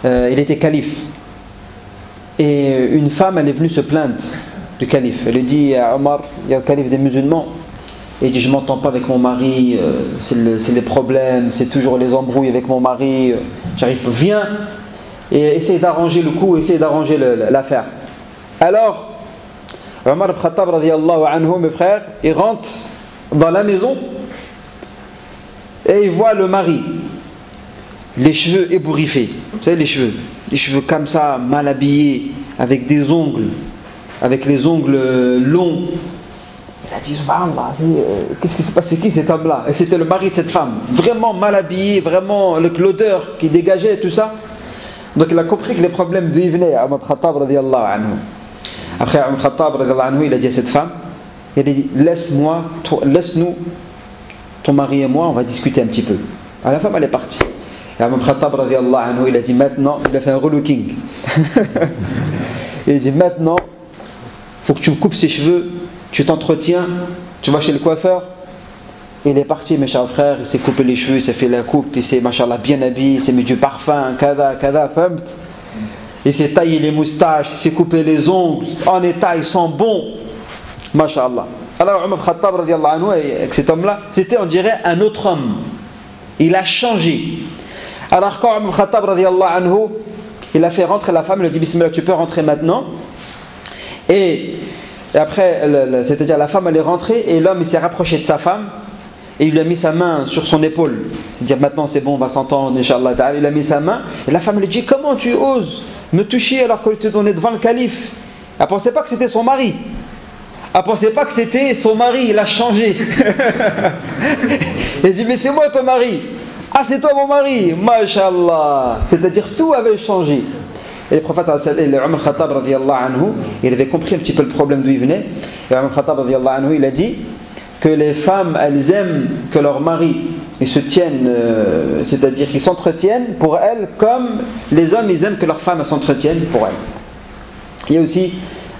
Speaker 1: il était calife. Et une femme, elle est venue se plaindre du calife. Elle lui dit à Omar, il y a le calife des musulmans. Et il dit, je ne m'entends pas avec mon mari, c'est les problèmes, c'est toujours les embrouilles avec mon mari. J'arrive, viens et essaye d'arranger le coup, essaye d'arranger l'affaire. Alors, Omar ibn Khattab radiyallahu anhu, mes frères, il rentre dans la maison et il voit le mari, les cheveux ébouriffés, vous savez les cheveux comme ça, mal habillés, avec des ongles, avec les ongles longs. Il a dit subhanallah, qu'est-ce qui s'est passé, qui cet homme-là? Et c'était le mari de cette femme, vraiment mal habillé, vraiment avec l'odeur qui dégageait, tout ça. Donc il a compris que les problèmes d'où il venait, Omar Khattab radiyallahu anhu. Après Omar Khattab radiyallahu anhu, il a dit à cette femme, il a dit laisse-nous, ton mari et moi, on va discuter un petit peu. Alors la femme elle est partie. Et Omar Khattab radiyallahu anhu, il a dit maintenant, il a fait un relooking. Il a dit maintenant, il faut que tu me coupes ses cheveux, tu t'entretiens, tu vas chez le coiffeur. Il est parti, mes chers frères, il s'est coupé les cheveux, il s'est fait la coupe, il s'est machallah bien habillé, il s'est mis du parfum, kada, kada, famt. Il s'est taillé les moustaches, il s'est coupé les ongles, en état, ils sont bons. Masha'Allah. Alors Omar Khattab radiyallahu anhu, avec cet homme-là, c'était on dirait un autre homme. Il a changé. Alors quand Omar Khattab radiyallahu anhu, il a fait rentrer la femme, il a dit Bismillah, tu peux rentrer maintenant. Et après, c'est-à-dire la femme elle est rentrée et l'homme il s'est rapproché de sa femme et il lui a mis sa main sur son épaule. C'est-à-dire maintenant c'est bon, on va s'entendre, Inch'Allah ta'ala. Il a mis sa main et la femme lui dit comment tu oses me toucher alors que tu es devant le calife? Elle ne pensait pas que c'était son mari. Elle ne pensait pas que c'était son mari, il a changé. Elle dit mais c'est moi ton mari. Ah c'est toi mon mari, Masha'Allah. C'est-à-dire tout avait changé. Et le prophète Omar Khattab radiyallahu anhu, il avait compris un petit peu le problème d'où il venait. Et Omar Khattab radiyallahu anhu, il a dit que les femmes elles aiment que leur mari ils se tiennent, c'est-à-dire qu'ils s'entretiennent pour elles comme les hommes ils aiment que leurs femmes s'entretiennent pour elles. Il y a aussi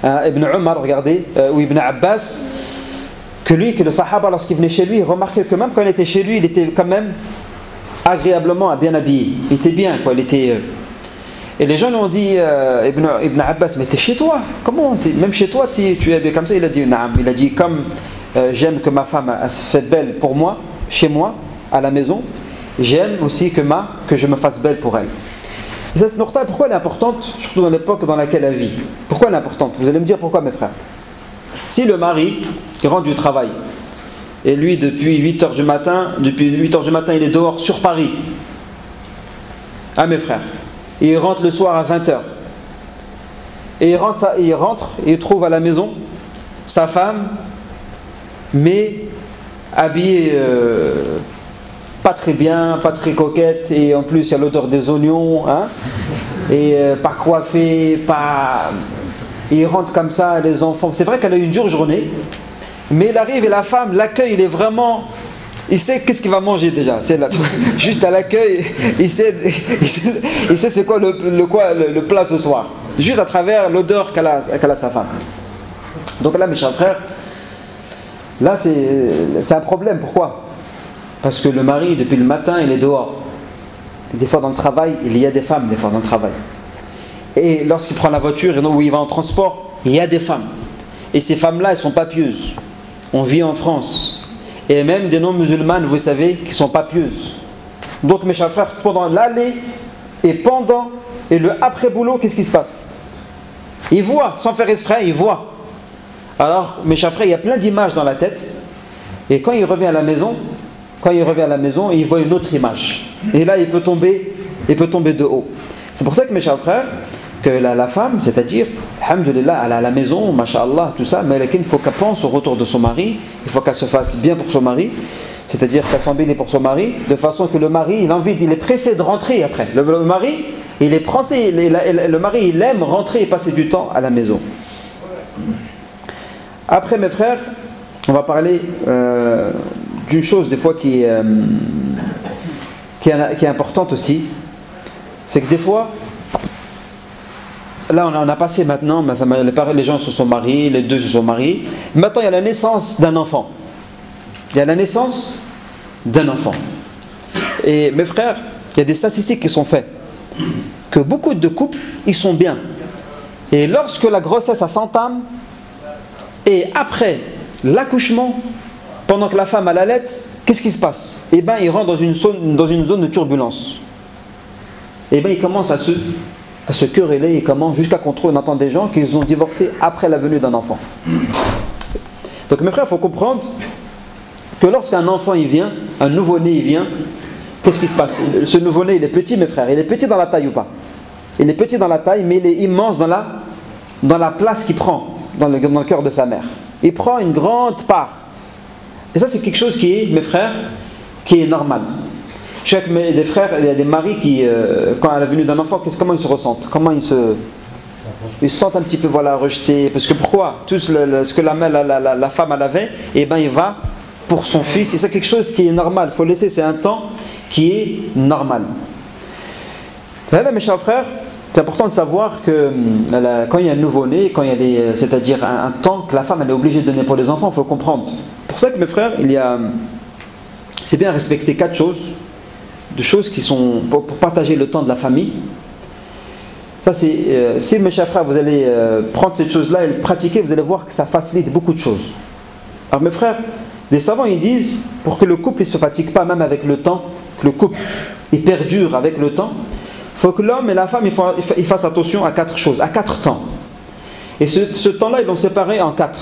Speaker 1: Ibn Umar, regardez, ou Ibn Abbas, que le sahaba lorsqu'il venait chez lui, il remarquait que même quand il était chez lui, il était quand même agréablement bien habillé. Il était bien quoi, il était... Et les gens lui ont dit, Ibn Abbas, mais t'es chez toi, comment même chez toi tu es habillé comme ça? Il a dit, naam. Il a dit, comme j'aime que ma femme elle se fait belle pour moi, chez moi, à la maison, j'aime aussi que je me fasse belle pour elle. Et cette nourta, pourquoi elle est importante, surtout dans l'époque dans laquelle elle vit? Pourquoi elle est importante? Vous allez me dire pourquoi, mes frères. Si le mari il rentre du travail, et lui depuis 8h du matin, il est dehors sur Paris, ah mes frères, et il rentre le soir à 20h, et il rentre et il trouve à la maison sa femme, mais habillée pas très bien, pas très coquette, et en plus il y a l'odeur des oignons, hein, et pas coiffée, pas... Et il rentre comme ça, les enfants. C'est vrai qu'elle a eu une dure journée, Mais il arrive et la femme, l'accueil, il est vraiment... Il sait qu'est-ce qu'il va manger déjà. C'est là, juste à l'accueil, il sait c'est quoi le plat ce soir. Juste à travers l'odeur qu'elle a sa femme. Donc là, mes chers frères, là c'est un problème. Pourquoi? Parce que le mari, depuis le matin, il est dehors. Des fois dans le travail, il y a des femmes, des fois dans le travail. Et lorsqu'il prend la voiture et où il va en transport, il y a des femmes. Et ces femmes-là, elles sont pas pieuses. On vit en France. Et même des non-musulmanes, vous savez, qui sont pas pieuses. Donc mes chers frères, pendant l'aller et pendant et le après-boulot, qu'est-ce qui se passe? Ils voient, sans faire exprès, ils voient. Alors mes chers frères, il y a plein d'images dans la tête. Et quand il revient à la maison, il voit une autre image. Et là, il peut tomber de haut. C'est pour ça que mes chers frères, que la femme, c'est-à-dire, alhamdoulilah, elle est à la maison, masha'Allah, tout ça, mais il faut qu'elle pense au retour de son mari, il faut qu'elle se fasse bien pour son mari, c'est-à-dire qu'elle s'embellit pour son mari, de façon que le mari, il est pressé de rentrer après. Le mari, il est pressé, le mari, il aime rentrer et passer du temps à la maison. Après, mes frères, on va parler d'une chose des fois qui est importante aussi, c'est que des fois, là on a passé maintenant, les gens se sont mariés, les deux se sont mariés, maintenant il y a la naissance d'un enfant. Il y a la naissance d'un enfant. Et mes frères, il y a des statistiques qui sont faites, que beaucoup de couples, ils sont bien. Et lorsque la grossesse s'entame, et après l'accouchement, pendant que la femme a la lettre, qu'est-ce qui se passe? Eh bien, il rentre dans une zone de turbulence. Eh bien, il commence à se quereller, et comment, jusqu'à qu'on entend des gens qui ont divorcé après la venue d'un enfant. Donc mes frères, il faut comprendre que lorsqu'un enfant il vient, un nouveau-né il vient, qu'est-ce qui se passe? Ce nouveau-né il est petit, mes frères, il est petit dans la taille ou pas? Il est petit dans la taille, mais il est immense dans la place qu'il prend dans le cœur de sa mère. Il prend une grande part. Et ça c'est quelque chose qui est, mes frères, qui est normal. Chaque des frères, il y a des maris qui, quand à la venue d'un enfant, comment ils se ressentent? Comment ils se sentent un petit peu rejetés? Parce que pourquoi? Tout ce que la femme elle avait, et ben il va pour son fils. Et c'est quelque chose qui est normal. Il faut laisser, c'est un temps qui est normal. Là, mes chers frères, c'est important de savoir que quand il y a un nouveau-né, quand il y a c'est-à-dire un temps que la femme elle est obligée de donner pour les enfants, il faut comprendre. Pour ça que mes frères, c'est bien respecter 4 choses. De choses qui sont pour partager le temps de la famille. Ça c'est si mes chers frères vous allez prendre cette chose-là et le pratiquer, vous allez voir que ça facilite beaucoup de choses. Alors mes frères, des savants ils disent pour que le couple ne se fatigue pas même avec le temps, que le couple il perdure avec le temps, il faut que l'homme et la femme ils fassent attention à 4 choses, à 4 temps. Et ce temps-là ils l'ont séparé en 4.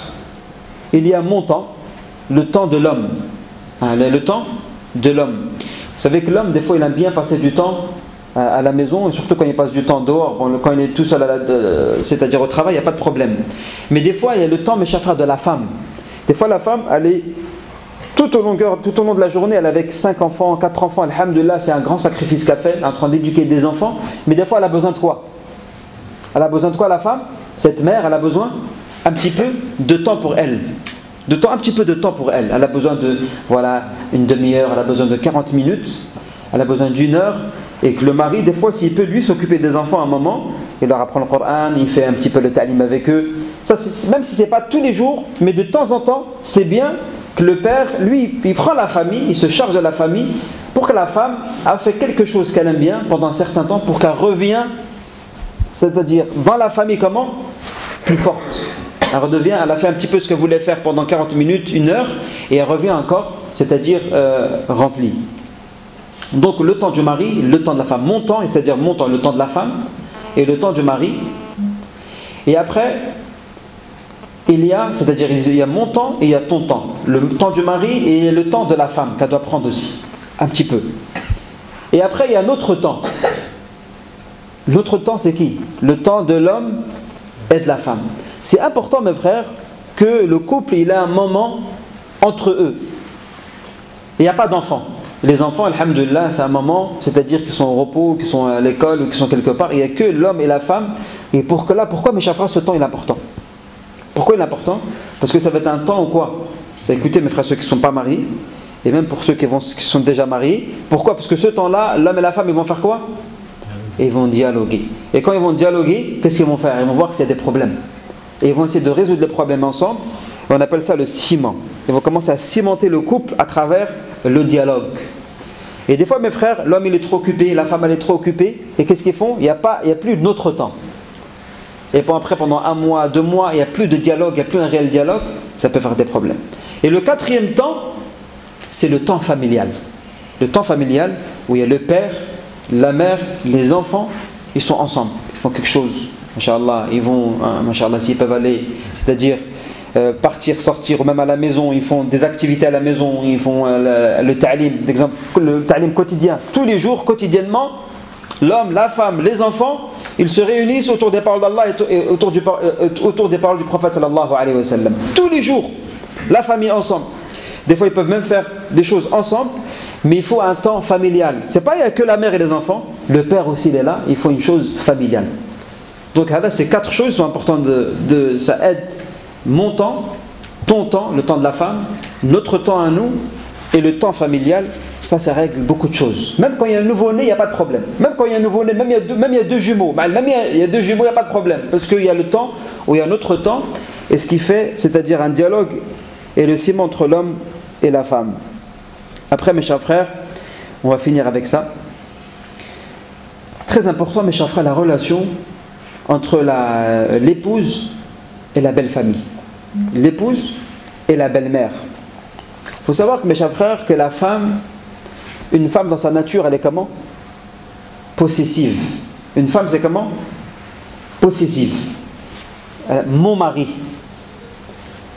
Speaker 1: Il y a mon temps, le temps de l'homme, le temps de l'homme. Vous savez que l'homme, des fois, il aime bien passer du temps à la maison, et surtout quand il passe du temps dehors, quand il est tout seul, c'est-à-dire au travail, il n'y a pas de problème. Mais des fois, il y a le temps, mes chers frères, de la femme. Des fois, la femme, elle est tout au long de la journée, elle est avec 5 enfants, 4 enfants, alhamdoulilah, c'est un grand sacrifice qu'elle fait, en train d'éduquer des enfants. Mais des fois, elle a besoin de quoi? Elle a besoin de quoi, la femme? Cette mère, elle a besoin un petit peu de temps pour elle. Un petit peu de temps pour elle. Elle a besoin de une demi-heure, elle a besoin de 40 minutes, elle a besoin d'1 heure. Et que le mari, des fois, s'il peut lui s'occuper des enfants à un moment, il leur apprend le Coran, il fait un petit peu le ta'lim avec eux. Ça, même si ce n'est pas tous les jours, mais de temps en temps, c'est bien que le père, lui, il prend la famille, il se charge de la famille, pour que la femme a fait quelque chose qu'elle aime bien pendant un certain temps, pour qu'elle revienne, c'est-à-dire dans la famille, comment? Plus forte. Elle a fait un petit peu ce qu'elle voulait faire pendant 40 minutes, 1 heure, et elle revient encore, c'est-à-dire remplie. Donc le temps du mari, le temps de la femme, mon temps, c'est-à-dire mon temps, le temps de la femme, et le temps du mari. Et après, il y a mon temps et il y a ton temps. Le temps du mari et le temps de la femme, qu'elle doit prendre aussi, un petit peu. Et après, il y a un autre temps. L'autre temps, c'est qui? Le temps de l'homme et de la femme. C'est important, mes frères, que le couple, il a un moment entre eux. Il n'y a pas d'enfants. Les enfants, alhamdoulilah, c'est un moment, c'est-à-dire qu'ils sont au repos, qu'ils sont à l'école ou qu'ils sont quelque part. Il n'y a que l'homme et la femme. Et pourquoi, mes chers frères, ce temps il est important? Pourquoi il est important? Parce que ça va être un temps où quoi? Ça, écoutez mes frères, ceux qui ne sont pas mariés, et même pour ceux qui sont déjà mariés. Pourquoi? Parce que ce temps-là, l'homme et la femme, ils vont faire quoi? Ils vont dialoguer. Et quand ils vont dialoguer, qu'est-ce qu'ils vont faire? Ils vont voir s'il y a des problèmes. Et ils vont essayer de résoudre les problèmes ensemble. Et on appelle ça le ciment. Ils vont commencer à cimenter le couple à travers le dialogue. Et des fois, mes frères, l'homme il est trop occupé, la femme elle est trop occupée. Et qu'est-ce qu'ils font? Il n'y a plus d'autre temps. Et après, pendant 1 mois, 2 mois, il n'y a plus de dialogue, il n'y a plus un réel dialogue. Ça peut faire des problèmes. Et le 4e temps, c'est le temps familial. Le temps familial où il y a le père, la mère, les enfants, ils sont ensemble. Ils font quelque chose. Masha'Allah, ils vont, Masha'Allah, s'ils peuvent aller, c'est-à-dire partir, sortir, ou même à la maison, ils font des activités à la maison, ils font le ta'lim, d'exemple, le ta'lim quotidien. Tous les jours, quotidiennement, l'homme, la femme, les enfants, ils se réunissent autour des paroles d'Allah et autour des paroles du prophète sallallahu alayhi wa sallam. Tous les jours, la famille ensemble. Des fois, ils peuvent même faire des choses ensemble, mais il faut un temps familial. C'est pas il n'y a que la mère et les enfants, le père aussi il est là, il faut une chose familiale. Donc là, ces 4 choses sont importantes, ça aide mon temps, ton temps, le temps de la femme, notre temps à nous et le temps familial. Ça règle beaucoup de choses. Même quand il y a un nouveau-né, il n'y a pas de problème. Même quand il y a un nouveau-né, même il y a 2 jumeaux, il y a 2 jumeaux, il n'y a pas de problème. Parce qu'il y a le temps où il y a un autre temps, et ce qui fait, c'est-à-dire un dialogue et le ciment entre l'homme et la femme. Après, mes chers frères, on va finir avec ça. Très important, mes chers frères, la relation entre l'épouse et la belle famille. L'épouse et la belle-mère. Il faut savoir, mes chers frères, que la femme, une femme dans sa nature, elle est comment? Possessive. Une femme, c'est comment? Possessive. Mon mari,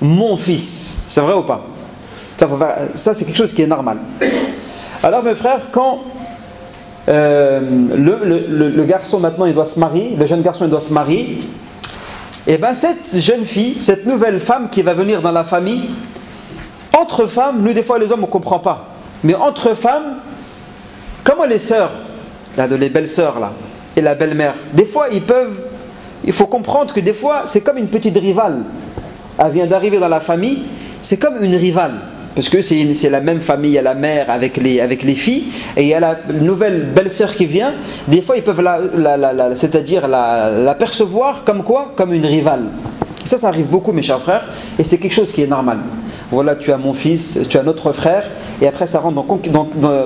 Speaker 1: mon fils, c'est vrai ou pas? Ça, c'est quelque chose qui est normal. Alors mes frères, quand le garçon maintenant il doit se marier, le jeune garçon il doit se marier, et bien cette jeune fille, cette nouvelle femme qui va venir dans la famille, entre femmes, nous des fois les hommes on ne comprend pas, mais entre femmes, comment les sœurs, les belles sœurs là, et la belle-mère, des fois il faut comprendre que des fois c'est comme une petite rivale. Elle vient d'arriver dans la famille, c'est comme une rivale. Parce que c'est la même famille, il y a la mère avec les filles, et il y a la nouvelle belle-sœur qui vient. Des fois, ils peuvent c'est-à-dire la percevoir comme quoi? Comme une rivale. Ça arrive beaucoup, mes chers frères, et c'est quelque chose qui est normal. Voilà, tu as mon fils, tu as notre frère, et après ça rentre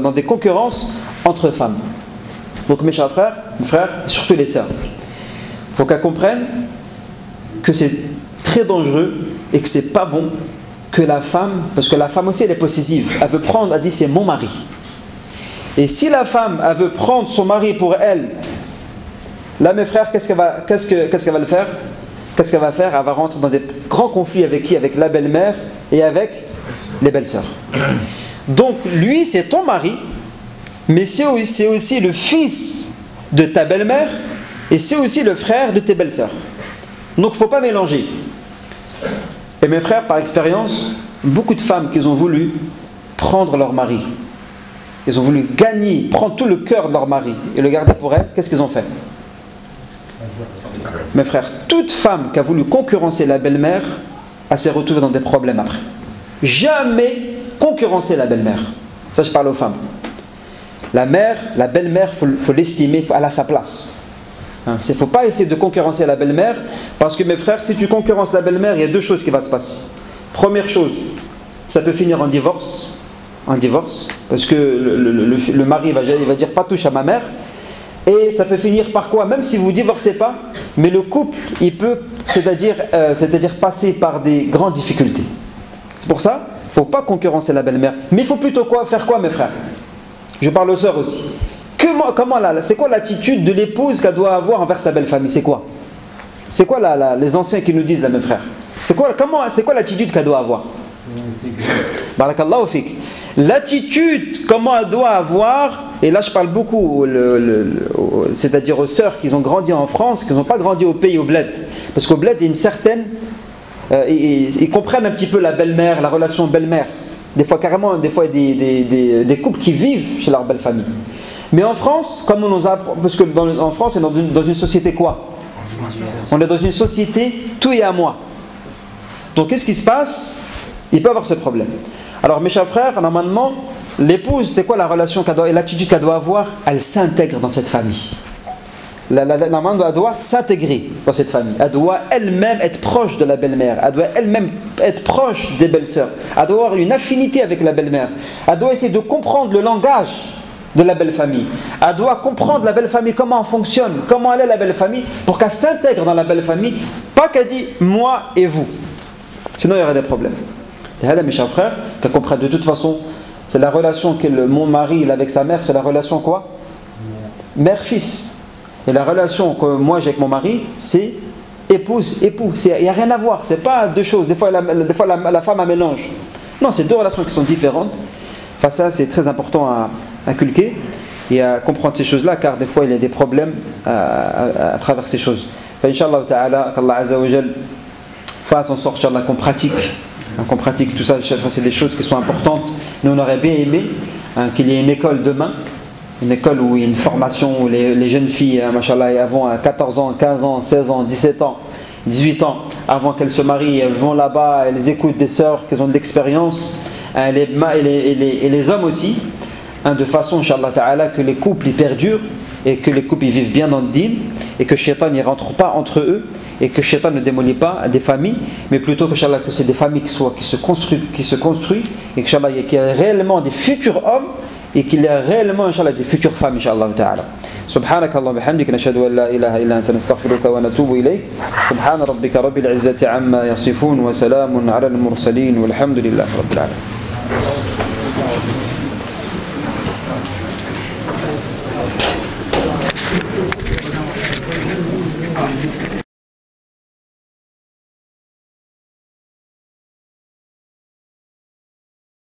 Speaker 1: dans des concurrences entre femmes. Donc mes chers frères, surtout les sœurs, il faut qu'elles comprennent que c'est très dangereux et que c'est pas bon que la femme, parce que la femme aussi elle est possessive, elle veut prendre, elle dit c'est mon mari. Et si la femme elle veut prendre son mari pour elle, là mes frères, qu'est-ce qu'elle va le faire? Qu'est-ce qu'elle va faire? Elle va rentrer dans des grands conflits avec qui? Avec la belle-mère et avec les belles-sœurs. Donc lui c'est ton mari, mais c'est aussi le fils de ta belle-mère et c'est aussi le frère de tes belles-sœurs. Donc il ne faut pas mélanger. Et mes frères, par expérience, beaucoup de femmes qui ont voulu prendre leur mari, ils ont voulu prendre tout le cœur de leur mari et le garder pour elles, qu'est-ce qu'ils ont fait? Mes frères, toute femme qui a voulu concurrencer la belle-mère, elle s'est retrouvée dans des problèmes après. Jamais concurrencer la belle-mère. Ça, je parle aux femmes. La belle-mère, il faut l'estimer, elle a sa place. Il ne faut pas essayer de concurrencer la belle-mère, parce que mes frères, si tu concurrences la belle-mère, il y a 2 choses qui vont se passer. Première chose, ça peut finir en divorce, parce que le mari va dire pas touche à ma mère, et ça peut finir par quoi? Même si vous ne divorcez pas, mais le couple, il peut, c'est-à-dire passer par des grandes difficultés. C'est pour ça, il ne faut pas concurrencer la belle-mère, mais il faut plutôt faire quoi mes frères? Je parle aux sœurs aussi. C'est quoi l'attitude de l'épouse qu'elle doit avoir envers sa belle famille? C'est quoi? C'est quoi les anciens qui nous disent là, mes frères? C'est quoi l'attitude qu'elle doit avoir? Barakallahu fik. L'attitude, comment elle doit avoir, et là je parle beaucoup, c'est-à-dire aux sœurs qui ont grandi en France, qui n'ont pas grandi au pays, au bled. Parce qu'au bled, il y a une certaine. Ils comprennent un petit peu la belle-mère, la relation belle-mère. Des fois, carrément, il y a des couples qui vivent chez leur belle famille. Mais en France, comme on nous apprend, parce que en France, on est dans une société quoi? On est dans une société tout est à moi. Donc qu'est-ce qui se passe? Il peut avoir ce problème. Alors mes chers frères, normalement, l'épouse, c'est quoi la relation qu'elle doit, et l'attitude qu'elle doit avoir? Elle s'intègre dans cette famille. Normalement, elle doit s'intégrer dans cette famille. Elle doit elle-même être proche de la belle-mère. Elle doit elle-même être proche des belles-sœurs. Elle doit avoir une affinité avec la belle-mère. Elle doit essayer de comprendre le langage de la belle famille. Elle doit comprendre la belle famille, comment elle fonctionne, comment elle est la belle famille, pour qu'elle s'intègre dans la belle famille. Pas qu'elle dit moi et vous. Sinon il y aurait des problèmes. Et là, mes chers frères, qu'elle comprenne de toute façon, c'est la relation que mon mari il a avec sa mère, c'est la relation quoi? Mère-fils. Et la relation que moi j'ai avec mon mari, c'est épouse-époux. Il n'y a rien à voir, c'est pas deux choses. Des fois la femme elle mélange. Non, c'est deux relations qui sont différentes. Enfin, ça c'est très important à inculquer et à comprendre ces choses-là, car des fois il y a des problèmes à travers ces choses. Inch'Allah ta'ala, qu'Allah Azza wa Jal fasse en sorte qu'on pratique tout ça. C'est des choses qui sont importantes. Nous on aurait bien aimé qu'il y ait une école demain, une école où il y a une formation où les jeunes filles, machallah, avant 14 ans, 15 ans, 16 ans, 17 ans, 18 ans, avant qu'elles se marient, elles vont là-bas, elles écoutent des sœurs qui ont de l'expérience, et les hommes aussi, de façon, Inch'Allah ta'ala, que les couples y perdurent et que les couples y vivent bien dans le dîn et que Shaitan n'y rentre pas entre eux et que Shaitan ne démolit pas des familles, mais plutôt que c'est des familles qui se construisent et qu'il y ait réellement des futurs hommes et qu'il y ait réellement des futures femmes, Inch'Allah ta'ala. سبحانك اللهم وبحمدك نشهد أن لا إله إلا أنت نستغفرك ونتوب إليك سبحان ربك رب العزة عما يصفون وسلام على المرسلين والحمد لله رب العالمين.